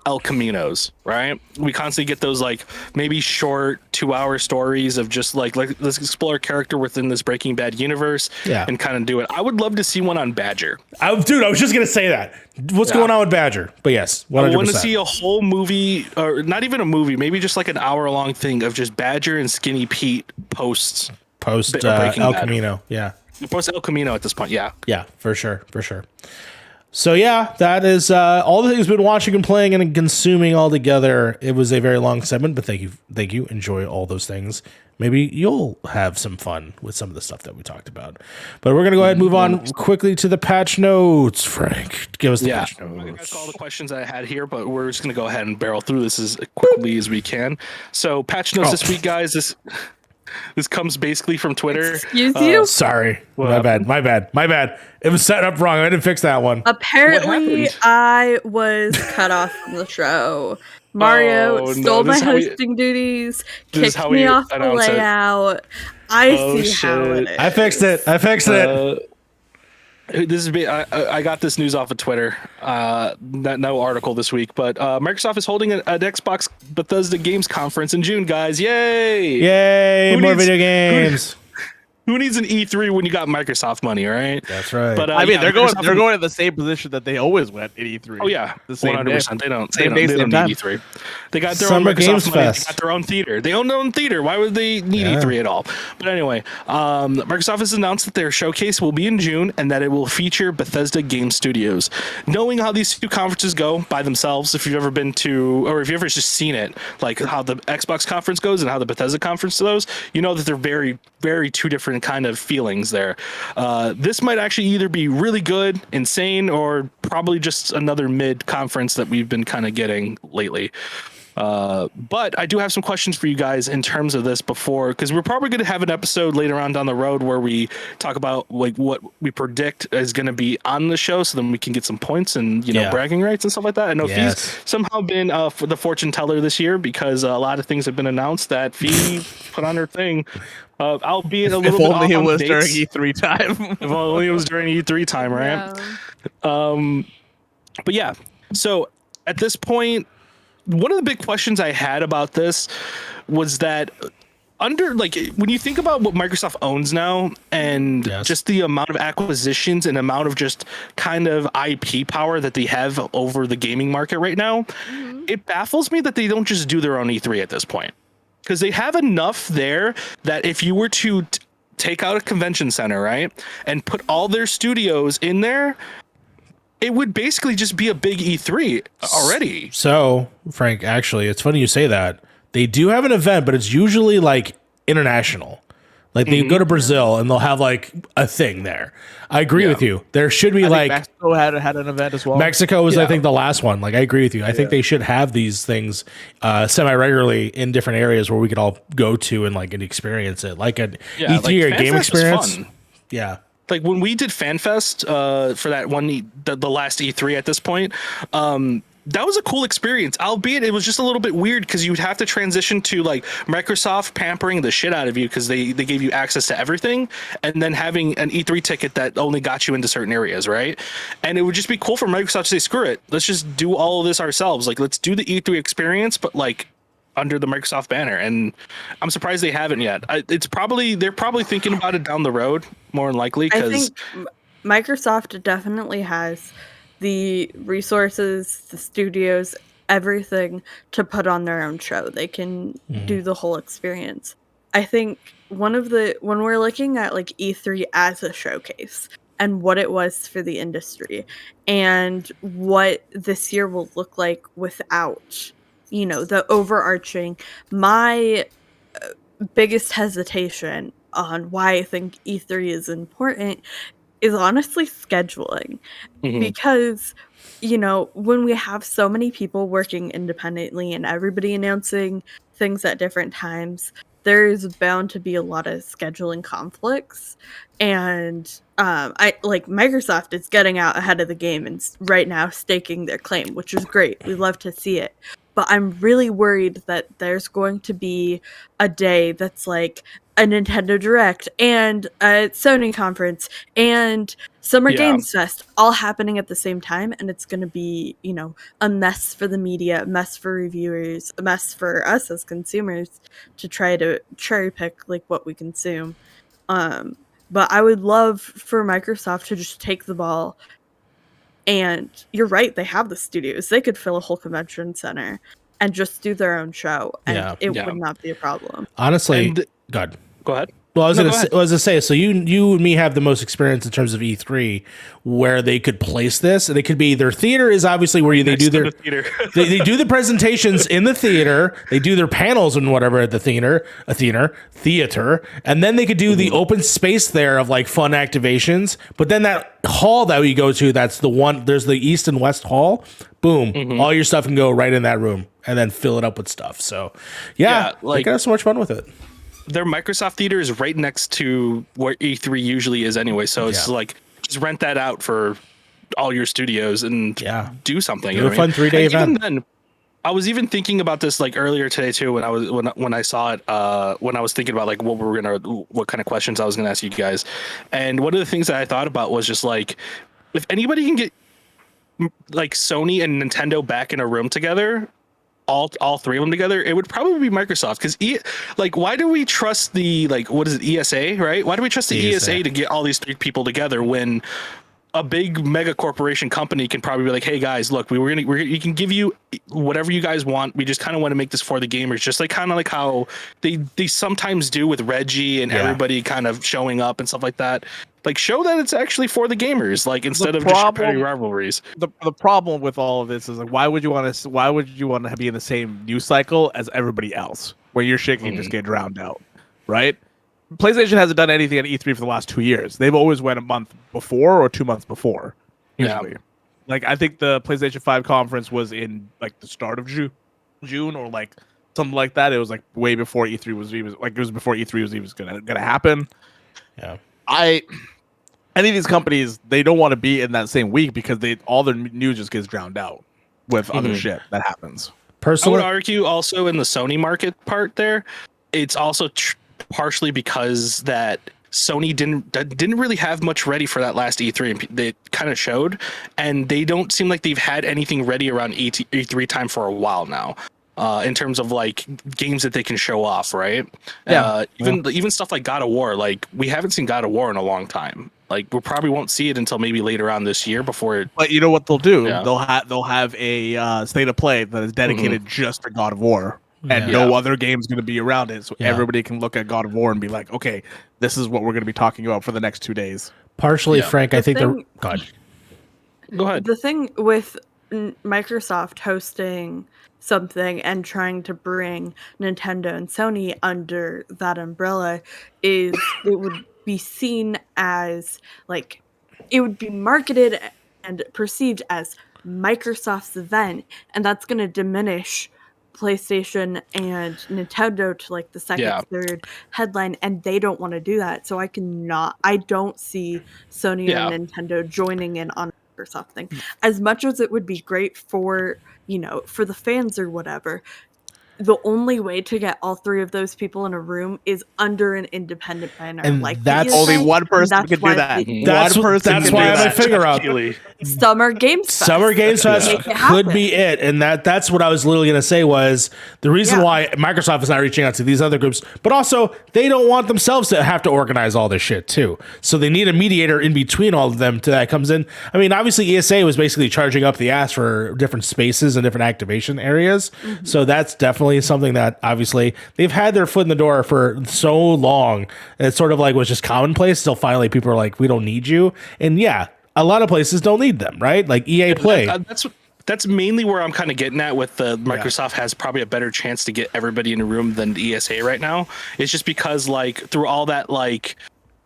El Caminos, right? We constantly get those like maybe short 2-hour stories of just like let's explore a character within this Breaking Bad universe and kind of do it. I would love to see one on Badger. Dude, I was just gonna say that. What's going on with Badger? But yes, 100%. I want to see a whole movie, or not even a movie, maybe just like an hour-long thing of just Badger and Skinny Pete post El Camino. Yeah, post El Camino at this point. Yeah, for sure. So yeah, that is all the things we've been watching and playing and consuming all together. It was a very long segment, but thank you. Enjoy all those things. Maybe you'll have some fun with some of the stuff that we talked about. But we're gonna go ahead and move on quickly to the patch notes. Frank, give us the patch notes. I'm not gonna ask all the questions I had here, but we're just gonna go ahead and barrel through this as quickly as we can. So patch notes this week, guys. This comes basically from Twitter. Excuse you? Sorry. My bad. It was set up wrong. I didn't fix that one. Apparently, I was cut off from the show. Mario stole my hosting duties, kicked me off the layout. I see how it is. I fixed it. I got this news off of Twitter. No article this week, but Microsoft is holding an Xbox Bethesda Games Conference in June, guys. Yay! More video games. Who needs an E3 when you got Microsoft money, right? That's right. But they're going at the same position that they always went at E3. Oh yeah, the same 100%. They don't need E3. They got their Summer own Microsoft Games money. Fest. They got their own theater. They own their own theater. Why would they need E3 at all? But anyway, Microsoft has announced that their showcase will be in June and that it will feature Bethesda Game Studios. Knowing how these two conferences go by themselves, if you've ever been to, or if you've ever just seen it, like how the Xbox conference goes and how the Bethesda conference goes, you know that they're very, very two different kind of feelings there. This might actually either be really good, insane, or probably just another mid conference that we've been kind of getting lately. But I do have some questions for you guys in terms of this before, because we're probably going to have an episode later on down the road where we talk about like what we predict is going to be on the show, so then we can get some points and bragging rights and stuff like that. I know Fee's somehow been for the fortune teller this year, because a lot of things have been announced that Fee put on her thing. Albeit a little bit off on was dates. during E3 time. If only it was during E3 time, right? Yeah. But yeah, so at this point, one of the big questions I had about this was that when you think about what Microsoft owns now and just the amount of acquisitions and amount of just kind of IP power that they have over the gaming market right now, it baffles me that they don't just do their own E3 at this point. Because they have enough there that if you were to take out a convention center, right, and put all their studios in there, it would basically just be a big E3 already. So, Frank, actually, it's funny you say that. They do have an event, but it's usually like international. Like they go to Brazil and they'll have like a thing there. I agree with you. There should be like Mexico had an event as well. Mexico was I think the last one. Like I agree with you. I think they should have these things semi-regularly in different areas where we could all go to and like and experience it, like an E3 or a game experience. Yeah. Like when we did FanFest for that one, the last E3 at this point, that was a cool experience, albeit it was just a little bit weird because you would have to transition to like Microsoft pampering the shit out of you because they gave you access to everything, and then having an E3 ticket that only got you into certain areas, right? And it would just be cool for Microsoft to say, screw it, let's just do all of this ourselves. Like, let's do the E3 experience, but like under the Microsoft banner. And I'm surprised they haven't yet. They're probably thinking about it down the road, more than likely. Because I think Microsoft definitely has the resources, the studios, everything to put on their own show. They can do the whole experience. I think when we're looking at like E3 as a showcase and what it was for the industry and what this year will look like without, the overarching, my biggest hesitation on why I think E3 is important is honestly scheduling. Because, when we have so many people working independently and everybody announcing things at different times, there's bound to be a lot of scheduling conflicts, and Microsoft is getting out ahead of the game and right now staking their claim, which is great. We love to see it. But I'm really worried that there's going to be a day that's like a Nintendo Direct and a Sony conference and Summer Games Fest all happening at the same time, and it's going to be, a mess for the media, a mess for reviewers, a mess for us as consumers to try to cherry pick like what we consume. But I would love for Microsoft to just take the ball. And you're right, they have the studios. They could fill a whole convention center and just do their own show, and it would not be a problem. Honestly, go ahead. Well, I was going to say, so you and me have the most experience in terms of E3, where they could place this. They could be, their theater is obviously where they do their theater. they do the presentations in the theater. They do their panels and whatever at the theater, and then they could do the open space there of like fun activations. But then that hall that we go to, that's the one. There's the East and West Hall. Boom, all your stuff can go right in that room, and then fill it up with stuff. So, they could have so much fun with it. Their Microsoft theater is right next to where E3 usually is anyway. So it's like, just rent that out for all your studios and do something. Do a fun 3-day event. Even then, I was even thinking about this like earlier today too, when I saw it, when I was thinking about like what kind of questions I was gonna ask you guys. And one of the things that I thought about was just like, if anybody can get like Sony and Nintendo back in a room together, all three of them together, it would probably be Microsoft. Because why do we trust the what is it, ESA, right? Why do we trust the ESA to get all these three people together when a big mega corporation company can probably be like, hey guys, look, we can give you whatever you guys want. We just kind of want to make this for the gamers, just like kind of like how they sometimes do with Reggie and everybody kind of showing up and stuff like that. Like, show that it's actually for the gamers, like instead of just petty rivalries. The problem with all of this is like, why would you want to be in the same news cycle as everybody else, where your shit can just get drowned out, right? PlayStation hasn't done anything at E3 for the last 2 years. They've always went a month before or 2 months before, usually. Yeah. Like, I think the PlayStation 5 conference was in like the start of June or like something like that. It was like way before E3 was even before E3 was even gonna happen. Yeah, any of these companies, they don't want to be in that same week because all their news just gets drowned out with other shit that happens. Personally, I would argue also in the Sony market part there, it's also partially because that Sony didn't really have much ready for that last E3, and they kind of showed, and they don't seem like they've had anything ready around E3 time for a while now. In terms of like games that they can show off, right? Even stuff like God of War, like we haven't seen God of War in a long time. Like we probably won't see it until maybe later on this year before it. But you know what they'll do? Yeah. They'll have a state of play that is dedicated just to God of War, and no other game's going to be around it, so everybody can look at God of War and be like, okay, this is what we're going to be talking about for the next 2 days. Partially, Frank, I think Go ahead. The thing with Microsoft hosting something and trying to bring Nintendo and Sony under that umbrella is it would be seen as like, it would be marketed and perceived as Microsoft's event, and that's going to diminish PlayStation and Nintendo to like the second, third headline, and they don't want to do that. So I don't see Sony or Nintendo joining in on Microsoft thing. As much as it would be great for, for the fans or whatever, the only way to get all three of those people in a room is under an independent banner. And like that's only one person can do that. That's why I have my finger up. Summer Games Fest. Summer Games Fest could be it. And that's what I was literally going to say was the reason why Microsoft is not reaching out to these other groups, but also they don't want themselves to have to organize all this shit too. So they need a mediator in between all of them that comes in. I mean, obviously ESA was basically charging up the ass for different spaces and different activation areas. So that's definitely something that obviously they've had their foot in the door for so long. And it's sort of like was just commonplace. Still finally people are like, we don't need you. And a lot of places don't need them, right? Like EA Play. That's mainly where I'm kind of getting at with the Microsoft has probably a better chance to get everybody in a room than the ESA right now. It's just because like through all that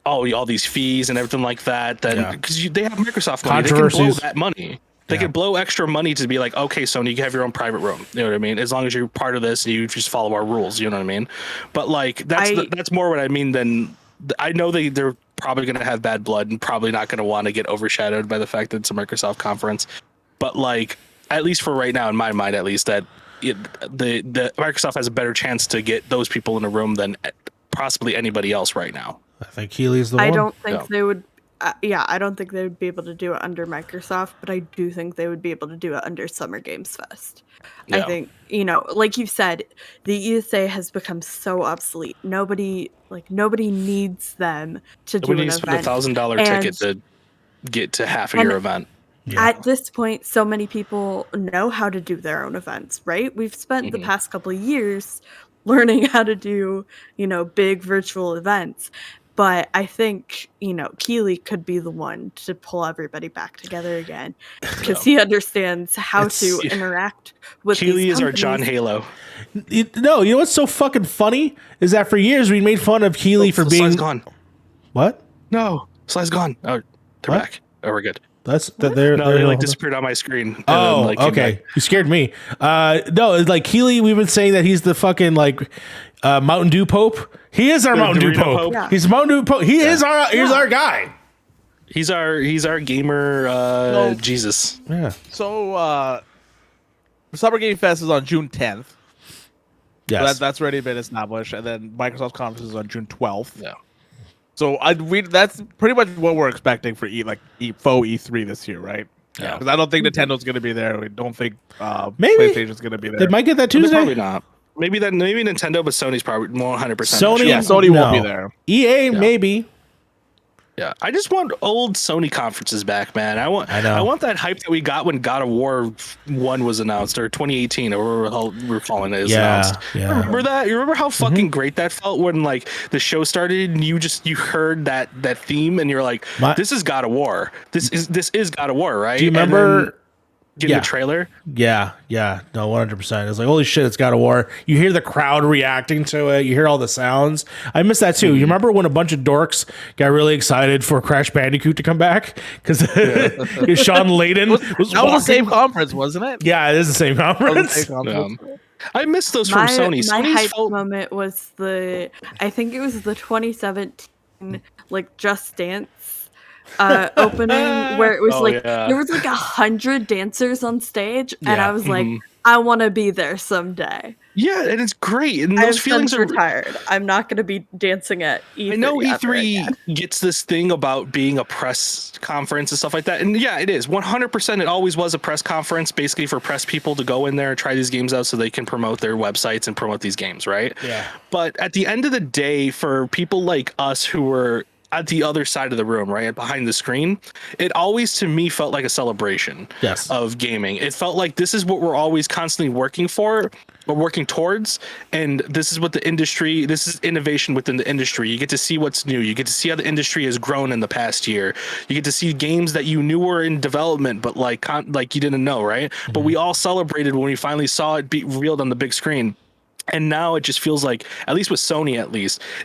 all these fees and everything like that, because they have Microsoft money, they can blow that money. They could blow extra money to be like, okay, Sony, you have your own private room. You know what I mean? As long as you're part of this, you just follow our rules. You know what I mean? But like that's more what I mean than I know they're probably going to have bad blood and probably not going to want to get overshadowed by the fact that it's a Microsoft conference. But like, at least for right now, in my mind, at least that the Microsoft has a better chance to get those people in a room than possibly anybody else right now. I think Keely's the one. I don't think they would. I don't think they would be able to do it under Microsoft, but I do think they would be able to do it under Summer Games Fest. Yeah. I think, like you said, the ESA has become so obsolete. Nobody needs them to do an event. Nobody needs to spend $1,000 ticket to get to half of your event. Yeah. At this point, so many people know how to do their own events, right? We've spent the past couple of years learning how to do, big virtual events. But I think, Keely could be the one to pull everybody back together again because he understands how to interact with Keely these is our John companies. Halo. No, you know what's so fucking funny is that for years we made fun of Keely for being Slide's gone. What? No, Slide's gone. Oh, they're back. Oh, we're good. They're They disappeared on my screen. And Oh, then, came okay. back. You scared me. No, it's like Keely. We've been saying that he's the fucking Mountain Dew Pope. He is our Mountain Dew Dorito Pope. Pope? Yeah. He's Mountain Dew Pope. He's our guy. He's our gamer. No. Jesus. Yeah. So Summer Game Fest is on June 10th. So Yes. that's already been established, and then Microsoft conference is on June 12th. Yeah. So that's pretty much what we're expecting for faux E3 this year, right? Yeah. Because I don't think Nintendo's going to be there. We don't think Maybe. PlayStation's going to be there. They might get that They're Tuesday. probably not. Maybe Nintendo, but Sony's probably more 100%. Sony, Yeah, Sony won't be there. EA maybe. Yeah, I just want old Sony conferences back, man. I know. I want that hype that we got when God of War 1 was announced, or 2018, or whatever we're calling it. Announced. Yeah. Remember that? You remember how fucking great that felt when like the show started and you heard that theme and you're like, this is God of War. This is God of War, right? Do you remember? Getting the trailer? Yeah. No, 100%. It's like, holy shit, it's God of War. You hear the crowd reacting to it. You hear all the sounds. I miss that too. You remember when a bunch of dorks got really excited for Crash Bandicoot to come back? Because Sean Layden was That was the walking. same conference, wasn't it? Yeah, it is the same That was the conference. same conference. I miss those from Sony. My Sony's hype felt moment was I think it was the 2017 Just Dance opening where it was there was 100 dancers on stage and Yeah. I was like, I want to be there someday. yeah, and it's great. And I've those feelings are retired. I'm not going to be dancing at E3. I know ever E3 again. gets this thing about being a press conference and stuff like that. And yeah, it is 100%. It always was a press conference, basically for press people to go in there and try these games out so they can promote their websites and promote these games, right? Yeah. But at the end of the day, for people like us who were at the other side of the room, right, behind the screen, it always to me felt like a celebration of gaming. It felt like this is what we're always constantly working for or working towards, and this is what the industry, this is innovation within the industry. You get to see what's new. You get to see how the industry has grown in the past year. You get to see games that you knew were in development but like you didn't know, right? But we all celebrated when we finally saw it be revealed on the big screen. And now it just feels like, at least with Sony,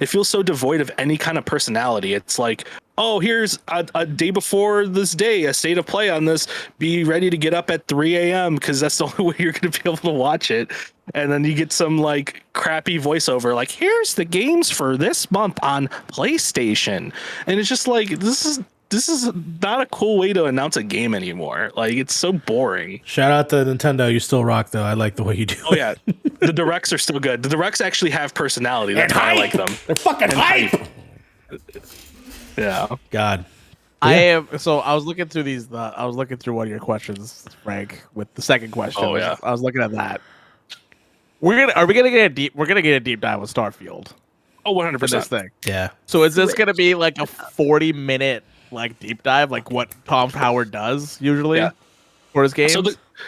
it feels so devoid of any kind of personality. It's like, oh, here's a day before this day, a state of play on this. Be ready to get up at 3 a.m. because that's the only way you're going to be able to watch it. And then you get some like crappy voiceover, like, here's the games for this month on PlayStation. And it's just like, this is not a cool way to announce a game anymore. Like, it's so boring. Shout out to Nintendo. You still rock, though. I like the way you do Oh, yeah. The directs are still good. The directs actually have personality. That's why I like them. They're fucking hype. Yeah. God. I was looking through these. I was looking through one of your questions, Frank, with the second question. Oh, yeah. I was looking at that. We're gonna get a deep dive with Starfield Oh, for this 100%. thing. Yeah. So is this gonna be like a 40-minute like deep dive, like what Tom Howard does usually for his games?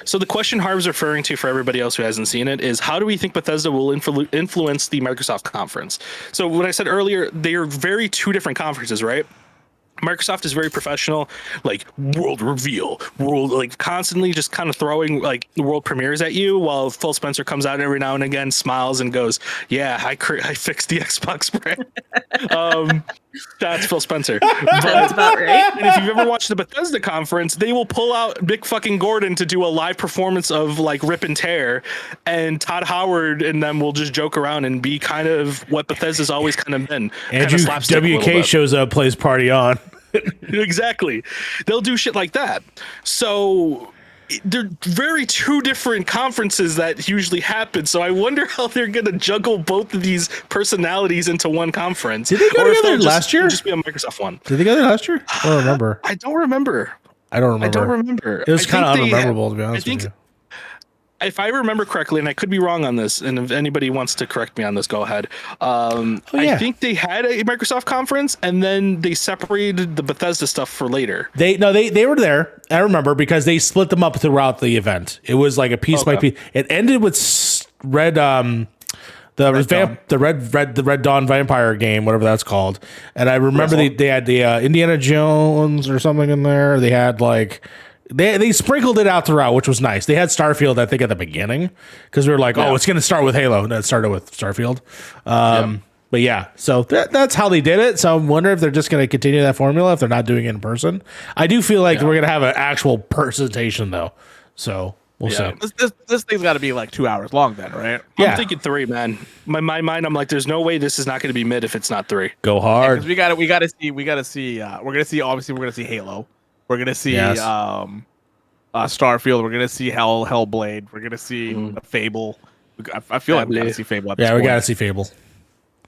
So the question Harv's referring to for everybody else who hasn't seen it is, how do we think Bethesda will influence the Microsoft conference? So what I said earlier, they are very two different conferences, right? Microsoft is very professional, like world reveal, world, like constantly just kind of throwing like world premieres at you, while Phil Spencer comes out every now and again, smiles and goes, "Yeah, I fixed the Xbox brand." That's Phil Spencer. That's about right. And if you've ever watched the Bethesda conference, they will pull out Mick fucking Gordon to do a live performance of like Rip and Tear, and Todd Howard and them will just joke around and be kind of what Bethesda's always kind of been. Andrew WK shows up, plays Party On. Exactly. They'll do shit like that. So they're very two different conferences that usually happen. So I wonder how they're going to juggle both of these personalities into one conference. Did they go together last year? Just be a Microsoft one. Did they go there last year? I don't remember. I don't remember. I don't remember. It was kind of unrememberable, to be honest with you. If I remember correctly, and I could be wrong on this, and if anybody wants to correct me on this, go ahead. I think they had a Microsoft conference, and then they separated the Bethesda stuff for later. They were there. I remember because they split them up throughout the event. It was like a piece by piece. It ended with Red Dawn Vampire game, whatever that's called. And I remember they had the Indiana Jones or something in there. They had like. They sprinkled it out throughout, which was nice. They had Starfield, I think, at the beginning because we were like, oh, it's going to start with Halo. And it started with Starfield. But yeah, so that's how they did it. So I wonder if they're just going to continue that formula if they're not doing it in person. I do feel like we're going to have an actual presentation, though. So we'll see. This thing's got to be like 2 hours long then, right? I'm thinking 3, man. My mind, I'm like, there's no way this is not going to be mid if it's not 3. Go hard. We got to see. We're going to see Halo. We're gonna see Starfield. We're gonna see Hellblade. We're gonna see Fable. I feel like we gotta see Fable. We gotta see Fable.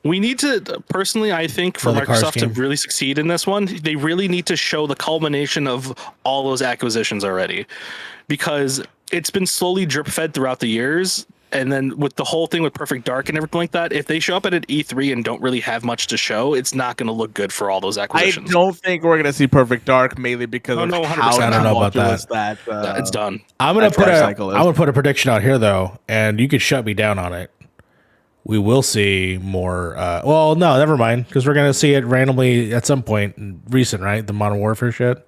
We need to personally, I think, for Microsoft to really succeed in this one, they really need to show the culmination of all those acquisitions already, because it's been slowly drip fed throughout the years. And then with the whole thing with Perfect Dark and everything like that, if they show up at an E3 and don't really have much to show, it's not going to look good for all those acquisitions. I don't think we're going to see Perfect Dark, mainly because of how I don't know about that. It's done. I'm going to put a prediction out here, though, and you could shut me down on it. We will see more. Well, no, never mind, because we're going to see it randomly at some point recent, right? The Modern Warfare shit.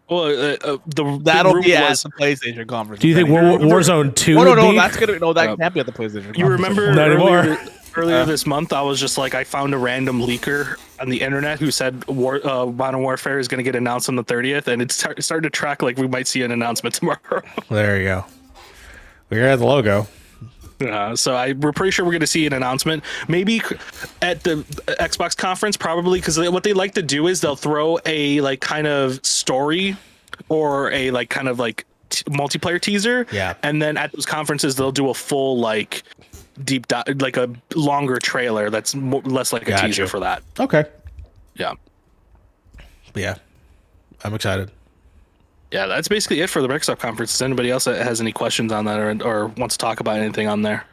Well, that'll be at the PlayStation conference. Do you think Warzone 2? No, that can't be at the PlayStation conference. You remember earlier this month, I was just like, I found a random leaker on the internet who said Modern Warfare is going to get announced on the 30th, and it started to track like we might see an announcement tomorrow. There you go. We got the logo. So we're pretty sure we're going to see an announcement, maybe at the Xbox conference, probably, because what they like to do is they'll throw a like kind of story or a like kind of like multiplayer teaser, and then at those conferences they'll do a full like deep dive, like a longer trailer that's less like a teaser for that. Okay. Yeah, I'm excited. Yeah, that's basically it for the Microsoft conference. Does anybody else that has any questions on that or wants to talk about anything on there?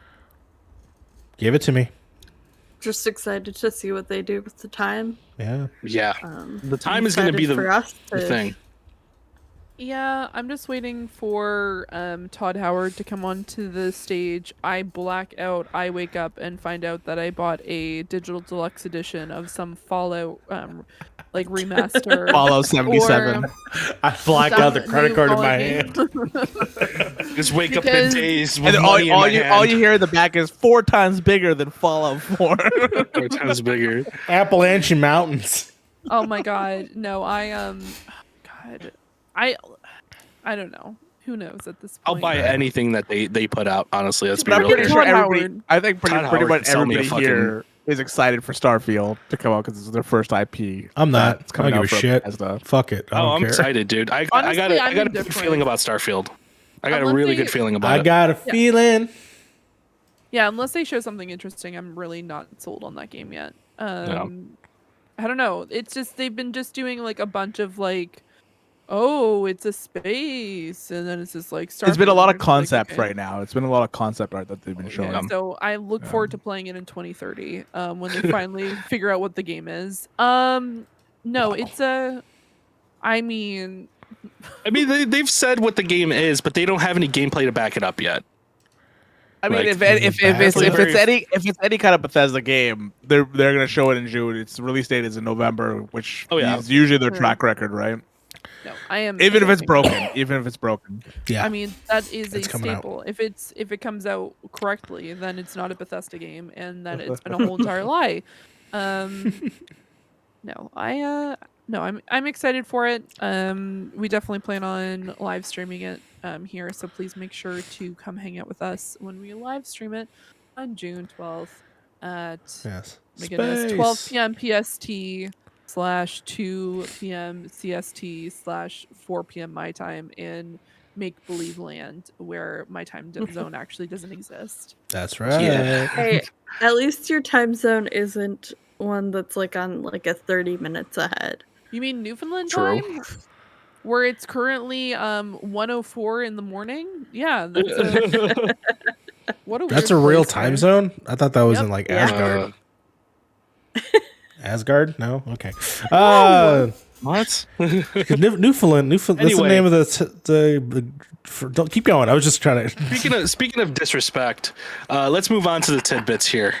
Give it to me. Just excited to see what they do with the time. Yeah. The time is going to be the thing. Yeah, I'm just waiting for Todd Howard to come onto the stage. I black out. I wake up and find out that I bought a digital deluxe edition of some Fallout like remaster. Fallout 77. I black out the credit card in my hand. Just wake up in days with and money all in my hand. All you hear in the back is 4 times bigger than Fallout 4. 4 times bigger. Appalachian Mountains. Oh my god. No, God. I don't know. Who knows at this point? I'll buy anything that they put out, honestly. Let's be I'm real. pretty sure I think pretty much everybody fucking... here is excited for Starfield to come out because it's their first IP. I'm not. It's coming I don't give a shit. Fuck it. I'm excited, dude. I got a good feeling about Starfield. I got a really good feeling about it. I got a feeling. Yeah, unless they show something interesting, I'm really not sold on that game yet. I don't know. It's just they've been just doing like a bunch of like, oh, it's a space, and then it's just like. It's been a lot of concept right now. It's been a lot of concept art that they've been showing. Yeah, so I look forward to playing it in 2030 when they finally figure out what the game is. No, it's a. I mean, they've said what the game is, but they don't have any gameplay to back it up yet. I mean, if it's any kind of Bethesda game, they're gonna show it in June. Its release date is in November, which is usually their track record, right? No, I am. Even if it's broken. Yeah. I mean, that is a staple. If it comes out correctly, then it's not a Bethesda game, and then it's been a whole entire lie. I'm excited for it. We definitely plan on live streaming it here, so please make sure to come hang out with us when we live stream it on June 12th at my goodness, 12 p.m. PST / 2 p.m. CST / 4 p.m. my time in make believe land, where my time zone actually doesn't exist. That's right. Yeah. Hey, at least your time zone isn't one that's like on like a 30 minutes ahead. You mean Newfoundland True. time? Where it's currently 1:04 in the morning? Yeah, that's a what a That's weird a real place time there. zone? I thought that was Yep. in like Yeah. Asgard. Asgard? No? Okay. What? Newfoundland. That's the Anyway. name of don't keep going. I was just trying to. Speaking of disrespect, let's move on to the tidbits here.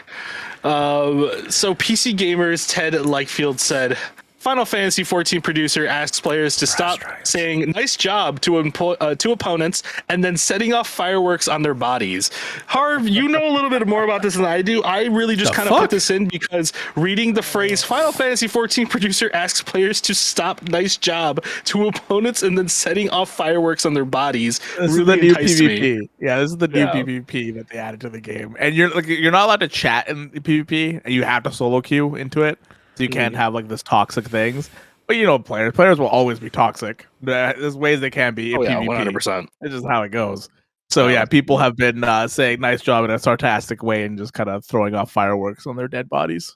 So PC Gamers Ted Lightfield said, Final Fantasy XIV producer asks players to stop saying "nice job" to opponents and then setting off fireworks on their bodies. Harv, you know a little bit more about this than I do. I really just kind of put this in because reading the phrase "Final Fantasy XIV producer asks players to stop "nice job" to opponents and then setting off fireworks on their bodies" This really is the new enticed PvP. me. Yeah, this is the new PvP that they added to the game, and you're not allowed to chat in PvP, and you have to solo queue into it, so you can't have like this toxic things. But you know, players will always be toxic. There's ways they can be in PvP. 100%. It's just how it goes. So yeah, people have been saying "nice job" in a sarcastic way and just kind of throwing off fireworks on their dead bodies.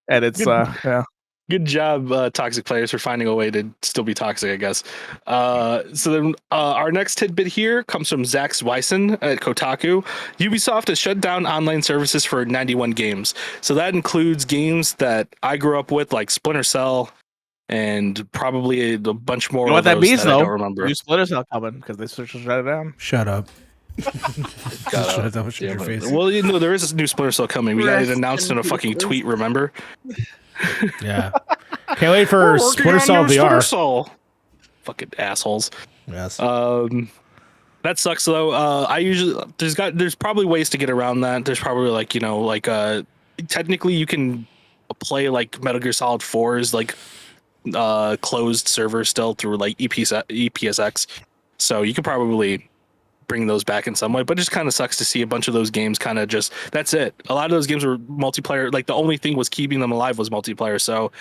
And it's yeah. Good job, toxic players, for finding a way to still be toxic, I guess. So then our next tidbit here comes from Zach Swyson at Kotaku. Ubisoft has shut down online services for 91 games. So that includes games that I grew up with, like Splinter Cell, and probably a bunch more. You know what that means, though? I don't remember. New Splinter Cell coming because they shut it down. Shut up. Shut up your face. Well, you know, there is a new Splinter Cell coming. We got it announced in a fucking tweet, remember? Yeah. Can't wait for Splinter Cell VR. Splinter Cell. Fucking assholes. Yes. That sucks though. I usually there's probably ways to get around that. There's probably technically you can play like Metal Gear Solid 4's like closed server still through like EPSX. So you could probably bring those back in some way, but it just kind of sucks to see a bunch of those games kind of just, that's it. A lot of those games were multiplayer. Like the only thing was keeping them alive was multiplayer. So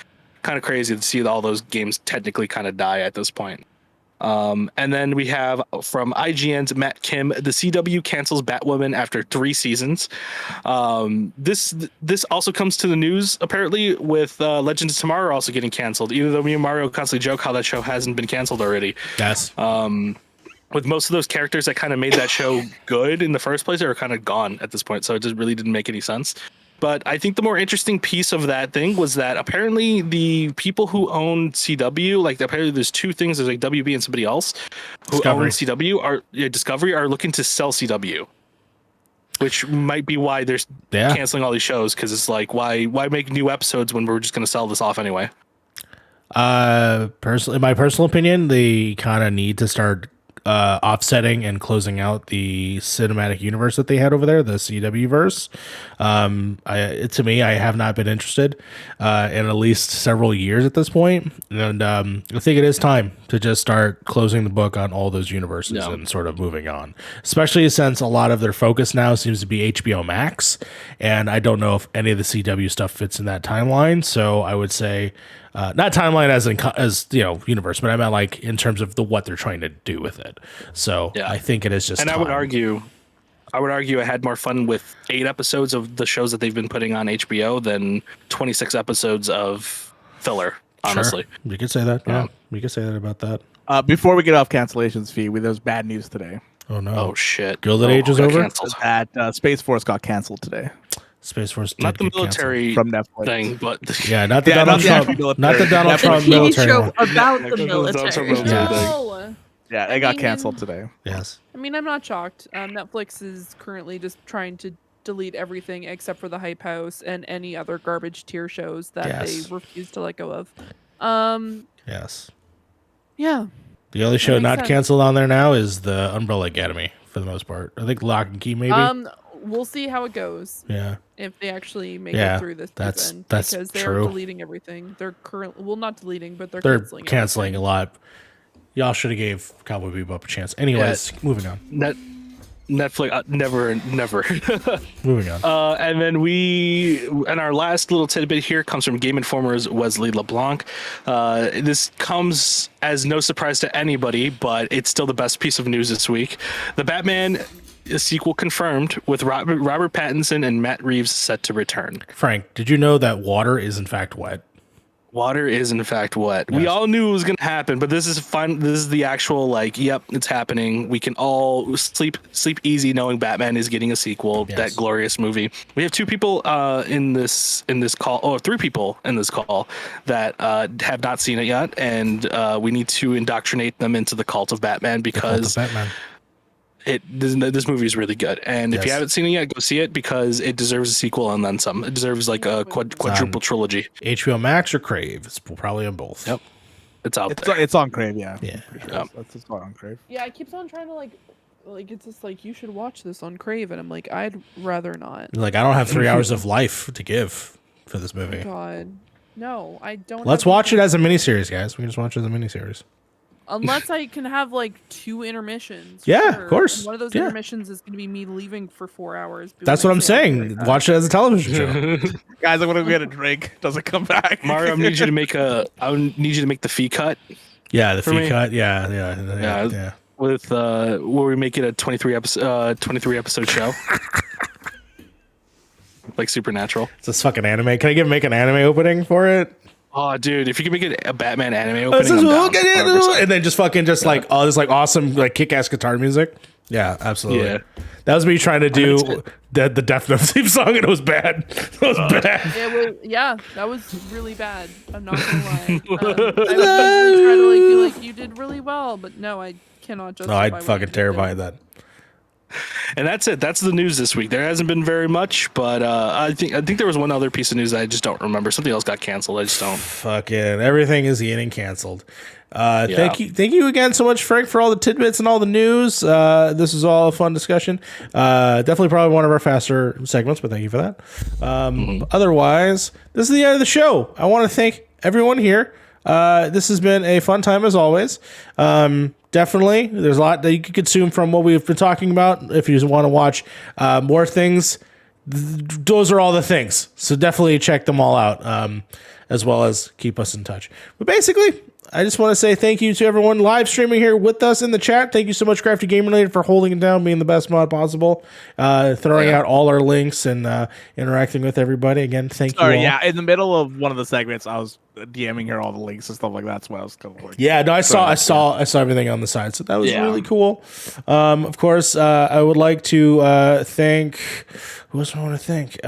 kind of crazy to see all those games technically kind of die at this point. And then we have from IGN's Matt Kim, the CW cancels Batwoman after 3 seasons. This also comes to the news apparently with Legends of Tomorrow also getting canceled, even though me and Mario constantly joke how that show hasn't been canceled already. Yes. With most of those characters that kind of made that show good in the first place are kind of gone at this point, so it just really didn't make any sense. But I think the more interesting piece of that thing was that apparently the people who own CW, like apparently there's 2 things, there's like WB and somebody else who own CW Discovery are looking to sell CW, which might be why they're canceling all these shows, because it's like why make new episodes when we're just going to sell this off anyway. Personally, my personal opinion, they kind of need to start offsetting and closing out the cinematic universe that they had over there, the CW verse. To me, I have not been interested in at least several years at this point, and I think it is time to just start closing the book on all those universes and sort of moving on, especially since a lot of their focus now seems to be HBO Max, and I don't know if any of the CW stuff fits in that timeline. So I would say not timeline as universe, but I meant like in terms of what they're trying to do with it. So I think it is just. And I would argue I had more fun with 8 episodes of the shows that they've been putting on HBO than 26 episodes of filler. Honestly, sure. You could say that. Yeah, we could say that about that. Before we get off cancellations, there's bad news today. Oh no! Oh shit! Gilded Age is over. That Space Force got canceled today. Space Force, not the military from Netflix thing, but not the Donald Trump, not the Donald Trump military show about the military. Yeah, it got canceled today. Yes. I mean, I'm not shocked. Netflix is currently just trying to delete everything except for the Hype House and any other garbage tier shows that they refuse to let go of. Yes. Yeah. The only show not canceled on there now is the Umbrella Academy for the most part. I think Lock and Key maybe. we'll see how it goes. Yeah. If they actually make Yeah, it through this that's season, that's because they're true. deleting everything. They're currently not deleting, but they're canceling a everything. lot. Y'all should have gave Cowboy Bebop a chance. Anyways, moving on. Netflix, never. Moving on. And then and our last little tidbit here comes from Game Informer's Wesley LeBlanc. This comes as no surprise to anybody, but it's still the best piece of news this week. The Batman sequel confirmed, with Robert Pattinson and Matt Reeves set to return. Frank, did you know that water is in fact wet? Water is in fact wet. Yes. We all knew it was going to happen, but this is fun. This is the actual yep, it's happening. We can all sleep easy knowing Batman is getting a sequel. Yes. That glorious movie. We have 2 people in this call, or 3 people in this call that have not seen it yet, and we need to indoctrinate them into the cult of Batman because Batman. This movie is really good. And if you Yes. haven't seen it yet, go see it because it deserves a sequel and then some. It deserves like a quadruple trilogy. HBO Max or Crave? It's probably on both. Yep. It's out there. It's on Crave, yeah. Yeah. It's on Crave. Yeah, it keeps on trying to like it's just like you should watch this on Crave, and I'm like, I'd rather not. Like, I don't have 3 hours of life to give for this movie. God, no, I don't. Let's have watch it anything- as a miniseries, guys. We can just watch it as a miniseries. Unless I can have like 2 intermissions. Yeah, of sure. course. And one of those Yeah. intermissions is going to be me leaving for 4 hours. being That's like, what I'm "Hey, I'll be saying. right back." Watch it as a television show. Guys, I'm gonna go get a drink. Doesn't come back. Mario, I need you to make the fee cut Yeah, the For fee me. cut. Yeah. with where we make it a 23 episode show. Like Supernatural. It's this fucking anime. Can I make an anime opening for it? Oh, dude, if you could make it a Batman anime opening, I'm down. 100%. And then just like all this like awesome like kick-ass guitar music. Yeah, absolutely. Yeah. That was me trying to do That's the Death Note theme song, and it was bad. It was bad. Yeah, that was really bad. I'm not gonna lie. I was usually try to be like, you did really well, but no, I cannot justify. No, what I'd you fucking did terrify there. that. And that's it. That's the news this week. There hasn't been very much, but I think there was one other piece of news that I just don't remember. Something else got canceled. I just don't. Fucking everything is getting canceled. Thank you again so much, Frank, for all the tidbits and all the news. This was all a fun discussion. Definitely probably one of our faster segments, but thank you for that. Otherwise, this is the end of the show. I want to thank everyone here. This has been a fun time as always. Definitely, there's a lot that you can consume from what we've been talking about. If you want to watch more things, those are all the things. So definitely check them all out, as well as keep us in touch. But basically, I just want to say thank you to everyone live streaming here with us in the chat. Thank you so much, Crafty Game Related, for holding it down, being the best mod possible, throwing out all our links and interacting with everybody. Again, thank you all. Yeah, in the middle of one of the segments, I was DMing her all the links and stuff like that. So I was kind of like, Yeah, no, I saw everything on the side, so that was really cool. Of course, I would like to thank. Who else do I want to thank?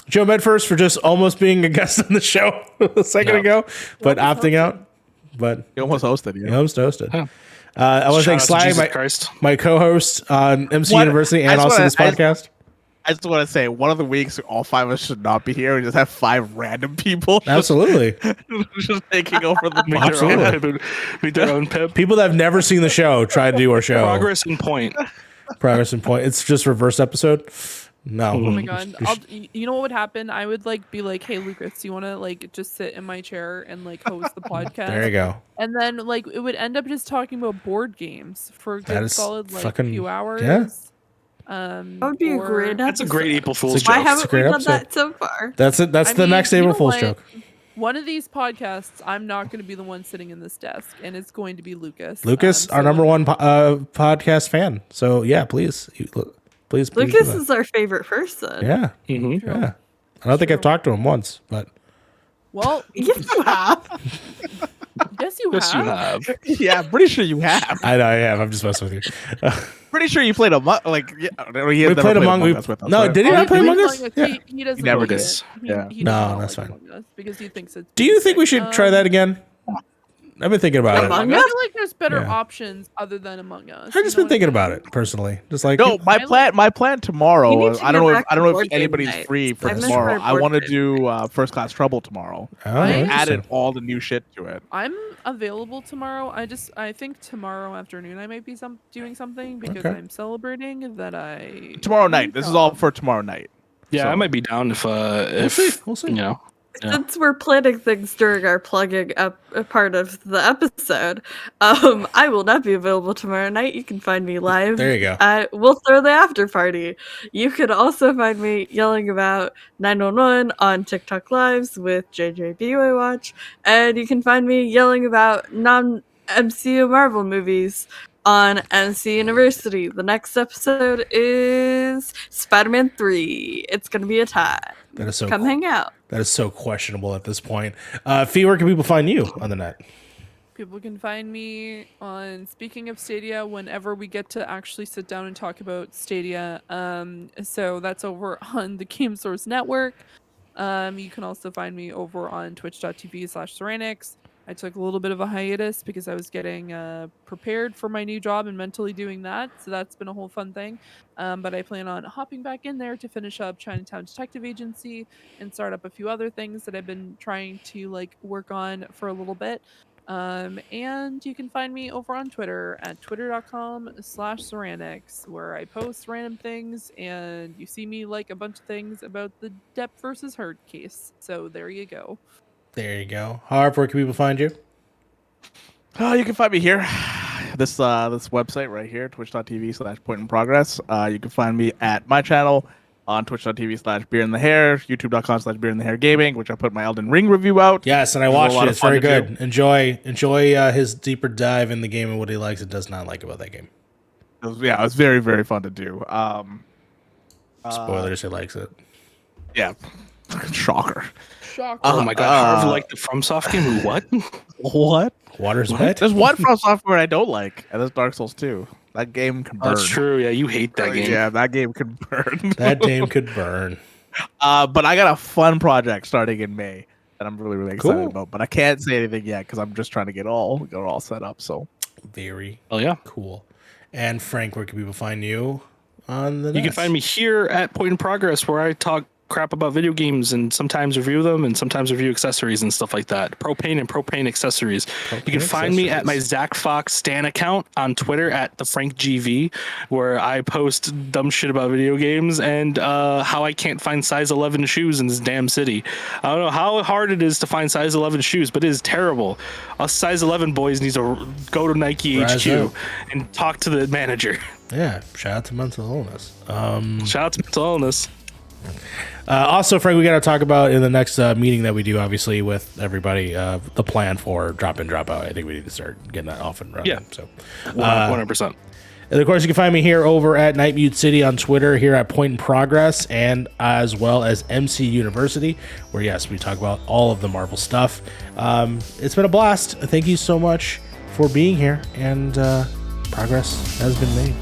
Joe Medfirst for just almost being a guest on the show a second ago, but opting out. But you almost hosted. he almost hosted. I want to thank Shout out to Sly, Jesus Christ. my co-host on MC What? University I and just also wanna- this podcast. I just want to say, one of the weeks, all 5 of us should not be here. We just have 5 random people Absolutely. just taking over the Make podcast. their own pip. Make their own pip. People that have never seen the show try to do our show. Progress in point. Progress and point. It's just reverse episode. No. Oh my god! You know what would happen? I would be like, "Hey, Lucas, do you want to just sit in my chair and host the podcast?" There you go. And then it would end up just talking about board games for a That good is solid fucking- few hours. yeah. That would be a great That's a great April Fool's It's a Why joke. haven't we great done episode. that so far? That's it. That's the next April Fool's joke. One of these podcasts, I'm not going to be the one sitting in this desk, and it's going to be Lucas. Lucas, our number one podcast fan. So yeah, please do Lucas that. is our favorite person. Yeah, Mhm. yeah. I don't think I've talked to him once, but Well, Yes, you have. yes, you Yes, you have. have. Yeah, I'm pretty sure you have. I know I have. I'm just messing with you. Pretty sure you played Among We played Among Us with us. No, did he Oh, not play he Among plays Us? Yeah. He doesn't never like did. it. Yeah. He No, does not that's like fine. Among Us because he thinks it's. Do you think we should try that again? I've been thinking about it. Among I Us? feel like there's better Yeah. options other than Among Us. I've just been thinking about it personally. Just like No, my plan You tomorrow. need to I don't get know. back I don't to know if board game anybody's nights. free for I miss tomorrow. my I board want to game do First Class Trouble tomorrow. Oh, I I interesting. added all the new shit to it. I'm available tomorrow. I think tomorrow afternoon I might be doing something because Okay. I'm celebrating that I Tomorrow night. This is all for tomorrow night. Yeah, I So- might be down if We'll see. you know. Yeah. Since we're planning things during our plugging up part of the episode, I will not be available tomorrow night. You can find me live. There you go. We'll throw the after party. You can also find me yelling about 911 on TikTok Lives with JJBY Watch, and you can find me yelling about non-MCU Marvel movies on MC University. The next episode is Spider-Man 3. It's gonna be a time. That is so Come hang out. That is so questionable at this point. Fee, where can people find you on the net? People can find me on Speaking of Stadia whenever we get to actually sit down and talk about Stadia. So that's over on the Game Source Network. You can also find me over on twitch.tv/Ceranics. I took a little bit of a hiatus because I was getting prepared for my new job and mentally doing that. So that's been a whole fun thing. But I plan on hopping back in there to finish up Chinatown Detective Agency and start up a few other things that I've been trying to like work on for a little bit. And you can find me over on Twitter at twitter.com/Ceranics, where I post random things and you see me like a bunch of things about the Depp versus Heard case. So there you go. There you go. Harv, where can people find you? You can find me here. This website right here, twitch.tv/point in progress. You can find me at my channel on twitch.tv/beer in the hair, youtube.com/beer in the hair gaming, which I put my Elden Ring review out. Yes, and I It was a watched lot it. of It's fun very to good. Enjoy his deeper dive in the game and what he likes and does not like about that game. It was very, very fun to do. Spoilers, he likes it. Yeah. Shocker. Shocker. Oh my god, Harv liked the FromSoft game. Who, what? What? Water's wet. There's one from software I don't like, and that's Dark Souls 2. That game can burn. That's true. Yeah, you hate that game. Yeah, that game can burn. That game could burn. But I got a fun project starting in May that I'm really, really excited Cool. about. But I can't say anything yet because I'm just trying to get all set up. So Very Oh yeah. cool. And Frank, where can people find you on the You can net? find me here at Point in Progress, where I talk crap about video games and sometimes review them and sometimes review accessories and stuff like that. Propane and propane accessories. You can find me at my Zach Fox Stan account on Twitter at the Frank GV, where I post dumb shit about video games and how I can't find size 11 shoes in this damn city. I don't know how hard it is to find size 11 shoes, but it is terrible. Us size 11 boys need to go to Nike Rise HQ up. and talk to the manager. Yeah, shout out to mental illness. Shout out to mental illness. Also, Frank, we got to talk about in the next meeting that we do, obviously, with everybody, the plan for drop in, drop out. I think we need to start getting that off and running. Yeah. So, 100%. and of course, you can find me here over at Night Mute City on Twitter, here at Point in Progress, and as well as MC University, where, yes, we talk about all of the Marvel stuff. It's been a blast. Thank you so much for being here, and progress has been made.